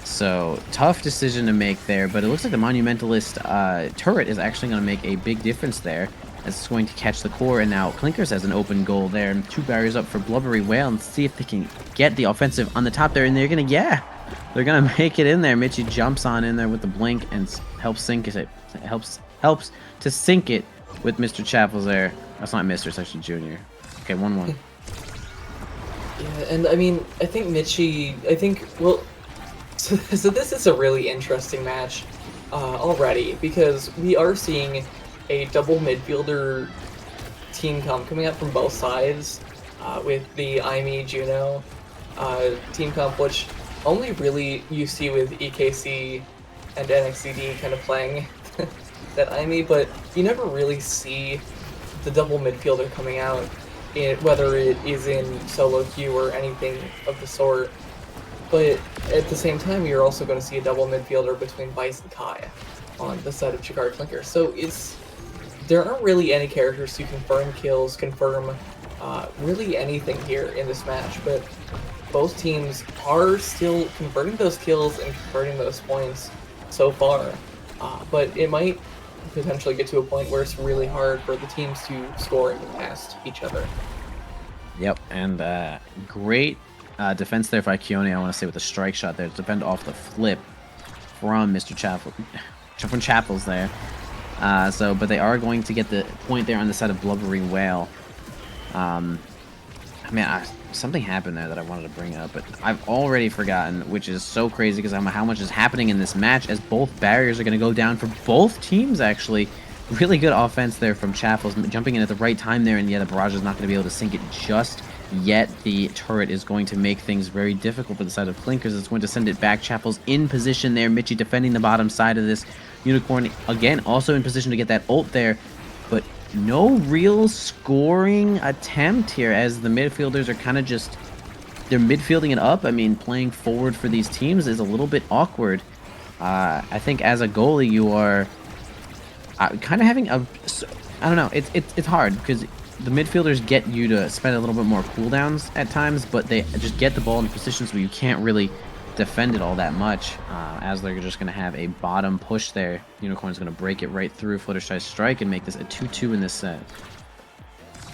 So, tough decision to make there, but it looks like the Monumentalist turret is actually going to make a big difference there. It's going to catch the core, and now Clinkers has an open goal there, and 2 barriers up for Blubbery Whale, and see if they can get the offensive on the top there, and they're going to, they're going to make it in there. Mitchie jumps on in there with the blink and helps sink it. Helps to sink it with Mr. Chapples there. That's not Mr., it's actually Junior. Okay, 1-1. Yeah, and I mean, I think Mitchie, well, so this is a really interesting match already, because we are seeing a double midfielder team comp coming out from both sides with the IME Juno team comp, which only really you see with EKC and NXCD kind of playing that IME, but you never really see the double midfielder coming out, whether it is in solo queue or anything of the sort. But at the same time, you're also going to see a double midfielder between Vice and Kai on the side of Chikara Clinker. So there aren't really any characters to confirm kills, confirm really anything here in this match, but both teams are still converting those kills and converting those points so far. But it might potentially get to a point where it's really hard for the teams to score and get past each other. Yep, and great defense there by Keone, I want to say, with the strike shot there to defend off the flip from Mr. Chapples there. But they are going to get the point there on the side of Blubbery Whale. Something happened there that I wanted to bring up, but I've already forgotten, which is so crazy because I don't know how much is happening in this match, as both barriers are going to go down for both teams, actually. Really good offense there from Chaffles, jumping in at the right time there, and yeah, the barrage is not going to be able to sink it just yet. The turret is going to make things very difficult for the side of Clinkers. It's going to send it back. Chaffles in position there. Mitchie defending the bottom side of this. Unicorn, again, also in position to get that ult there, but no real scoring attempt here, as the midfielders are kind of just, they're midfielding it up. I mean, playing forward for these teams is a little bit awkward. I think as a goalie, you are kind of having a, I don't know, it's hard because the midfielders get you to spend a little bit more cooldowns at times, but they just get the ball in positions where you can't really defend it all that much, as they're just going to have a bottom push there. Unicorn's going to break it right through Fluttershy's strike and make this a 2-2 in this set.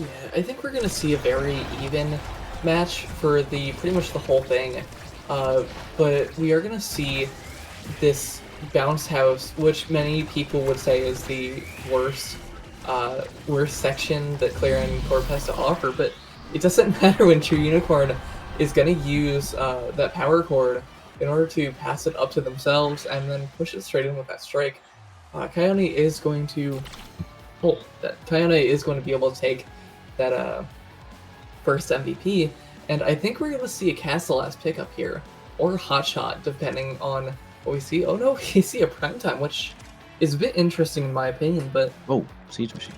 Yeah, I think we're going to see a very even match for pretty much the whole thing, but we are going to see this bounce house, which many people would say is the worst section that Clarion Corp has to offer, but it doesn't matter when True Unicorn is going to use that power chord in order to pass it up to themselves and then push it straight in with that strike. Kayane is going to be able to take that first MVP, and I think we're going to see a Castle-ass pickup here, or a Hotshot, depending on what we see. Oh no, we see a Primetime, which is a bit interesting in my opinion, but... Oh, Siege Machine.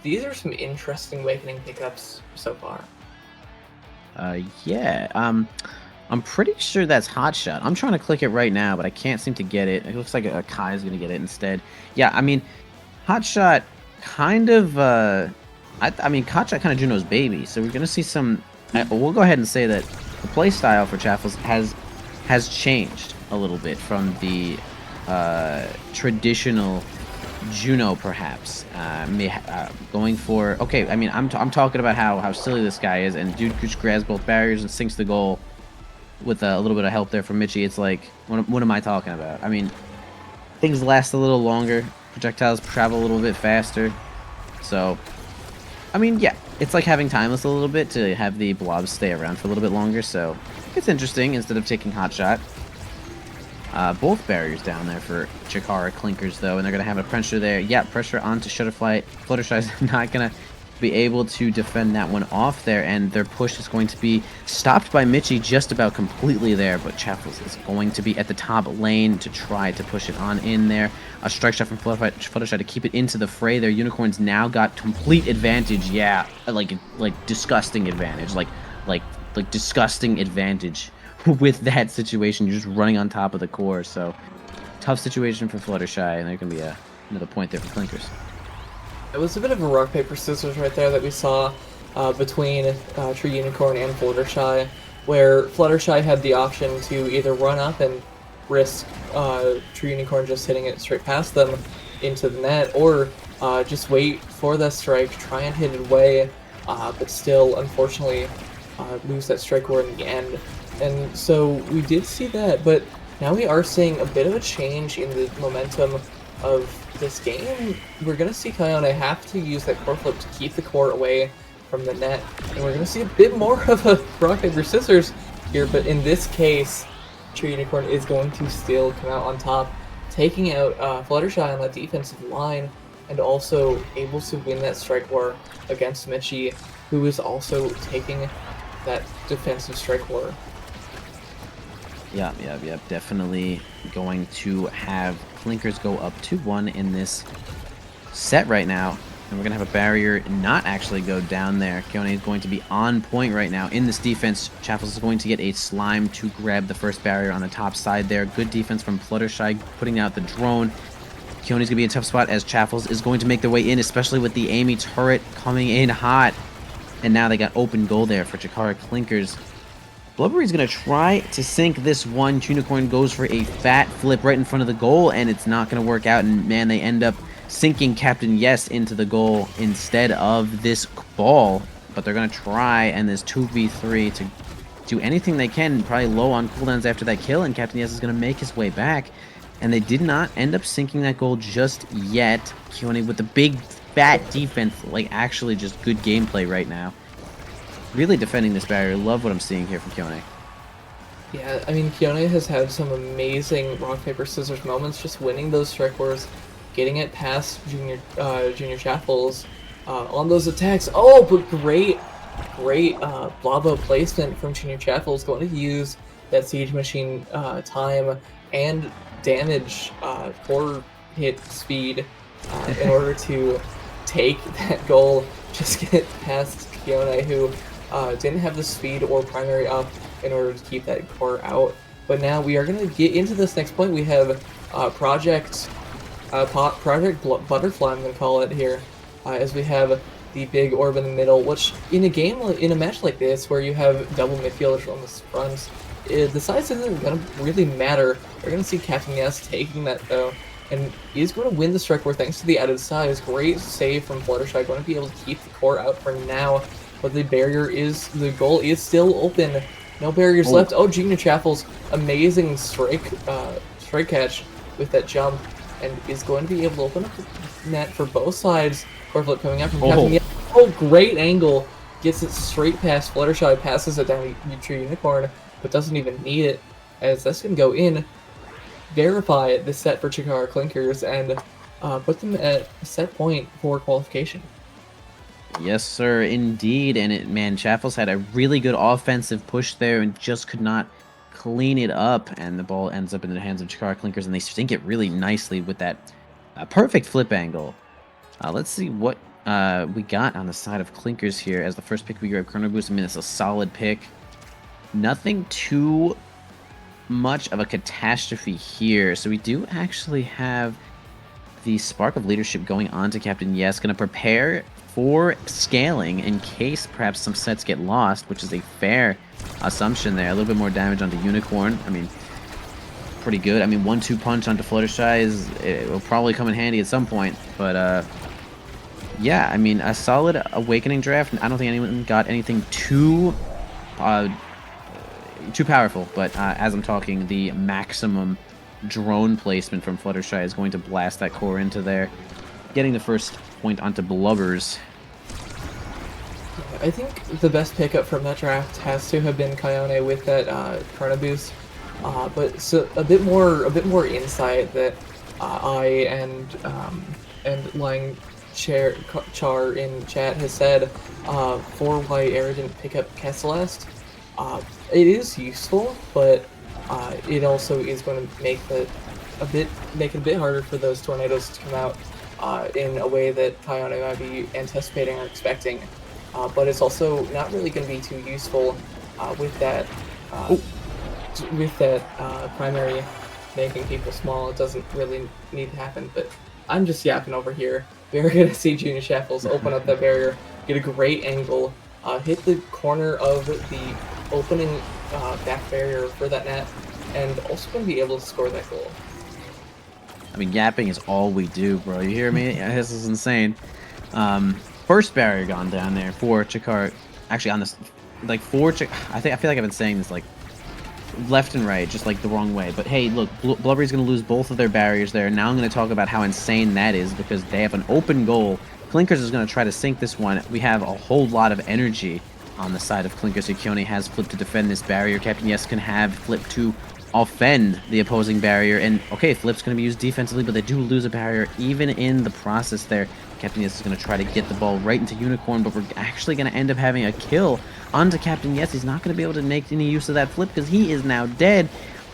These are some interesting Awakening pickups so far. I'm pretty sure that's Hotshot. I'm trying to click it right now, but I can't seem to get it. It looks like a Kai is going to get it instead. Yeah, I mean, Hotshot kind of, Hotshot kind of Juno's baby, so we're going to see some... we'll go ahead and say that the playstyle for Chaffles has changed a little bit from the traditional Juno, perhaps. Going for... Okay, I mean, I'm talking about how silly this guy is, and dude just grabs both barriers and sinks the goal with a little bit of help there from Mitchie. It's like, what am I talking about? I mean, things last a little longer. Projectiles travel a little bit faster. So, I mean, yeah, it's like having Timeless a little bit to have the blobs stay around for a little bit longer, so it's interesting instead of taking Hotshot. both barriers down there for Chikara Clinkers, though, and they're going to have a pressure there. Yeah, pressure onto Shutterfly. Fluttershy's not going to be able to defend that one off there, and their push is going to be stopped by Mitchie just about completely there, but Chaffles is going to be at the top lane to try to push it on in there. A strike shot from Fluttershy to keep it into the fray there. Unicorns now got complete advantage. Yeah, like disgusting advantage. Like disgusting advantage with that situation. You're just running on top of the core, so tough situation for Fluttershy, and there can be another point there for Clinkers. It was a bit of a rock, paper, scissors right there that we saw between True Unicorn and Fluttershy, where Fluttershy had the option to either run up and risk True Unicorn just hitting it straight past them into the net, or just wait for that strike, try and hit it away, but still, unfortunately, lose that strike war in the end. And so we did see that, but now we are seeing a bit of a change in the momentum of this game. We're going to see Kione have to use that core flip to keep the core away from the net, and we're going to see a bit more of a rock, paper, scissors here, but in this case, True Unicorn is going to still come out on top, taking out Fluttershy on that defensive line, and also able to win that strike war against Mitchie, who is also taking that defensive strike war. Yeah, definitely going to have Clinkers go up 2-1 in this set right now. And we're going to have a barrier not actually go down there. Kione is going to be on point right now in this defense. Chaffles is going to get a slime to grab the first barrier on the top side there. Good defense from Fluttershy, putting out the drone. Kione's going to be in a tough spot as Chaffles is going to make their way in, especially with the Amy turret coming in hot. And now they got open goal there for Chikara Clinkers. Blubbery's going to try to sink this one. Unicorn goes for a fat flip right in front of the goal, and it's not going to work out. And man, they end up sinking Captain Yes into the goal instead of this ball. But they're going to try, and there's 2v3 to do anything they can, probably low on cooldowns after that kill, and Captain Yes is going to make his way back. And they did not end up sinking that goal just yet. Kione with the big fat defense, like actually just good gameplay right now. Really defending this barrier. Love what I'm seeing here from Kione. Yeah, I mean, Kione has had some amazing rock, paper, scissors moments, just winning those strike wars, getting it past Junior Chaffles on those attacks. Oh, but great Blabo placement from Junior Chaffles, going to use that Siege Machine time and damage core hit speed in order to take that goal, just get past Kione, who didn't have the speed or primary up in order to keep that core out. But now we are going to get into this next point. We have Project Butterfly, I'm going to call it here, as we have the big orb in the middle, which in a match like this, where you have double midfielders on the fronts, the size isn't going to really matter. We're going to see Captain Yes taking that, though, and he's going to win the strike war thanks to the added size. Great save from Fluttershy, going to be able to keep the core out for now, but the goal is still open. No barriers left. Oh, Junior Chaffles, amazing strike catch with that jump, and is going to be able to open up the net for both sides. Core flip coming out from Captain Yes. Oh, great angle. Gets it straight past Fluttershy, passes it down to True Unicorn, but doesn't even need it, as that's going to go in, verify the set for Chikara Clinkers, and put them at a set point for qualification. Yes, sir, indeed. And man, Chaffles had a really good offensive push there and just could not clean it up. And the ball ends up in the hands of Chikara Clinkers, and they sink it really nicely with that perfect flip angle. Let's see what we got on the side of Clinkers here. As the first pick, we grab Chrono Boost. I mean, it's a solid pick. Nothing too much of a catastrophe here. So we do actually have the Spark of Leadership going on to Captain Yes, going to prepare for scaling in case perhaps some sets get lost, which is a fair assumption there. A little bit more damage onto Unicorn. I mean, pretty good. I mean, 1-2 punch onto Fluttershy it will probably come in handy at some point, but yeah, I mean, a solid Awakening draft. I don't think anyone got anything too powerful, but as I'm talking, the maximum drone placement from Fluttershy is going to blast that core into there, getting the first point onto Blubbers. I think the best pickup from that draft has to have been Kione with that Chrono Boost. But so a bit more insight that I and Lang Char in chat has said for why Era didn't pick up Kesselest. It is useful, but it also is going to make it a bit harder for those tornadoes to come out in a way that Kayane might be anticipating or expecting. But it's also not really going to be too useful with that primary making people small. It doesn't really need to happen. But I'm just yapping over here. We're going to see Junior Shackles open up that barrier, get a great angle, hit the corner of the opening back barrier for that net, and also going to be able to score that goal. I mean, yapping is all we do, bro. You hear me? This is insane. First barrier gone down there for Chikar. Actually, on this, like for Chik, I feel like I've been saying this like left and right, just like the wrong way. But hey, look, Blubbery's going to lose both of their barriers there. Now I'm going to talk about how insane that is because they have an open goal. Clinkers is going to try to sink this one. We have a whole lot of energy on the side of Clinkers. Keone has Flip to defend this barrier. Captain Yes can have Flip to offend the opposing barrier. And okay, Flip's going to be used defensively, but they do lose a barrier even in the process there. Captain Yes is going to try to get the ball right into Unicorn, but we're actually going to end up having a kill onto Captain Yes. He's not going to be able to make any use of that flip because he is now dead.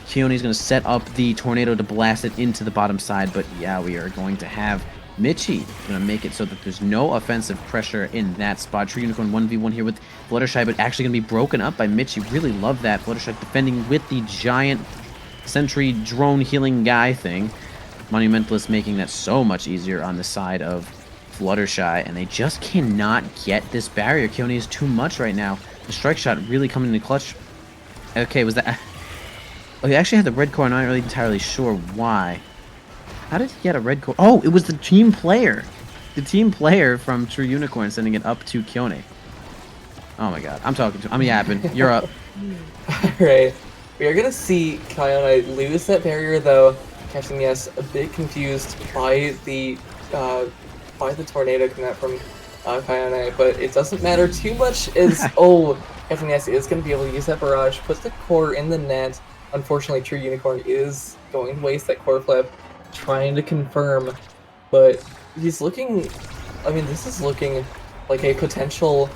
Keone's going to set up the tornado to blast it into the bottom side, but yeah, we are going to have Mitchie going to make it so that there's no offensive pressure in that spot. True Unicorn 1v1 here with Fluttershy, but actually going to be broken up by Mitchie. Really love that. Fluttershy defending with the giant sentry drone healing guy thing. Monumentalist making that so much easier on the side of Fluttershy, and they just cannot get this barrier. Keone is too much right now. The strike shot really coming in clutch. Okay, was that... Oh, he actually had the red core. I'm not really entirely sure why. How did he get a red core? Oh, it was the team player. The team player from True Unicorn sending it up to Keone. Oh my god. I'm yapping. You're up. Alright. We are going to see Kayane lose that barrier, though. Captain Yes a bit confused by the tornado coming out from Kayane, but it doesn't matter too much as, Captain Yes is going to be able to use that barrage, put the core in the net. Unfortunately, True Unicorn is going to waste that core flip, trying to confirm, but he's looking, I mean, this is looking like a potential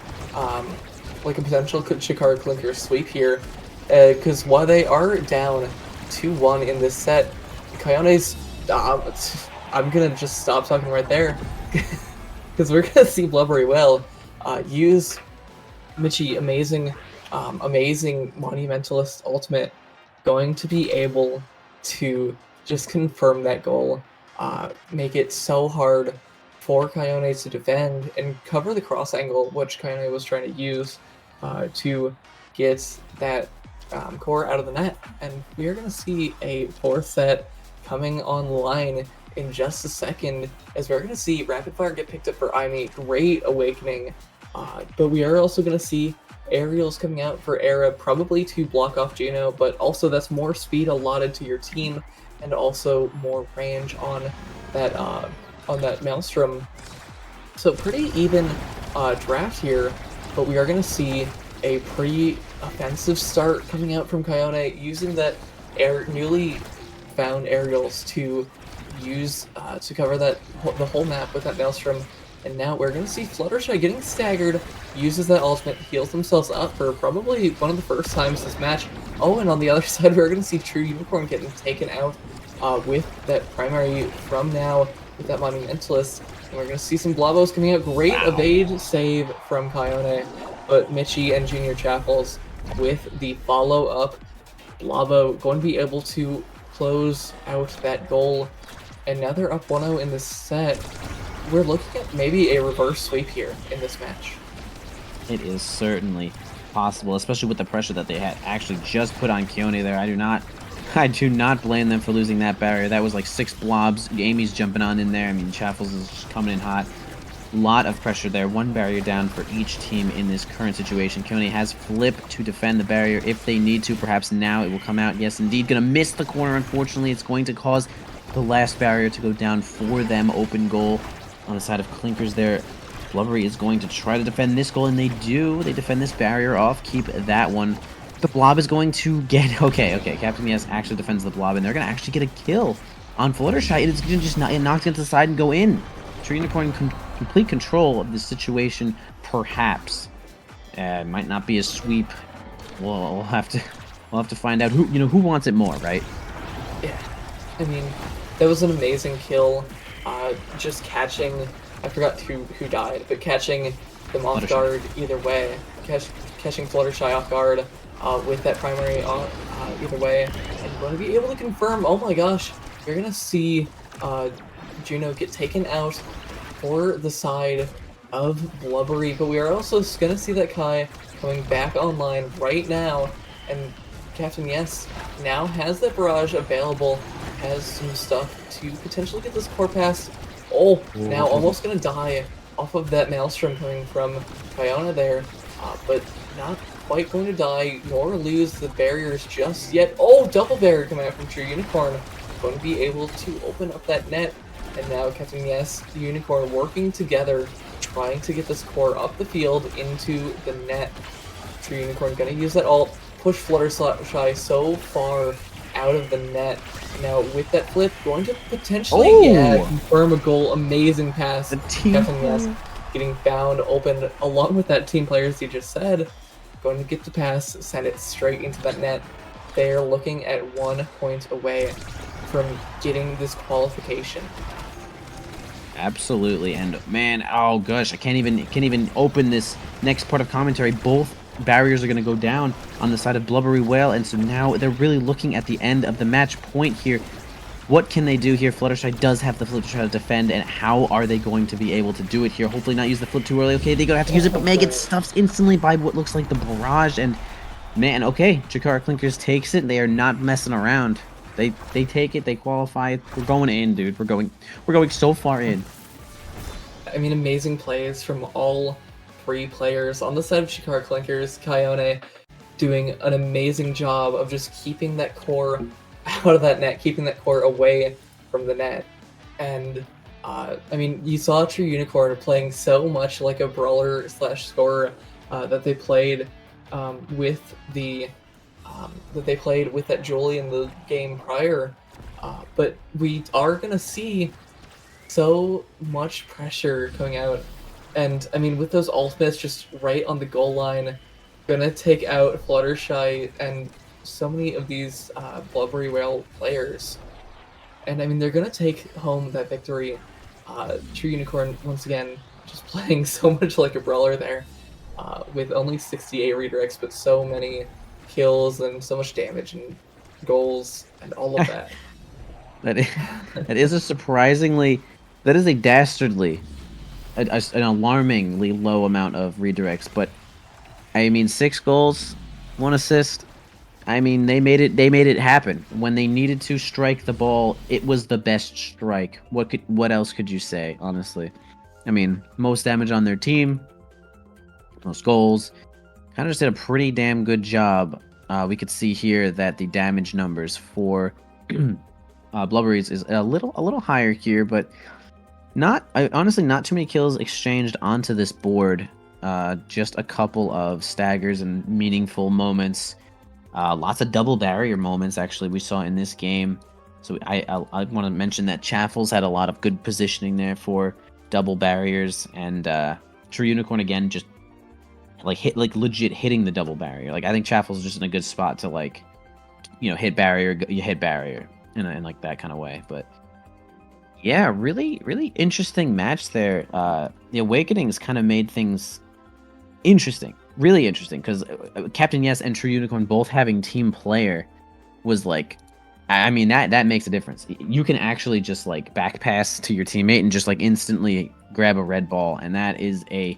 Chikara Clinker sweep here, because while they are down 2-1 in this set, Kayane's, I'm gonna just stop talking right there, because we're gonna see Blubbery Whale use Mitchie amazing Monumentalist ultimate, going to be able to just confirm that goal, make it so hard for Kayane to defend and cover the cross angle, which Kayane was trying to use to get that core out of the net. And we are going to see a fourth set coming online in just a second, as we're going to see Rapid Fire get picked up for Aimee. Great awakening. But we are also going to see aerials coming out for Era, probably to block off Juno, but also that's more speed allotted to your team and also more range on that Maelstrom. So pretty even draft here, but we are going to see a pretty offensive start coming out from Kayane, using that newly found aerials to use to cover the whole map with that Maelstrom. And now we're going to see Fluttershy getting staggered, uses that ultimate, heals themselves up for probably one of the first times this match. Oh, and on the other side, we're going to see True Unicorn getting taken out with that primary from now, with that Monumentalist. And we're going to see some Blabos coming out. Great evade save from Kayane, but Mitchie and Junior Chappels with the follow-up. Blabo going to be able to close out that goal. And now they're up 1-0 in this set. We're looking at maybe a reverse sweep here in this match. It is certainly possible, especially with the pressure that they had actually just put on Keone there. I do not blame them for losing that barrier. That was like 6 blobs. Amy's jumping on in there. I mean, Chaffles is just coming in hot. Lot of pressure there. 1 barrier down for each team in this current situation. Keone has Flip to defend the barrier if they need to. Perhaps now it will come out. Yes, indeed. Gonna miss the corner, unfortunately. It's going to cause the last barrier to go down for them. Open goal on the side of Clinkers there. Blubbery is going to try to defend this goal, and they do. They defend this barrier off, keep that one. The blob is going to get... Okay, Captain Yes actually defends the blob, and they're going to actually get a kill on Fluttershy. It's going to just knock it to the side and go in. True Unicorn complete control of the situation, perhaps. Might not be a sweep. We'll have to find out who wants it more, right? Yeah, I mean, that was an amazing kill. Just catching, I forgot who died, but catching them off guard either way. Catching Fluttershy off guard with that primary either way, and going to be able to confirm. Oh my gosh, you're gonna see Juno get taken out for the side of Blubbery, but we are also gonna see that Kai coming back online right now, and Captain Yes now has that barrage available, has some stuff to potentially get this core pass. Oh, now almost gonna die off of that Maelstrom coming from Fiona there, but not quite going to die nor lose the barriers just yet. Oh, double barrier coming out from True Unicorn, going to be able to open up that net, and now Captain Yes, the Unicorn working together, trying to get this core up the field into the net. True Unicorn gonna use that ult, push Fluttershy so far out of the net. Now with that flip, going to potentially confirm a goal. Amazing pass. Captain Yes getting found open along with that team player, as you just said. Going to get the pass, send it straight into that net. They're looking at 1 point away from getting this qualification. Absolutely, and man, oh gosh, I can't even open this next part of commentary. Both barriers are going to go down on the side of Blubbery Whale, and so now they're really looking at the end of the match point here. What can they do here? Fluttershy does have the flip to try to defend, and how are they going to be able to do it here? Hopefully not use the flip too early. Okay, they're going to have to use it, but Meg gets stuffed instantly by what looks like the barrage, and man, okay, Jakara Clinkers takes it. They are not messing around. They take it, they qualify. We're going in, dude. We're going so far in. I mean, amazing plays from all three players. On the side of Jakara Clinkers, Kione doing an amazing job of just keeping that core out of that net, keeping that core away from the net. And I mean, you saw True Unicorn playing so much like a brawler slash scorer that they played with that Julie in the game prior. But we are gonna see so much pressure coming out, and I mean, with those ultimates just right on the goal line, gonna take out Fluttershy and so many of these Blubbery Whale players. And I mean, they're gonna take home that victory. True Unicorn, once again, just playing so much like a brawler there, with only 68 redirects, but so many kills and so much damage and goals and all of that. That is a surprisingly, that is a dastardly, an alarmingly low amount of redirects. But I mean, 6 goals, 1 assist. I mean, they made it happen. When they needed to strike the ball, it was the best strike. What else could you say, honestly? I mean, most damage on their team, most goals. Kind of just did a pretty damn good job. We could see here that the damage numbers for Blubberies is a little higher here, but honestly not too many kills exchanged onto this board. Just a couple of staggers and meaningful moments. Lots of double barrier moments, actually, we saw in this game. So I want to mention that Chaffles had a lot of good positioning there for double barriers, and True Unicorn again just legit hitting the double barrier. Like, I think Chaffles is just in a good spot to hit barrier, you hit barrier in like that kind of way. But yeah, really interesting match there. The Awakenings kind of made things interesting. Really interesting, because Captain Yes and True Unicorn both having team player was like, I mean, that makes a difference. You can actually just like back pass to your teammate and just like instantly grab a red ball, and that is a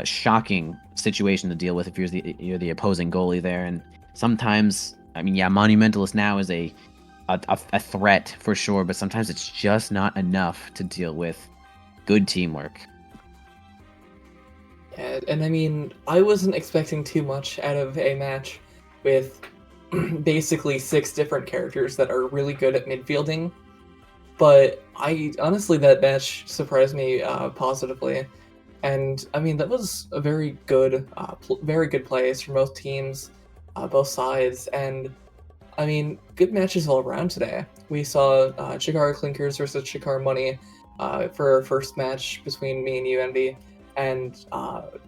shocking situation to deal with if you're the opposing goalie there. And sometimes, I mean, yeah, Monumentalist now is a threat for sure, but sometimes it's just not enough to deal with good teamwork. And I mean, I wasn't expecting too much out of a match with basically 6 different characters that are really good at midfielding. But honestly, that match surprised me positively. And I mean, that was a very good plays from both teams. both sides, and I mean, good matches all around today. We saw Chikara Clinkers versus Chikara Money for our first match between me and you, Envy, and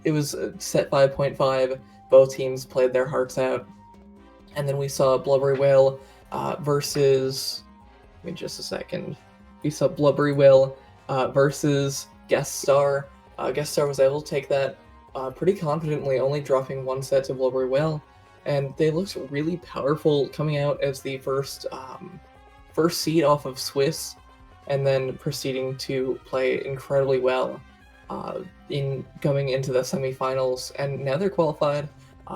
it was set 5.5. Both teams played their hearts out. And then we saw Blubbery Whale versus. Give me just a second. We saw Blubbery Whale versus Guest Star. Guest Star was able to take that pretty confidently, only dropping one set to Blubbery Whale, and they looked really powerful coming out as the first seed off of Swiss, and then proceeding to play incredibly well in coming into the semifinals, and now they're qualified.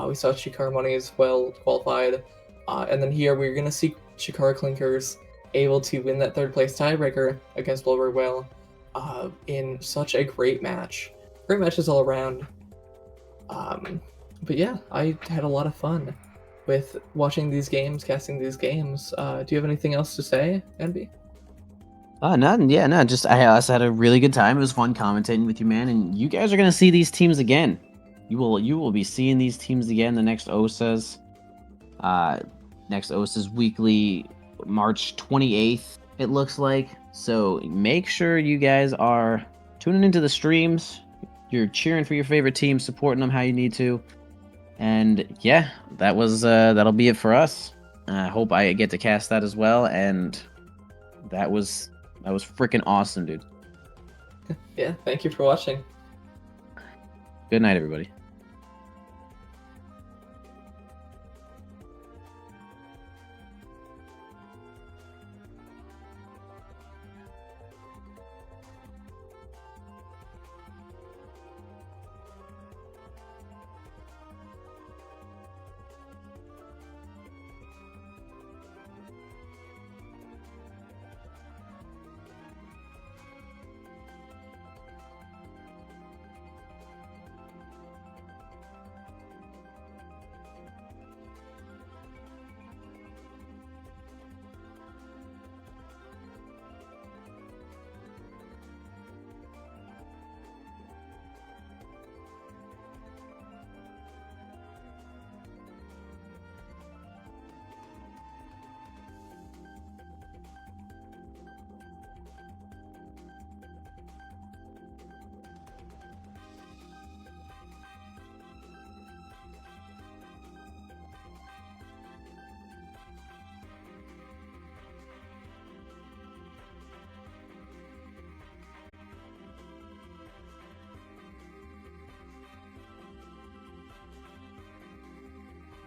We saw Chikara Money as well qualified, and then here we're gonna see Chikara Clinkers able to win that third place tiebreaker against Blubbery Whale in such a great match. Great matches all around. But yeah, I had a lot of fun with watching these games, casting these games. Do you have anything else to say, Envy? Nothing. Yeah, no. Just I also had a really good time. It was fun commentating with you, man. And you guys are gonna see these teams again. You will be seeing these teams again. The next OSAs. Next OSAs weekly, March 28th. It looks like. So make sure you guys are tuning into the streams. You're cheering for your favorite team, supporting them how you need to. And yeah, that'll be it for us. I hope I get to cast that as well. And that was freaking awesome, dude. Yeah, thank you for watching. Good night, everybody.